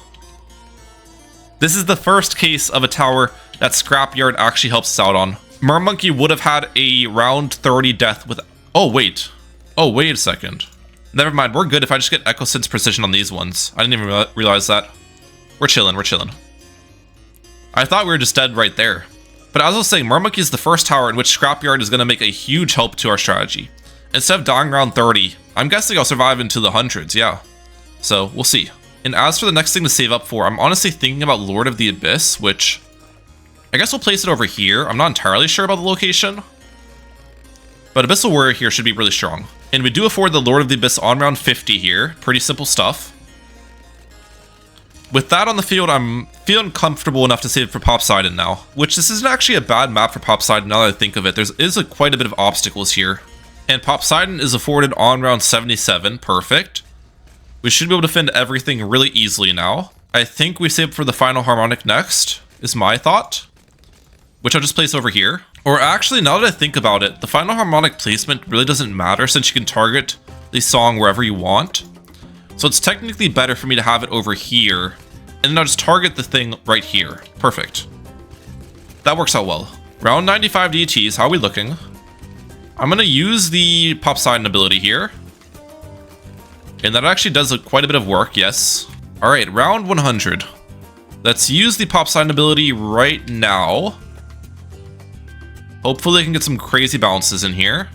This is the first case of a tower that Scrapyard actually helps us out on. Mermonkey would have had a round 30 death with... Oh, wait. Oh, wait a second. Never mind, we're good if I just get Echo Sense Precision on these ones. I didn't even realize that. We're chilling, we're chilling. I thought we were just dead right there. But as I was saying, Mermonkey is the first tower in which Scrapyard is going to make a huge help to our strategy. Instead of dying around 30, I'm guessing I'll survive into the hundreds, yeah. So, we'll see. And as for the next thing to save up for, I'm honestly thinking about Lord of the Abyss, which... I guess we'll place it over here. I'm not entirely sure about the location. But Abyssal Warrior here should be really strong. And we do afford the Lord of the Abyss on round 50 here. Pretty simple stuff. With that on the field, I'm feeling comfortable enough to save for Popseidon now. Which this isn't actually a bad map for Popseidon now that I think of it. There is quite a bit of obstacles here. And Popseidon is afforded on round 77. Perfect. We should be able to defend everything really easily now. I think we save for the final harmonic next, is my thought. Which I'll just place over here. Or actually, now that I think about it, the final harmonic placement really doesn't matter since you can target the song wherever you want. So it's technically better for me to have it over here. And then I'll just target the thing right here. Perfect. That works out well. Round 95 DTs, how are we looking? I'm going to use the Popseidon ability here. And that actually does quite a bit of work, yes. Alright, round 100. Let's use the pop sign ability right now. Hopefully I can get some crazy bounces in here.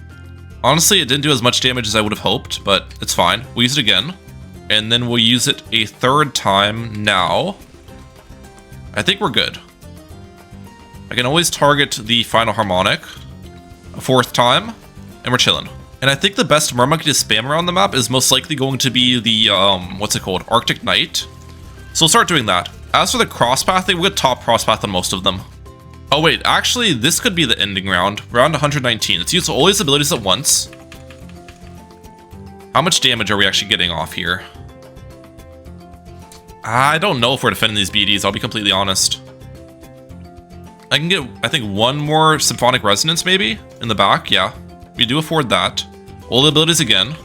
Honestly, it didn't do as much damage as I would have hoped, but it's fine. We'll use it again. And then we'll use it a third time now. I think we're good. I can always target the final harmonic a fourth time, and we're chilling. And I think the best Mermonkey to spam around the map is most likely going to be the, what's it called? Arctic Knight. So we'll start doing that. As for the cross pathing, we'll get top cross path on most of them. Oh wait, actually, this could be the ending round. Round 119. Let's use all these abilities at once. How much damage are we actually getting off here? I don't know if we're defending these BDs, I'll be completely honest. I can get, I think, one more Symphonic Resonance, maybe? In the back, yeah. We do afford that. All the abilities again.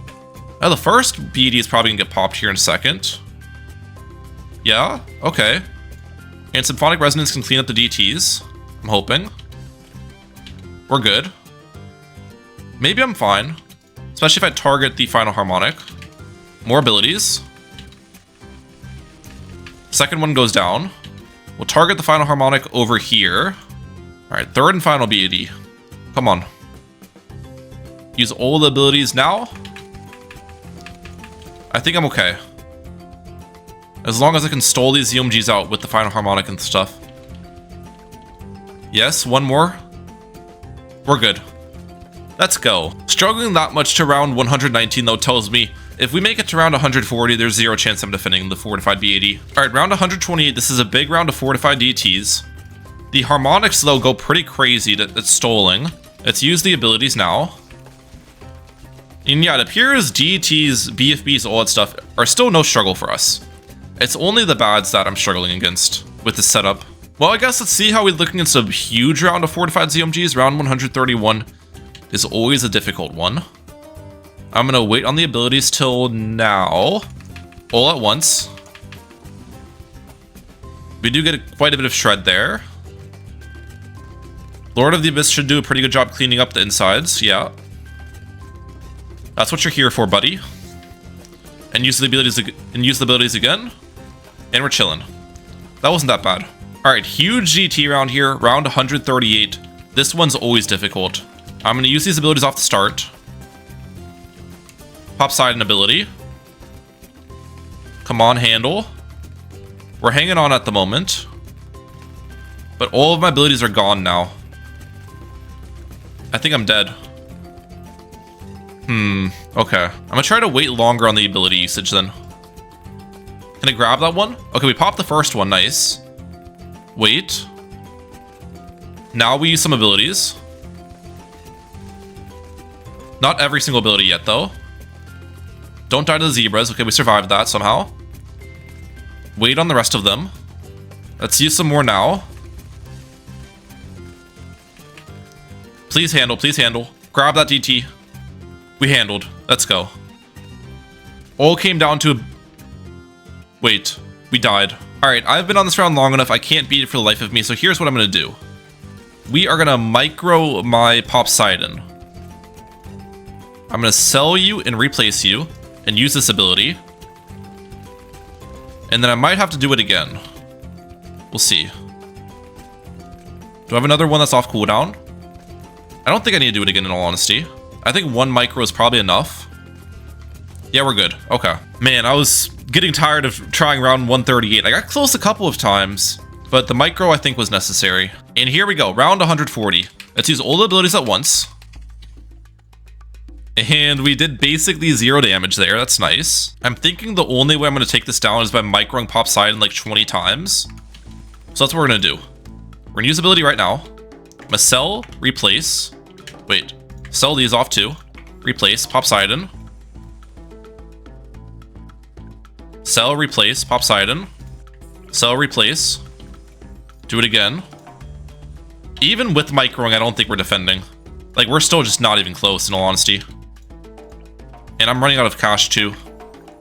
Now, the first BD is probably gonna get popped here in a second. Yeah, okay. And Symphonic Resonance can clean up the DTs. I'm hoping. We're good. Maybe I'm fine. Especially if I target the final harmonic. More abilities. Second one goes down. We'll target the final harmonic over here. Alright, third and final BD. Come on. Use all the abilities now. I think I'm okay. As long as I can stall these UMGs out with the final harmonic and stuff. Yes, one more. We're good. Let's go. Struggling that much to round 119 though tells me if we make it to round 140, there's zero chance I'm defending the fortified B80. Alright, round 128, this is a big round of fortified DTs. The harmonics though go pretty crazy at stalling. Let's use the abilities now. And yeah, it appears DTs, BFBs, all that stuff are still no struggle for us. It's only the bads that I'm struggling against with this setup. Well, I guess let's see how we're looking against a huge round of fortified ZMGs. Round 131 is always a difficult one. I'm gonna wait on the abilities till now. All at once. We do get quite a bit of shred there. Lord of the Abyss should do a pretty good job cleaning up the insides, yeah. That's what you're here for, buddy. And use the abilities again. And we're chilling. That wasn't that bad. Alright, huge GT round here, round 138. This one's always difficult. I'm going to use these abilities off the start. Pop side and ability. Come on, handle. We're hanging on at the moment. But all of my abilities are gone now. I think I'm dead. Okay. I'm going to try to wait longer on the ability usage then. Can I grab that one? Okay, we popped the first one, nice. Wait. Now we use some abilities. Not every single ability yet, though. Don't die to the zebras. Okay, we survived that somehow. Wait on the rest of them. Let's use some more now. Please handle, please handle. Grab that DT. We handled. Let's go. All came down to... Wait, we died. Alright, I've been on this round long enough, I can't beat it for the life of me, so here's what I'm gonna do. We are gonna micro my Pop Poseidon. I'm gonna sell you and replace you, and use this ability. And then I might have to do it again. We'll see. Do I have another one that's off cooldown? I don't think I need to do it again in all honesty. I think one micro is probably enough. Yeah, we're good. Okay. Man, I was getting tired of trying round 138. I got close a couple of times, but the micro I think was necessary. And here we go, round 140. Let's use all the abilities at once. And we did basically 0 damage there. That's nice. I'm thinking the only way I'm going to take this down is by microing Pop Poseidon like 20 times. So that's what we're going to do. We're going to use ability right now. I'm going to sell, replace. Wait. Sell these off too. Replace, Pop Poseidon. Sell, replace, Pop Poseidon. Sell, replace. Do it again. Even with microing, I don't think we're defending. Like, we're still just not even close, in all honesty. And I'm running out of cash too.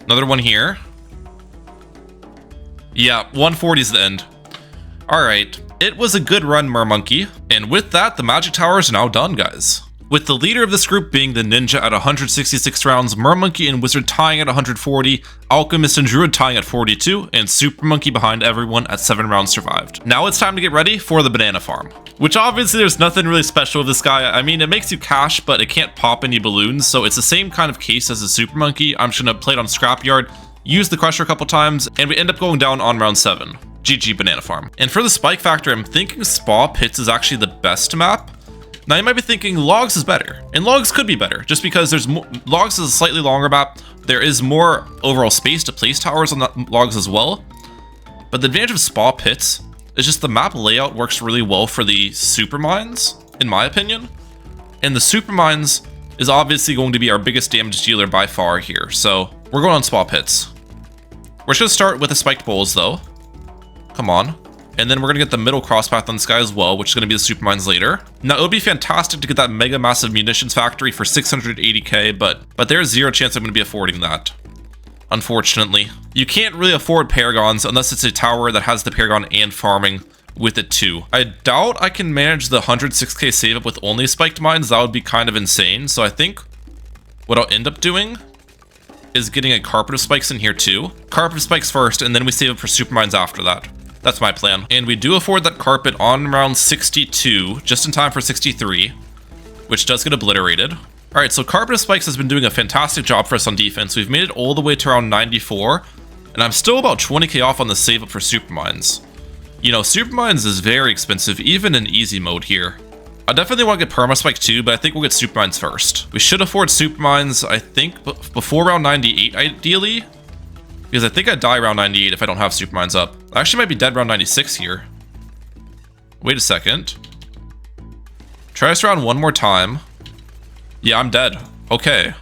Another one here. Yeah, 140 is the end. Alright, it was a good run, Mermonkey. And with that, the magic tower is now done, guys. with the leader of this group being the Ninja at 166 rounds, Mermonkey and Wizard tying at 140, Alchemist and Druid tying at 42, and Supermonkey behind everyone at 7 rounds survived. Now it's time to get ready for the banana farm. Which obviously there's nothing really special with this guy. I mean, it makes you cash, but it can't pop any balloons, so it's the same kind of case as a Supermonkey. I'm just gonna play it on Scrapyard, use the Crusher a couple times, and we end up going down on round 7. GG banana farm. And for the spike factor, I'm thinking Spa Pits is actually the best map. Now you might be thinking Logs is better, and Logs could be better, just because there's more. Logs is a slightly longer map. There is more overall space to place towers on the Logs as well. But the advantage of Spa Pits is just the map layout works really well for the super mines, in my opinion. And the super mines is obviously going to be our biggest damage dealer by far here. So we're going on Spa Pits. We're just gonna start with the spiked bowls though. Come on. And then we're gonna get the middle crosspath on this guy as well, which is gonna be the super mines later. Now it would be fantastic to get that mega massive munitions factory for 680k, but there's zero chance I'm gonna be affording that. Unfortunately. You can't really afford paragons unless it's a tower that has the paragon and farming with it too. I doubt I can manage the 106k save up with only spiked mines. That would be kind of insane. So I think what I'll end up doing is getting a carpet of spikes in here too. Carpet of spikes first, and then we save up for super mines after that. That's my plan. And we do afford that carpet on round 62, just in time for 63, which does get obliterated. All right, so Carpet of Spikes has been doing a fantastic job for us on defense. We've made it all the way to around 94, and I'm still about 20k off on the save up for super mines. You know, super mines is very expensive, even in easy mode here. I definitely want to get Perma Spike too, but I think we'll get super mines first. We should afford super mines, I think, before round 98 ideally. Because I think I die around 98 if I don't have super mines up. I actually might be dead around 96 here. Wait a second. Try this round one more time. Yeah, I'm dead. Okay.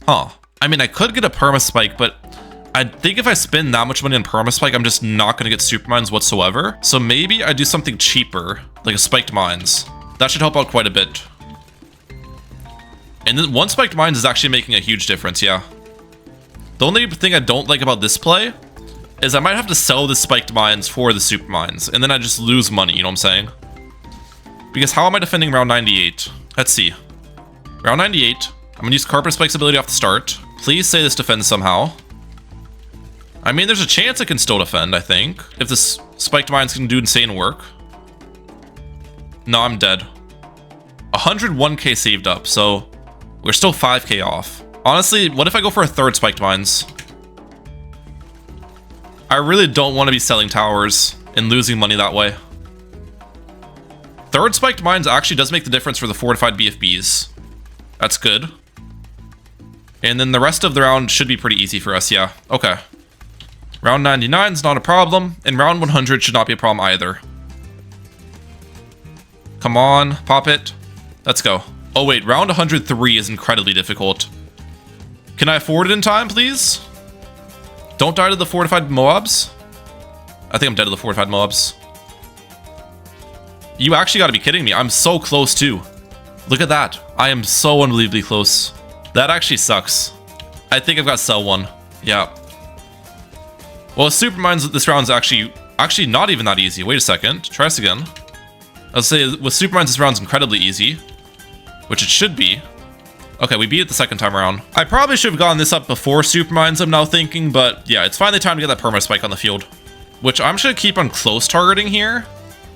Huh. I mean, I could get a perma spike, but I think if I spend that much money on perma spike, I'm just not going to get super mines whatsoever. So maybe I do something cheaper, like a spiked mines. That should help out quite a bit. And then one spiked mines is actually making a huge difference, yeah. The only thing I don't like about this play is I might have to sell the spiked mines for the super mines, and then I just lose money, you know what I'm saying? Because how am I defending round 98? Let's see. Round 98, I'm gonna use Carpet Spike's ability off the start. Please say this defends somehow. I mean, there's a chance it can still defend, I think, if this spiked mines can do insane work. No, I'm dead. 101k saved up, so we're still 5k off. Honestly, what if I go for a third spiked mines? I really don't want to be selling towers and losing money that way. Third spiked mines actually does make the difference for the fortified BFBs. That's good. And then the rest of the round should be pretty easy for us, yeah. Okay. Round 99 is not a problem, and round 100 should not be a problem either. Come on, pop it. Let's go. Oh wait, round 103 is incredibly difficult. Can I afford it in time, please? Don't die to the fortified Moabs. I think I'm dead to the fortified Moabs. You actually gotta be kidding me. I'm so close too. Look at that. I am so unbelievably close. That actually sucks. I think I've got sell one. Yeah. Well, super mines this round's actually not even that easy. Wait a second. Try this again. I'll say with super mines this round's incredibly easy, which it should be. Okay, we beat it the second time around. I probably should have gotten this up before super mines, I'm now thinking, but yeah, it's finally time to get that perma spike on the field, which I'm just gonna keep on close targeting here,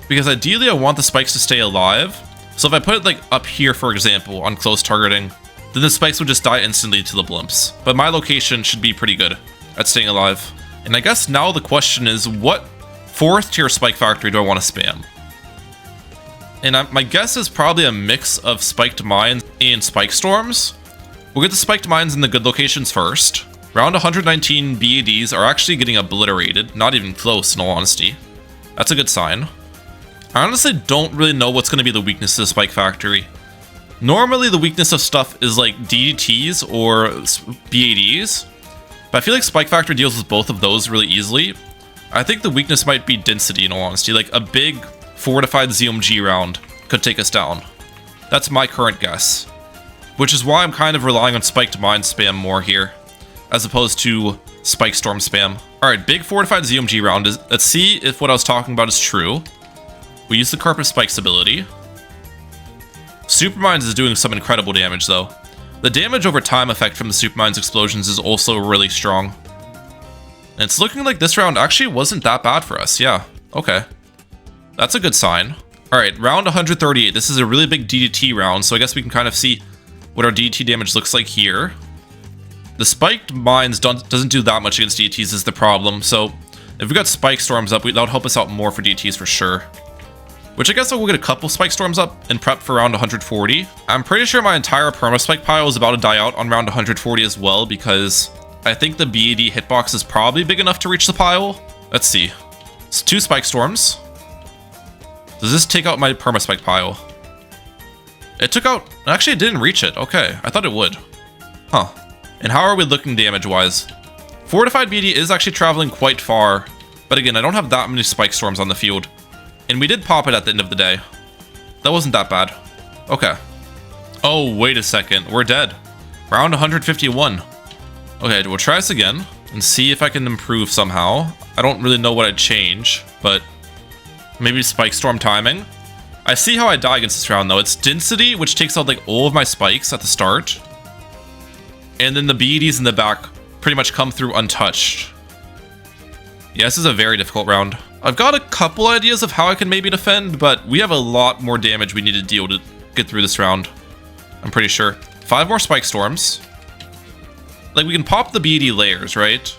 because ideally I want the spikes to stay alive. So if I put it like up here, for example, on close targeting, then the spikes would just die instantly to the blimps. But my location should be pretty good at staying alive. And I guess now the question is, what 4th tier spike factory do I want to spam? And my guess is probably a mix of spiked mines and spike storms. We'll get the spiked mines in the good locations first. Round 119 BADs are actually getting obliterated, not even close in all honesty. That's a good sign. I honestly don't really know what's going to be the weakness of the spike factory. Normally the weakness of stuff is like DDTs or BADs, but I feel like spike factory deals with both of those really easily. I think the weakness might be density in all honesty, like a big fortified ZMG round could take us down. That's my current guess. Which is why I'm kind of relying on spiked mine spam more here, as opposed to spike storm spam. Alright, big fortified ZMG round. Let's see if what I was talking about is true. We use the Carpet Spikes ability. Supermines is doing some incredible damage though. The damage over time effect from the Supermines explosions is also really strong. And it's looking like this round actually wasn't that bad for us. Yeah, okay. That's a good sign. All right, round 138. This is a really big DDT round, so I guess we can kind of see what our DDT damage looks like here. The spiked mines doesn't do that much against DDTs is the problem, so if we got spike storms up, that would help us out more for DDTs for sure. Which I guess we'll get a couple spike storms up and prep for round 140. I'm pretty sure my entire perma-spike pile is about to die out on round 140 as well, because I think the BAD hitbox is probably big enough to reach the pile. Let's see. It's 2 spike storms. Does this take out my perma-spike pile? It took out... Actually, it didn't reach it. Okay, I thought it would. Huh. And how are we looking damage-wise? Fortified BD is actually traveling quite far, but again, I don't have that many spike storms on the field. And we did pop it at the end of the day. That wasn't that bad. Okay. Oh, wait a second. We're dead. Round 151. Okay, we'll try this again and see if I can improve somehow. I don't really know what I'd change, but maybe spike storm timing. I see how I die against this round though. It's density, which takes out like all of my spikes at the start. And then the BDs in the back pretty much come through untouched. Yeah, this is a very difficult round. I've got a couple ideas of how I can maybe defend, but we have a lot more damage we need to deal to get through this round. I'm pretty sure. 5 more spike storms. Like, we can pop the BD layers, right?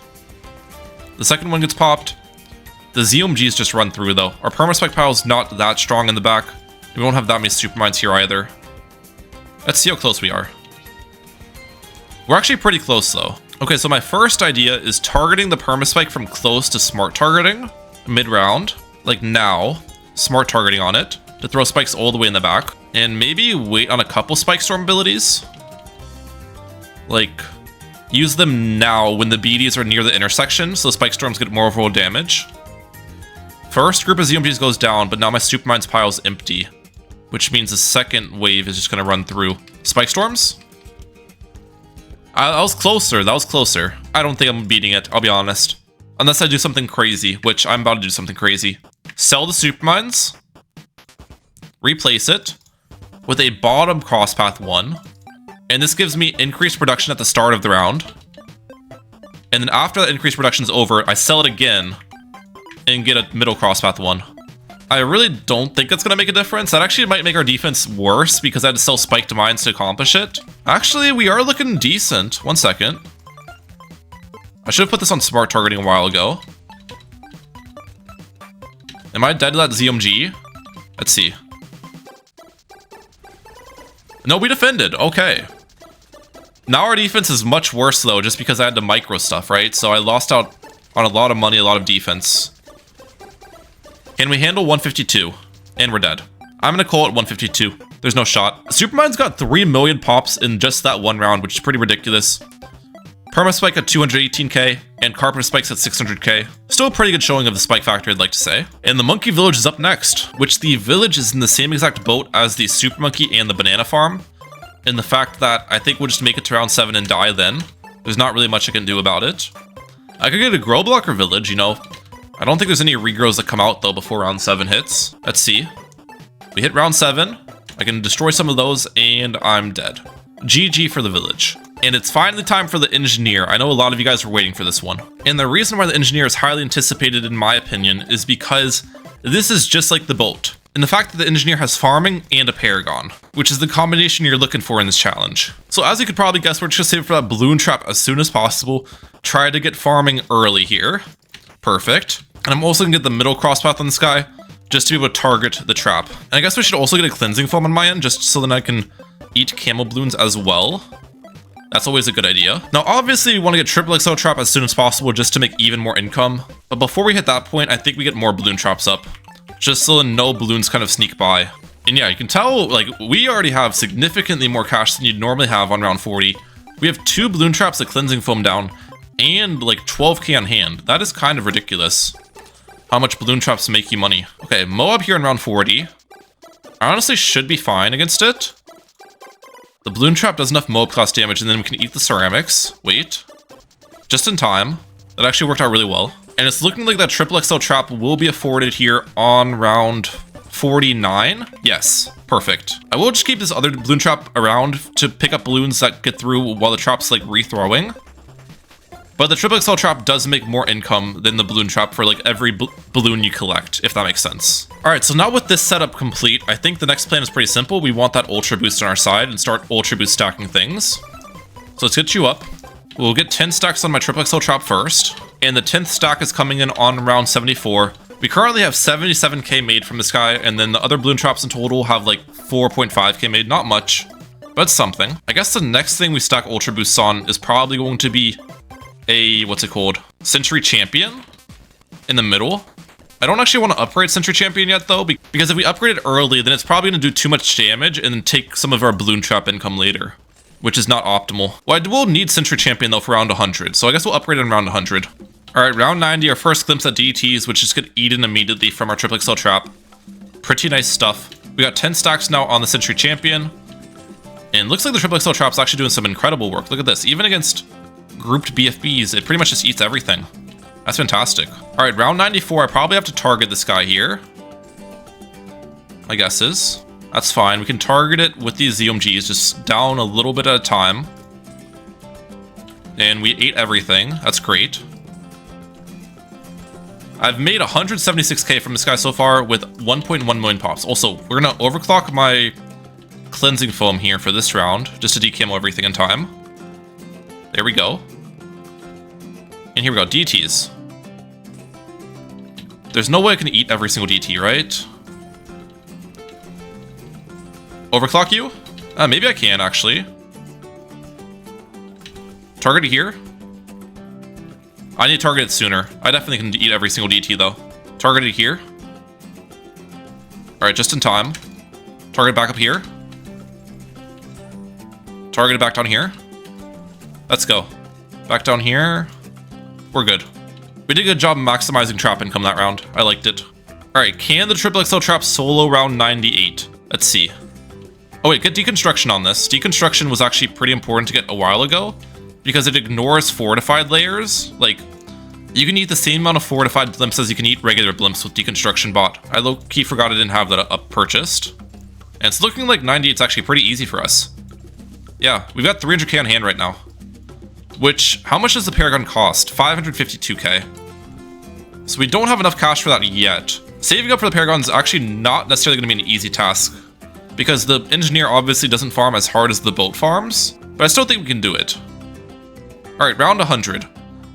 The second one gets popped. The ZOMGs just run through, though. Our perma-spike pile is not that strong in the back. We won't have that many supermines here either. Let's see how close we are. We're actually pretty close, though. Okay, so my first idea is targeting the perma-spike from close to smart targeting. Mid-round, like now, smart targeting on it to throw spikes all the way in the back, and maybe wait on a couple spike storm abilities. Like, use them now when the BDs are near the intersection, so the spike storms get more overall damage. First group of ZOMGs goes down, but now my Supermines pile is empty, which means the second wave is just going to run through. Spike storms? That was closer, that was closer. I don't think I'm beating it, I'll be honest. Unless I do something crazy, which I'm about to do something crazy. Sell the Supermines. Replace it with a bottom crosspath 1. And this gives me increased production at the start of the round. And then after that increased production is over, I sell it again and get a middle crosspath 1. I really don't think that's going to make a difference. That actually might make our defense worse because I had to sell spiked mines to accomplish it. Actually, we are looking decent. 1 second. I should have put this on smart targeting a while ago. Am I dead to that ZOMG? Let's see. No, we defended. Okay. Now our defense is much worse, though, just because I had to micro stuff, right? So I lost out on a lot of money, a lot of defense. Can we handle 152? And we're dead. I'm going to call it 152. There's no shot. Supermine's got 3 million pops in just that one round, which is pretty ridiculous. Perma-spike at 218k, and carpet spikes at 600k. Still a pretty good showing of the spike factor, I'd like to say. And the monkey village is up next, which the village is in the same exact boat as the super monkey and the banana farm. And the fact that I think we'll just make it to round 7 and die then. There's not really much I can do about it. I could get a grow blocker village, you know. I don't think there's any regrows that come out though before round 7 hits. Let's see. We hit round 7. I can destroy some of those and I'm dead. GG for the village. And it's finally time for the engineer. I know a lot of you guys were waiting for this one. And the reason why the engineer is highly anticipated in my opinion is because this is just like the boat. And the fact that the engineer has farming and a paragon, which is the combination you're looking for in this challenge. So as you could probably guess, we're just gonna save for that balloon trap as soon as possible. Try to get farming early here. Perfect. And I'm also gonna get the middle crosspath on this guy just to be able to target the trap. And I guess we should also get a cleansing foam on my end just so then I can eat camel balloons as well. That's always a good idea. Now, obviously, we want to get triple XL trap as soon as possible just to make even more income. But before we hit that point, I think we get more balloon traps up. Just so no balloons kind of sneak by. And yeah, you can tell, like, we already have significantly more cash than you'd normally have on round 40. We have 2 balloon traps, a cleansing foam down, and like 12k on hand. That is kind of ridiculous. How much balloon traps make you money. Okay, Moab here in round 40. I honestly should be fine against it. The balloon trap does enough Moab class damage, and then we can eat the ceramics. Wait. Just in time. That actually worked out really well. And it's looking like that triple XL trap will be afforded here on round 49? Yes, perfect. I will just keep this other balloon trap around to pick up balloons that get through while the trap's like rethrowing. But the triple XL trap does make more income than the balloon trap for like every balloon you collect, if that makes sense. All right, so now with this setup complete, I think the next plan is pretty simple. We want that ultra boost on our side and start ultra boost stacking things. So let's get you up. We'll get 10 stacks on my triple XL trap first. And the 10th stack is coming in on round 74. We currently have 77k made from this guy, and then the other balloon traps in total have like 4.5k made, not much, but something. I guess the next thing we stack ultra boosts on is probably going to be a, what's it called? Century Champion in the middle. I don't actually want to upgrade Century Champion yet though, because if we upgrade it early, then it's probably going to do too much damage and then take some of our balloon trap income later, which is not optimal. Well, I will need Century Champion though for round 100, so I guess we'll upgrade it in round 100. All right, round 90, our first glimpse at DTs, which just get eaten immediately from our triple XL trap. Pretty nice stuff. We got 10 stacks now on the Century Champion. And looks like the triple XL trap's actually doing some incredible work. Look at this, even against grouped BFBs, it pretty much just eats everything. That's fantastic. All right, round 94, I probably have to target this guy here. My guess is. That's fine, we can target it with these ZMGs, just down a little bit at a time. And we ate everything, that's great. I've made 176k from this guy so far with 1.1 million pops. Also, we're gonna overclock my cleansing foam here for this round, just to decamo everything in time. There we go. And here we go, DTs. There's no way I can eat every single DT, right? Overclock you? Maybe I can, actually. Target it here. I need to target it sooner. I definitely can eat every single DT, though. Target it here. Alright, just in time. Target it back up here. Target it back down here. Let's go. Back down here. We're good. We did a good job maximizing trap income that round. I liked it. Alright, can the triple XL trap solo round 98? Let's see. Oh wait, get deconstruction on this. Deconstruction was actually pretty important to get a while ago, because it ignores fortified layers. Like, you can eat the same amount of fortified blimps as you can eat regular blimps with deconstruction bot. I low-key forgot I didn't have that up purchased. And it's looking like 98's actually pretty easy for us. Yeah, we've got 300k on hand right now. Which, how much does the paragon cost? 552k. So we don't have enough cash for that yet. Saving up for the paragon is actually not necessarily going to be an easy task, because the engineer obviously doesn't farm as hard as the boat farms, but I still think we can do it. Alright, round 100.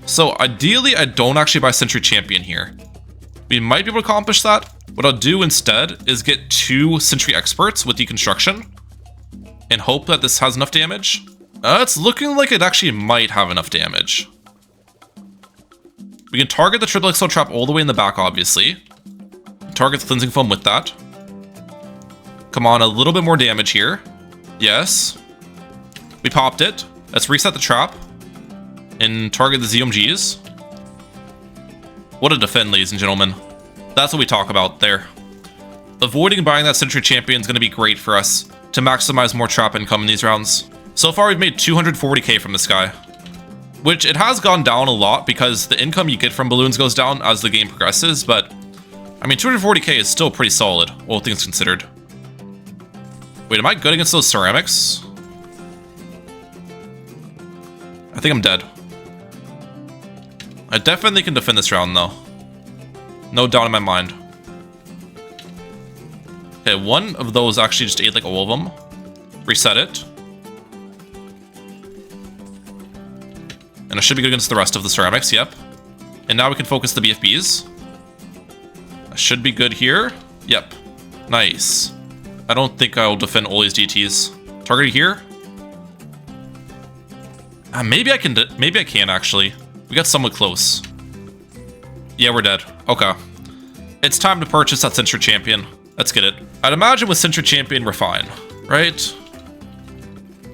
So ideally, I don't actually buy Century Champion here. We might be able to accomplish that. What I'll do instead is get 2 Century Experts with deconstruction and hope that this has enough damage. It's looking like it actually might have enough damage. We can target the triple XL trap all the way in the back, obviously. Target the cleansing foam with that. Come on, a little bit more damage here. Yes. We popped it. Let's reset the trap and target the ZMGs. What a defend, ladies and gentlemen. That's what we talk about there. Avoiding buying that Century Champion is going to be great for us to maximize more trap income in these rounds. So far, we've made 240k from this guy, which it has gone down a lot because the income you get from balloons goes down as the game progresses, but I mean, 240k is still pretty solid, all things considered. Wait, am I good against those ceramics? I think I'm dead. I definitely can defend this round, though. No doubt in my mind. Okay, one of those actually just ate like all of them. Reset it. And it should be good against the rest of the ceramics, yep. And now we can focus the BFBs. That should be good here. Yep. Nice. I don't think I'll defend all these DTs. Target here. Maybe I can actually. We got somewhat close. Yeah, we're dead. Okay. It's time to purchase that Century Champion. Let's get it. I'd imagine with Century Champion we're fine, right?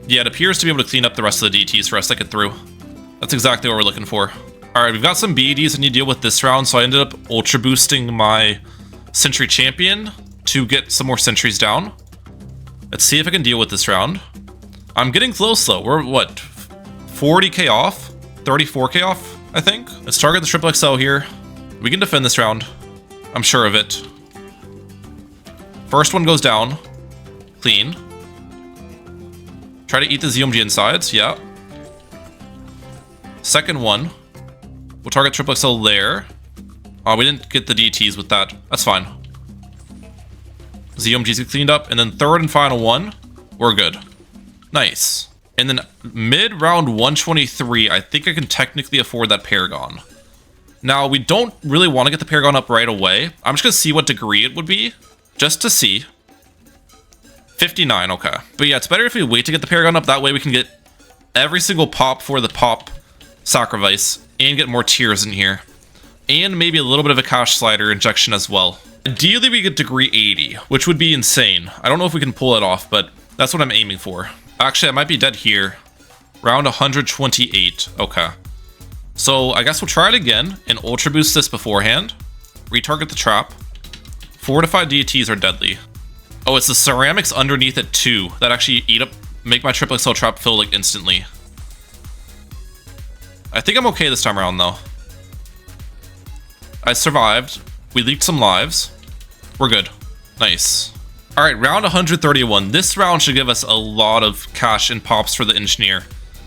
Yeah, it appears to be able to clean up the rest of the DTs for us to get through. That's exactly what we're looking for. Alright, we've got some BEDs I need to deal with this round, so I ended up ultra boosting my Century Champion to get some more sentries down. Let's see if I can deal with this round. I'm getting close though. We're what? 40k off? 34k off, I think? Let's target the triple XL here. We can defend this round. I'm sure of it. First one goes down. Clean. Try to eat the ZMG insides. Yeah. Second one. We'll target triple XL there. Oh, we didn't get the DTs with that. That's fine. ZMGs get cleaned up. And then third and final one. We're good. Nice. And then mid-round 123, I think I can technically afford that paragon. Now, we don't really want to get the paragon up right away. I'm just going to see what degree it would be. Just to see. 59, okay. But yeah, it's better if we wait to get the paragon up. That way we can get every single pop for the pop sacrifice and get more tiers in here. And maybe a little bit of a cash slider injection as well. Ideally, we get degree 80, which would be insane. I don't know if we can pull it off, but that's what I'm aiming for. Actually, I might be dead here. Round 128. Okay. So I guess we'll try it again and ultra boost this beforehand. Retarget the trap. Fortified DTs are deadly. Oh, it's the ceramics underneath it too that actually make my triple XL trap fill like instantly. I think I'm okay this time around though. I survived. We leaked some lives. We're good. Nice. Alright, round 131. This round should give us a lot of cash and pops for the engineer.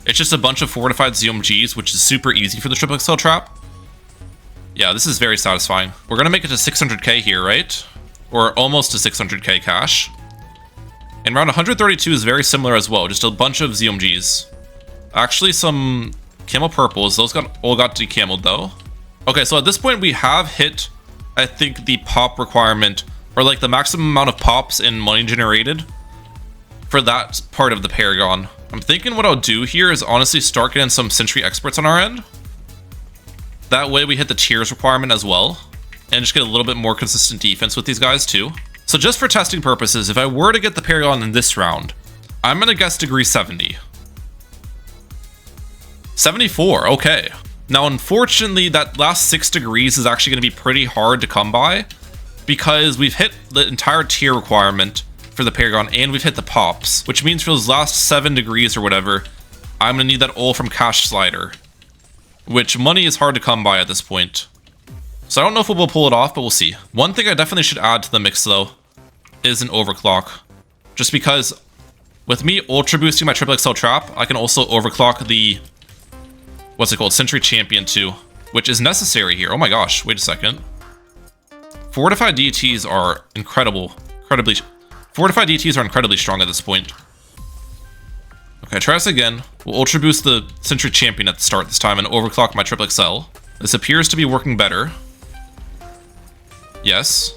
It's just a bunch of fortified ZMGs, which is super easy for the triple XL trap. Yeah, this is very satisfying. We're gonna make it to 600k here, right? Or almost to 600k cash. And round 132 is very similar as well, just a bunch of ZMGs. Actually, some camel purples. Those all got decameled though. Okay, so at this point we have hit, I think, the pop requirement, or like the maximum amount of pops and money generated for that part of the paragon. I'm thinking what I'll do here is honestly start getting some sentry experts on our end. That way we hit the tiers requirement as well, and just get a little bit more consistent defense with these guys too. So just for testing purposes, if I were to get the paragon in this round, I'm gonna guess degree 70. 74, okay. Now unfortunately that last 6 degrees is actually gonna be pretty hard to come by, because we've hit the entire tier requirement for the paragon and we've hit the pops, which means for those last 7 degrees or whatever, I'm gonna need that ult from cash slider, which money is hard to come by at this point. So I don't know if we'll pull it off, but we'll see. One thing I definitely should add to the mix though is an overclock, just because with me ultra boosting my triple XL trap, I can also overclock the, what's it called, Sentry Champion too, which is necessary here. Oh my gosh, wait a second. Fortified DTs are Fortified DTs are incredibly strong at this point. Okay, try this again. We'll ultra boost the Sentry Champion at the start this time and overclock my triple XL. This appears to be working better. Yes.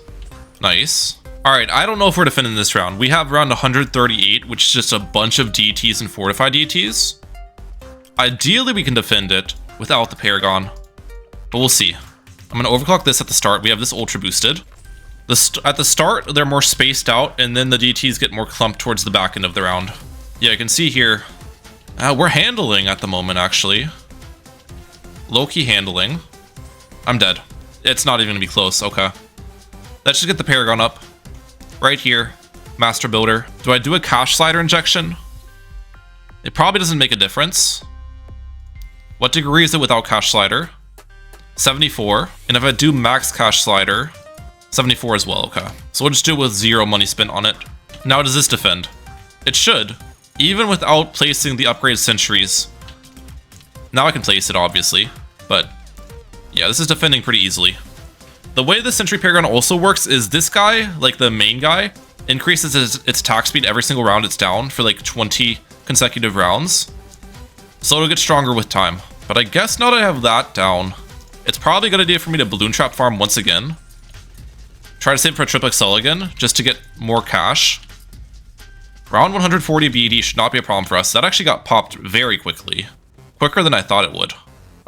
Nice. Alright, I don't know if we're defending this round. We have round 138, which is just a bunch of DTs and fortified DTs. Ideally, we can defend it without the paragon, but we'll see. I'm going to overclock this at the start. We have this ultra boosted. At the start, they're more spaced out, and then the DTs get more clumped towards the back end of the round. Yeah, I can see here. We're handling at the moment, actually. Low-key handling. I'm dead. It's not even going to be close. Okay. Let's just get the paragon up. Right here. Master Builder. Do I do a cash slider injection? It probably doesn't make a difference. What degree is it without cash slider? 74. And if I do max cash slider, 74 as well. Okay. So we'll just do it with 0 money spent on it. Now does this defend? It should. Even without placing the upgraded sentries. Now I can place it, obviously. But yeah, this is defending pretty easily. The way the Sentry Paragon also works is this guy, like the main guy, increases its attack speed every single round it's down for like 20 consecutive rounds. So it'll get stronger with time. But I guess now that I have that down, it's probably a good idea for me to balloon trap farm once again. Try to save for a triple XL again, just to get more cash. Round 140 BD should not be a problem for us. That actually got popped very quickly. Quicker than I thought it would.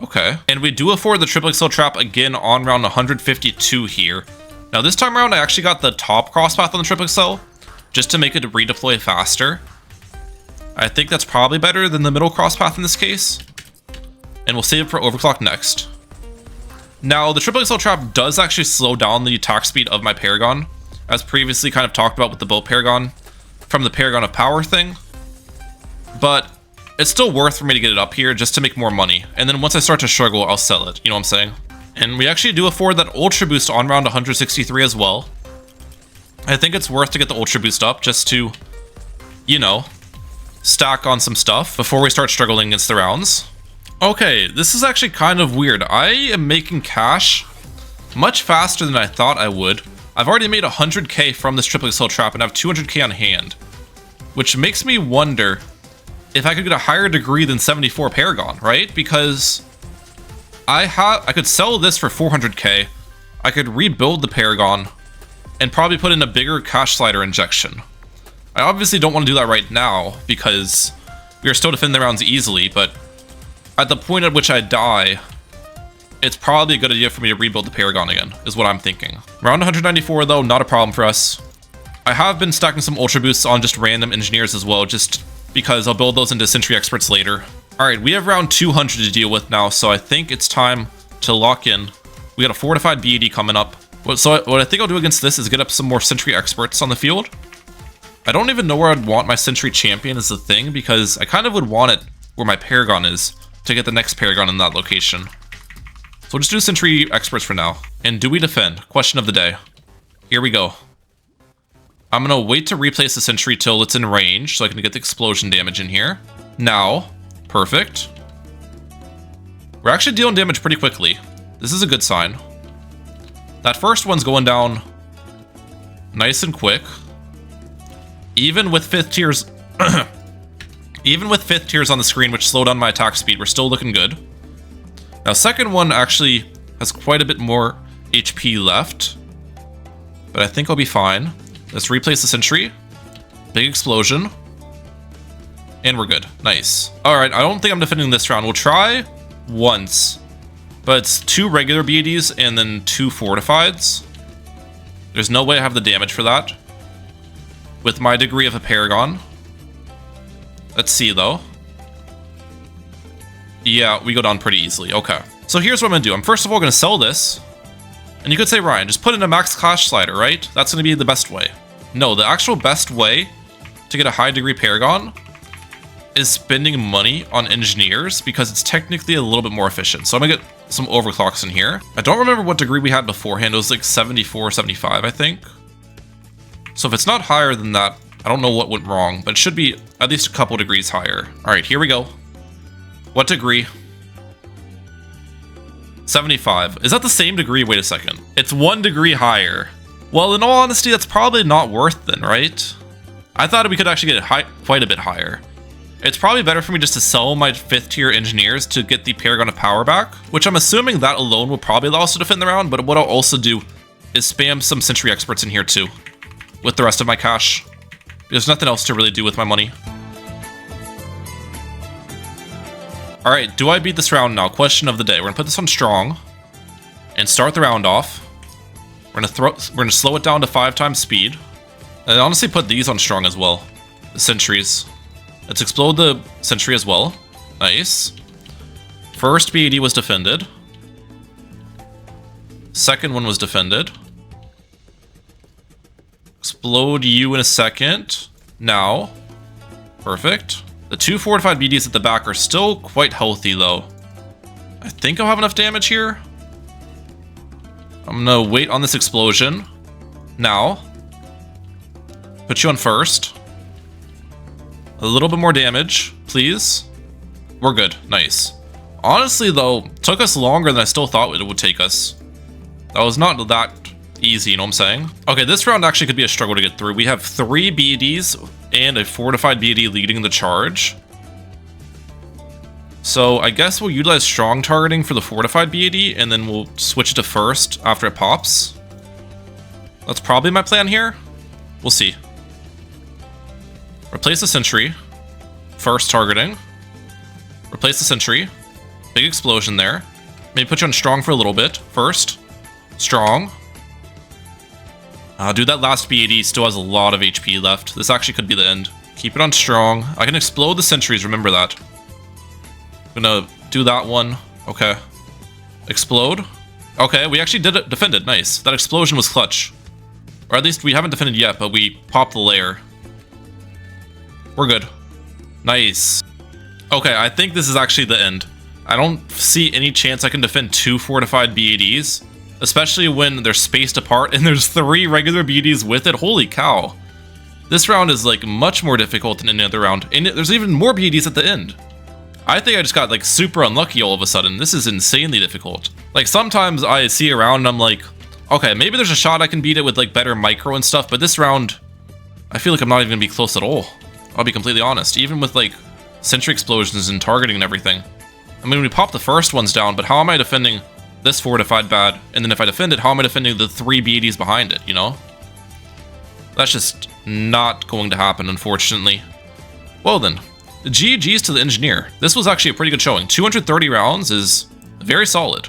Okay. And we do afford the triple XL trap again on round 152 here. Now this time around, I actually got the top crosspath on the triple XL, just to make it redeploy faster. I think that's probably better than the middle crosspath in this case. And we'll save it for overclock next. Now, the triple XL trap does actually slow down the attack speed of my paragon, as previously kind of talked about with the boat paragon from the paragon of power thing. But it's still worth for me to get it up here just to make more money. And then once I start to struggle, I'll sell it. You know what I'm saying? And we actually do afford that ultra boost on round 163 as well. I think it's worth to get the Ultra Boost up just to, you know, stack on some stuff before we start struggling against the rounds. Okay, this is actually kind of weird. I am making cash much faster than I thought I would. I've already made 100k from this triple XL trap and I have 200k on hand, which makes me wonder if I could get a higher degree than 74 paragon, right? Because I could sell this for 400k. I could rebuild the paragon and probably put in a bigger cash slider injection. I obviously don't want to do that right now because we are still defending the rounds easily, but at the point at which I die, it's probably a good idea for me to rebuild the paragon again, is what I'm thinking. Round 194 though, not a problem for us. I have been stacking some Ultra Boosts on just random engineers as well, just because I'll build those into Sentry Experts later. Alright, we have round 200 to deal with now, so I think it's time to lock in. We got a fortified BED coming up. So what I think I'll do against this is get up some more Sentry Experts on the field. I don't even know where I'd want my Sentry Champion as the thing, because I kind of would want it where my Paragon is, to get the next Paragon in that location. So we'll just do Sentry Experts for now. And do we defend? Question of the day. Here we go. I'm gonna wait to replace the Sentry till it's in range, so I can get the explosion damage in here. Now, perfect. We're actually dealing damage pretty quickly. This is a good sign. That first one's going down nice and quick. Even with 5th tiers, even with 5th tiers on the screen, which slow down my attack speed, we're still looking good. Now, second one actually has quite a bit more HP left, but I think I'll be fine. Let's replace the Sentry. Big explosion. And we're good. Nice. Alright, I don't think I'm defending this round. We'll try once. But it's 2 regular BEDs and then 2 fortifieds. There's no way I have the damage for that with my degree of a Paragon. Let's see, though. Yeah, we go down pretty easily. Okay. So here's what I'm going to do. I'm first of all going to sell this. And you could say, Ryan, just put in a max cash slider, right? That's going to be the best way. No, the actual best way to get a high degree Paragon is spending money on engineers, because it's technically a little bit more efficient. So I'm going to get some overclocks in here. I don't remember what degree we had beforehand. It was like 74, 75, I think. So if it's not higher than that, I don't know what went wrong, but it should be at least a couple degrees higher. All right, here we go. What degree? 75. Is that the same degree? Wait a second. It's 1 degree higher. Well, in all honesty, that's probably not worth then, right? I thought we could actually get it quite a bit higher. It's probably better for me just to sell my 5th tier engineers to get the Paragon of Power back, which I'm assuming that alone will probably allow us to defend the round, but what I'll also do is spam some Sentry Experts in here too, with the rest of my cash. There's nothing else to really do with my money. Alright, do I beat this round now? Question of the day. We're gonna put this on strong and start the round off. We're gonna slow it down to 5 times speed. And honestly put these on strong as well. The sentries. Let's explode the sentry as well. Nice. First BED was defended. Second one was defended. Explode you in a second. Now. Perfect. The 2 fortified BDs at the back are still quite healthy though. I think I'll have enough damage here. I'm gonna wait on this explosion. Now. Put you on first. A little bit more damage, please. We're good. Nice. Honestly, though, took us longer than I still thought it would take us. That was not that easy, you know what I'm saying? Okay, this round actually could be a struggle to get through. We have 3 BEDs and a fortified BED leading the charge. So I guess we'll utilize strong targeting for the fortified BED, and then we'll switch it to first after it pops. That's probably my plan here. We'll see. Replace the sentry. First targeting. Replace the sentry. Big explosion there. Maybe put you on strong for a little bit. First. Strong. Dude, that last BED still has a lot of HP left. This actually could be the end. Keep it on strong. I can explode the sentries, remember that. I'm gonna do that one. Okay. Explode. Okay, we actually did it. Defended. Nice. That explosion was clutch. Or at least we haven't defended yet, but we popped the layer. We're good. Nice. Okay, I think this is actually the end. I don't see any chance I can defend 2 fortified BEDs especially when they're spaced apart and there's 3 regular BDs with it. Holy cow. This round is like much more difficult than any other round, and there's even more BDs at the end. I think I just got like super unlucky all of a sudden. This is insanely difficult. Like sometimes I see a round and I'm like, okay, maybe there's a shot I can beat it with like better micro and stuff, but this round, I feel like I'm not even gonna be close at all. I'll be completely honest, even with like sentry explosions and targeting and everything. I mean, we popped the first ones down, but how am I defending this fortified bad? And then if I defend it, how am I defending the 3 BDs behind it, you know? That's just not going to happen, unfortunately. Well then, GG's to the engineer. This was actually a pretty good showing. 230 rounds is very solid.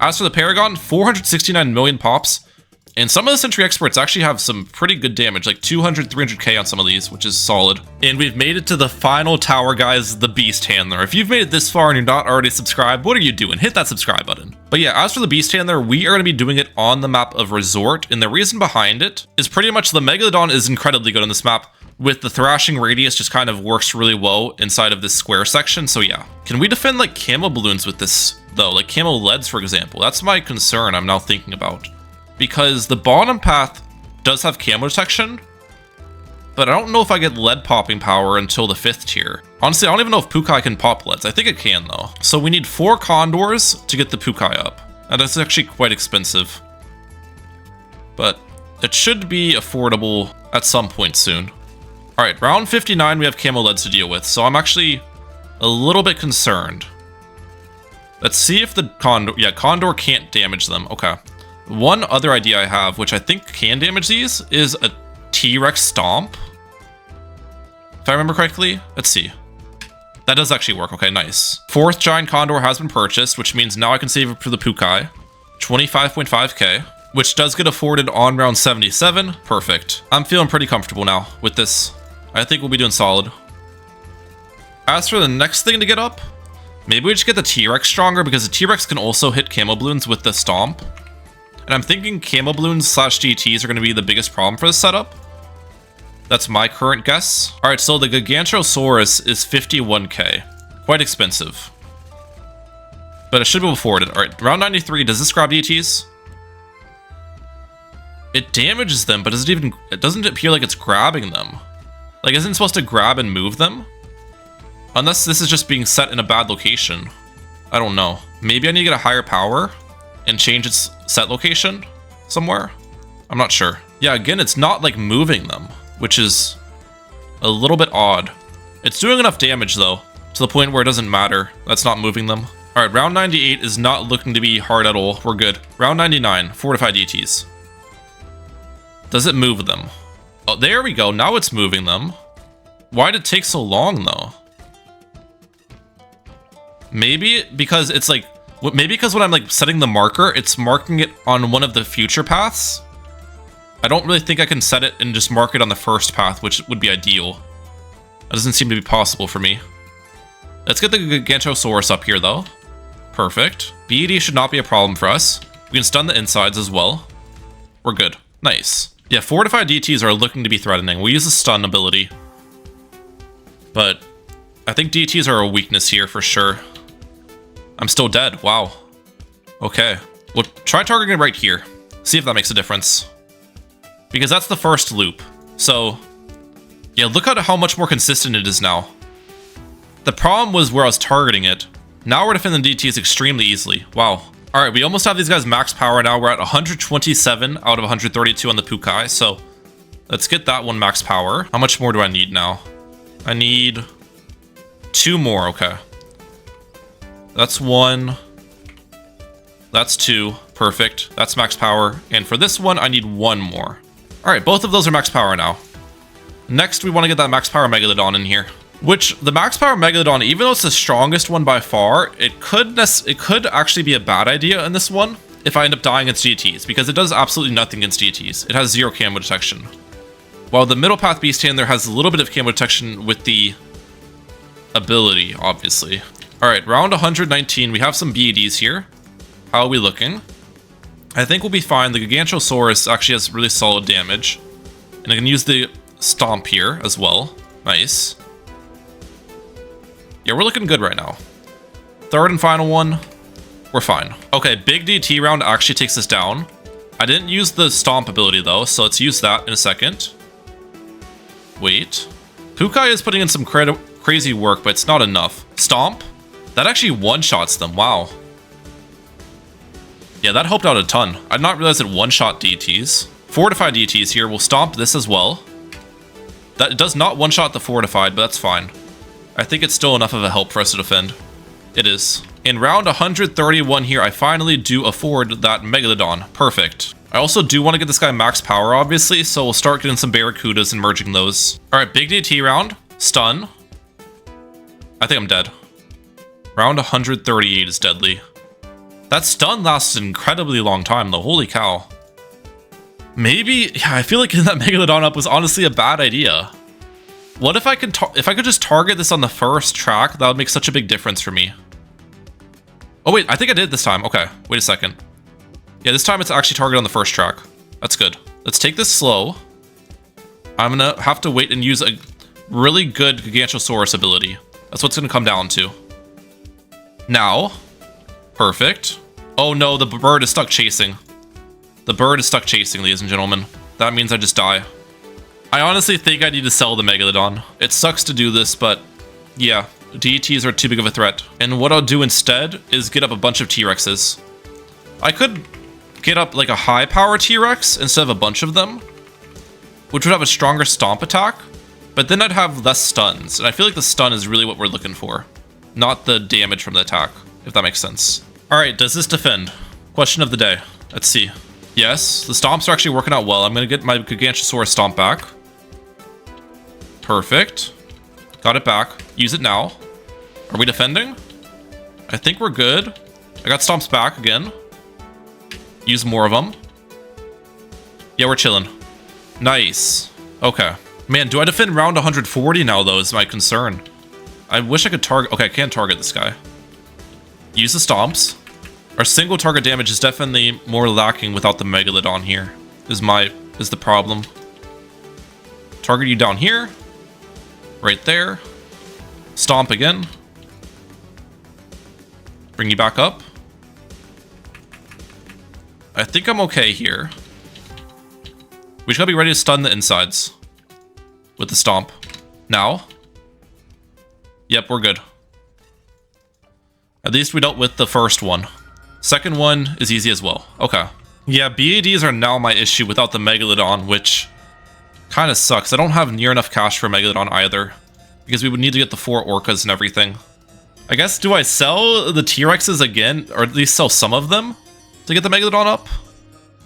As for the paragon, 469 million pops. And some of the sentry experts actually have some pretty good damage, like 200, 300k on some of these, which is solid. And we've made it to the final tower, guys, the Beast Handler. If you've made it this far and you're not already subscribed, what are you doing? Hit that subscribe button. But yeah, as for the Beast Handler, we are going to be doing it on the map of Resort. And the reason behind it is pretty much the Megalodon is incredibly good on this map, with the thrashing radius just kind of works really well inside of this square section. So yeah, can we defend like camo balloons with this though? Like camo leads, for example. That's my concern I'm now thinking about. Because the bottom path does have camo detection, but I don't know if I get lead popping power until the 5th tier. Honestly, I don't even know if Pukai can pop leads. I think it can though. So we need 4 condors to get the Pukai up. And that's actually quite expensive. But it should be affordable at some point soon. Alright, round 59 we have camo leads to deal with, so I'm actually a little bit concerned. Let's see if the condor... Yeah, condor can't damage them. Okay. One other idea I have, which I think can damage these, is a T-Rex stomp. If I remember correctly. Let's see. That does actually work. Okay, nice. 4th giant condor has been purchased, which means now I can save it for the Pukai. 25.5k, which does get afforded on round 77. Perfect. I'm feeling pretty comfortable now with this. I think we'll be doing solid. As for the next thing to get up, maybe we just get the T-Rex stronger, because the T-Rex can also hit camo balloons with the stomp. And I'm thinking camo balloons / GTs are going to be the biggest problem for this setup. That's my current guess. Alright, so the Gigantosaurus is 51k. Quite expensive. But it should be afforded. Alright, round 93, does this grab DTs? It damages them, but it doesn't appear like it's grabbing them. Like, isn't it supposed to grab and move them? Unless this is just being set in a bad location. I don't know. Maybe I need to get a higher power and change its set location somewhere? I'm not sure. Yeah, again, it's not like moving them, which is a little bit odd. It's doing enough damage though, to the point where it doesn't matter. That's not moving them. All right, round 98 is not looking to be hard at all. We're good. Round 99, fortified DTs. Does it move them? Oh, there we go. Now it's moving them. Why did it take so long though? Maybe because it's like, maybe because when I'm like setting the marker, it's marking it on one of the future paths. I don't really think I can set it and just mark it on the first path, which would be ideal. That doesn't seem to be possible for me. Let's get the Gigantosaurus up here though. Perfect. BED should not be a problem for us. We can stun the insides as well. We're good. Nice. Yeah, fortified DTs are looking to be threatening. We use the stun ability. But I think DTs are a weakness here for sure. I'm still dead. Wow. Okay. We'll try targeting it right here. See if that makes a difference. Because that's the first loop. So, yeah, look at how much more consistent it is now. The problem was where I was targeting it. Now we're defending DTs extremely easily. Wow. Alright, we almost have these guys max power now. We're at 127 out of 132 on the Pukai. So, let's get that one max power. How much more do I need now? I need 2 more. Okay. That's 1. That's 2. Perfect. That's max power. And for this one, I need 1 more. Alright, both of those are max power now. Next, we want to get that max power Megalodon in here. Which, the max power Megalodon, even though it's the strongest one by far, it could actually be a bad idea in this one if I end up dying against GTs, because it does absolutely nothing against GTs. It has 0 camo detection. While the middle path Beast Handler has a little bit of camo detection with the ability, obviously. Alright, round 119, we have some BEDs here. How are we looking? I think we'll be fine. The Gigantosaurus actually has really solid damage. And I can use the Stomp here as well. Nice. Yeah, we're looking good right now. Third and final one. We're fine. Okay, big DT round actually takes us down. I didn't use the stomp ability though, so let's use that in a second. Wait. Pukai is putting in some crazy work, but it's not enough. Stomp? That actually one-shots them, wow. Yeah, that helped out a ton. I did not realize it one-shot DTs. Fortified DTs here, we'll stomp this as well. That does not one-shot the fortified, but that's fine. I think it's still enough of a help for us to defend. It is. In round 131 here, I finally do afford that Megalodon. Perfect. I also do want to get this guy max power, obviously, so we'll start getting some Barracudas and merging those. Alright, big DT round. Stun. I think I'm dead. Round 138 is deadly. That stun lasts an incredibly long time, though. Holy cow. Maybe, yeah, I feel like getting that Megalodon up was honestly a bad idea. What if I could just target this on the first track? That would make such a big difference for me. Oh wait, I think I did this time. Okay, wait a second. Yeah, this time it's actually targeted on the first track. That's good. Let's take this slow. I'm gonna have to wait and use a really good Gigantosaurus ability. That's what's gonna come down to. Now. Perfect. Oh no, the bird is stuck chasing. The bird is stuck chasing, ladies and gentlemen. That means I just die. I honestly think I need to sell the Megalodon. It sucks to do this, but yeah, DTs are too big of a threat. And what I'll do instead is get up a bunch of T-Rexes. I could get up like a high power T-Rex instead of a bunch of them, which would have a stronger stomp attack, but then I'd have less stuns. And I feel like the stun is really what we're looking for, not the damage from the attack, if that makes sense. All right, does this defend? Question of the day. Let's see. Yes, the stomps are actually working out well. I'm gonna get my Gigantosaurus stomp back. Perfect. Got it back. Use it now. Are we defending? I think we're good. I got stomps back again. Use more of them. Yeah, we're chilling. Nice. Okay. Man, do I defend round 140 now, though, is my concern. I wish I could target... Okay, I can't target this guy. Use the stomps. Our single target damage is definitely more lacking without the Megalodon here, is the problem. Target you down here. Right there. Stomp again. Bring you back up. I think I'm okay here. We just gotta be ready to stun the insides with the stomp. Now. Yep, we're good. At least we dealt with the first one. Second one is easy as well. Okay. Yeah, BADs are now my issue without the Megalodon, which kind of sucks. I don't have near enough cash for Megalodon either, because we would need to get the 4 orcas and everything. I guess, do I sell the T-Rexes again, or at least sell some of them to get the Megalodon up?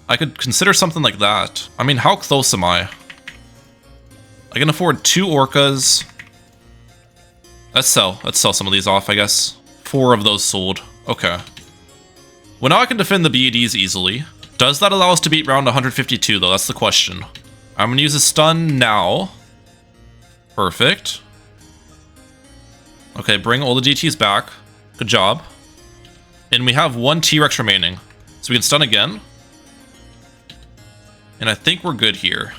I could consider something like that. I mean, how close am I? I can afford 2 orcas. Let's sell some of these off, I guess. 4 of those sold. Okay. Well, now I can defend the BADs easily. Does that allow us to beat round 152, though? That's the question. I'm going to use a stun now. Perfect. Okay, bring all the DTs back. Good job. And we have 1 T-Rex remaining. So we can stun again. And I think we're good here.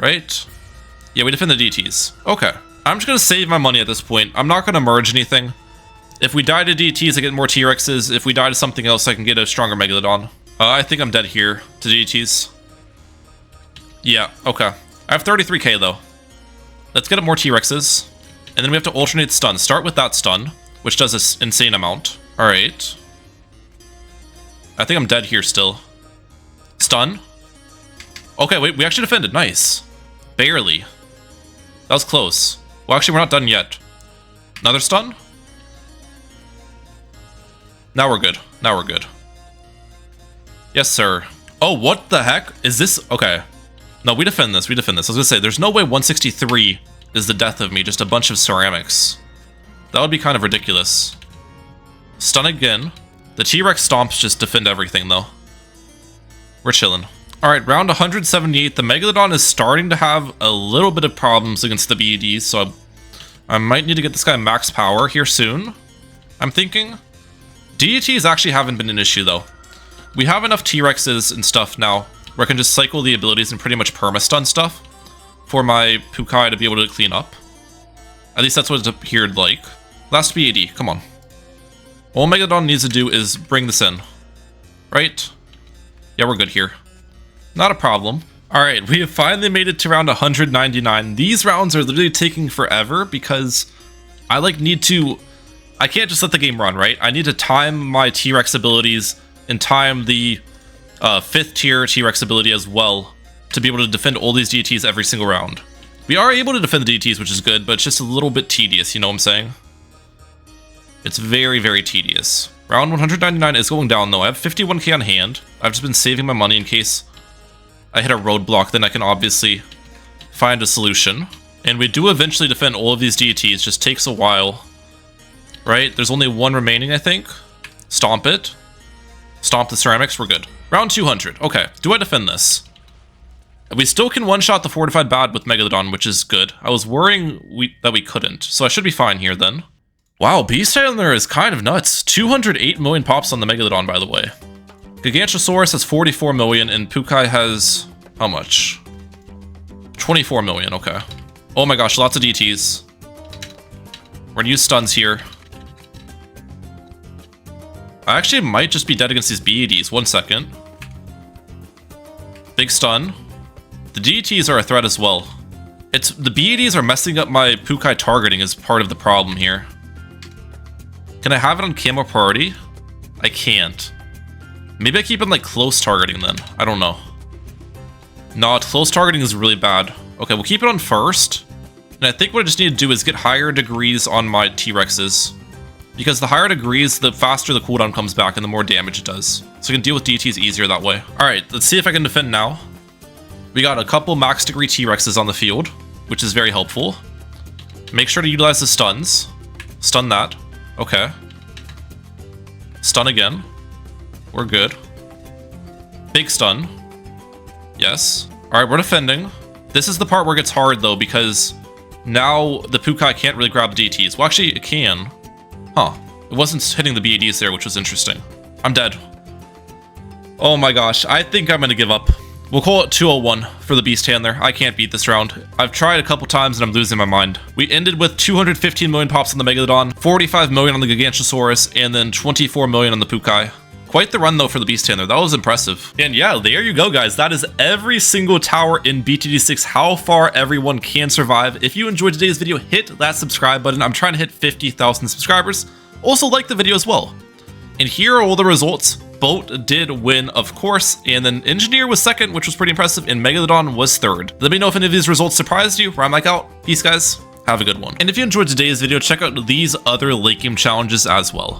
Right? Yeah, we defend the DTs. Okay. I'm just going to save my money at this point. I'm not going to merge anything. If we die to DTs, I get more T-Rexes. If we die to something else, I can get a stronger Megalodon. I think I'm dead here to DTs. Yeah, okay. I have 33k though. Let's get up more T-Rexes. And then we have to alternate stun. Start with that stun, which does this insane amount. Alright. I think I'm dead here still. Stun. Okay, wait, we actually defended. Nice. Barely. That was close. Well, actually, we're not done yet. Another stun? Now we're good. Now we're good. Yes, sir. Oh, what the heck? Is this... Okay. No, we defend this. We defend this. I was gonna say, there's no way 163 is the death of me. Just a bunch of ceramics. That would be kind of ridiculous. Stun again. The T-Rex stomps just defend everything, though. We're chilling. Alright, round 178. The Megalodon is starting to have a little bit of problems against the BEDs, so I might need to get this guy max power here soon. I'm thinking. DETs actually haven't been an issue, though. We have enough T-Rexes and stuff now where I can just cycle the abilities and pretty much perma-stun stuff for my Pukai to be able to clean up. At least that's what it appeared like. Last BAD, come on. All Megalodon needs to do is bring this in. Right? Yeah, we're good here. Not a problem. Alright, we have finally made it to round 199. These rounds are literally taking forever because I can't just let the game run, right? I need to time my T-Rex abilities and time the 5th tier T-Rex ability as well to be able to defend all these DTs every single round. We are able to defend the DTs, which is good, but it's just a little bit tedious, you know what I'm saying? It's very, very tedious. Round 199 is going down though. I have 51k on hand. I've just been saving my money in case I hit a roadblock, then I can obviously find a solution. And we do eventually defend all of these DTs, just takes a while. Right? There's only one remaining, I think. Stomp it. Stomp the ceramics, we're good. Round 200. Okay, do I defend this? We still can one-shot the fortified bad with Megalodon, which is good. I was worrying that we couldn't, so I should be fine here then. Wow, Beast Handler is kind of nuts. 208 million pops on the Megalodon, by the way. Gigantosaurus has 44 million, and Pukai has... how much? 24 million, okay. Oh my gosh, lots of DTs. We're gonna use stuns here. I actually might just be dead against these BEDs. 1 second. Big stun. The DTs are a threat as well. The BEDs are messing up my Pukai targeting is part of the problem here. Can I have it on camo priority? I can't. Maybe I keep it in like close targeting then. I don't know. No, close targeting is really bad. Okay, we'll keep it on first. And I think what I just need to do is get higher degrees on my T-Rexes. Because the higher degrees, the faster the cooldown comes back and the more damage it does. So I can deal with DTs easier that way. Alright, let's see if I can defend now. We got a couple max degree T-Rexes on the field, which is very helpful. Make sure to utilize the stuns. Stun that. Okay. Stun again. We're good. Big stun. Yes. Alright, we're defending. This is the part where it gets hard though, because now the Pukai can't really grab the DTs. Well, actually, it can. Huh. It wasn't hitting the BEDs there, which was interesting. I'm dead. Oh my gosh. I think I'm gonna give up. We'll call it 201 for the Beast Handler. I can't beat this round. I've tried a couple times and I'm losing my mind. We ended with 215 million pops on the Megalodon, 45 million on the Gigantosaurus, and then 24 million on the Pukai. Quite the run though for the Beast Handler. That was impressive. And yeah, there you go guys. That is every single tower in BTD6, how far everyone can survive. If you enjoyed today's video, hit that subscribe button. I'm trying to hit 50,000 subscribers. Also like the video as well. And here are all the results. Boat did win, of course, and then Engineer was second, which was pretty impressive, and Megalodon was third. Let me know if any of these results surprised you. I'm out. Peace guys. Have a good one. And if you enjoyed today's video, check out these other late game challenges as well.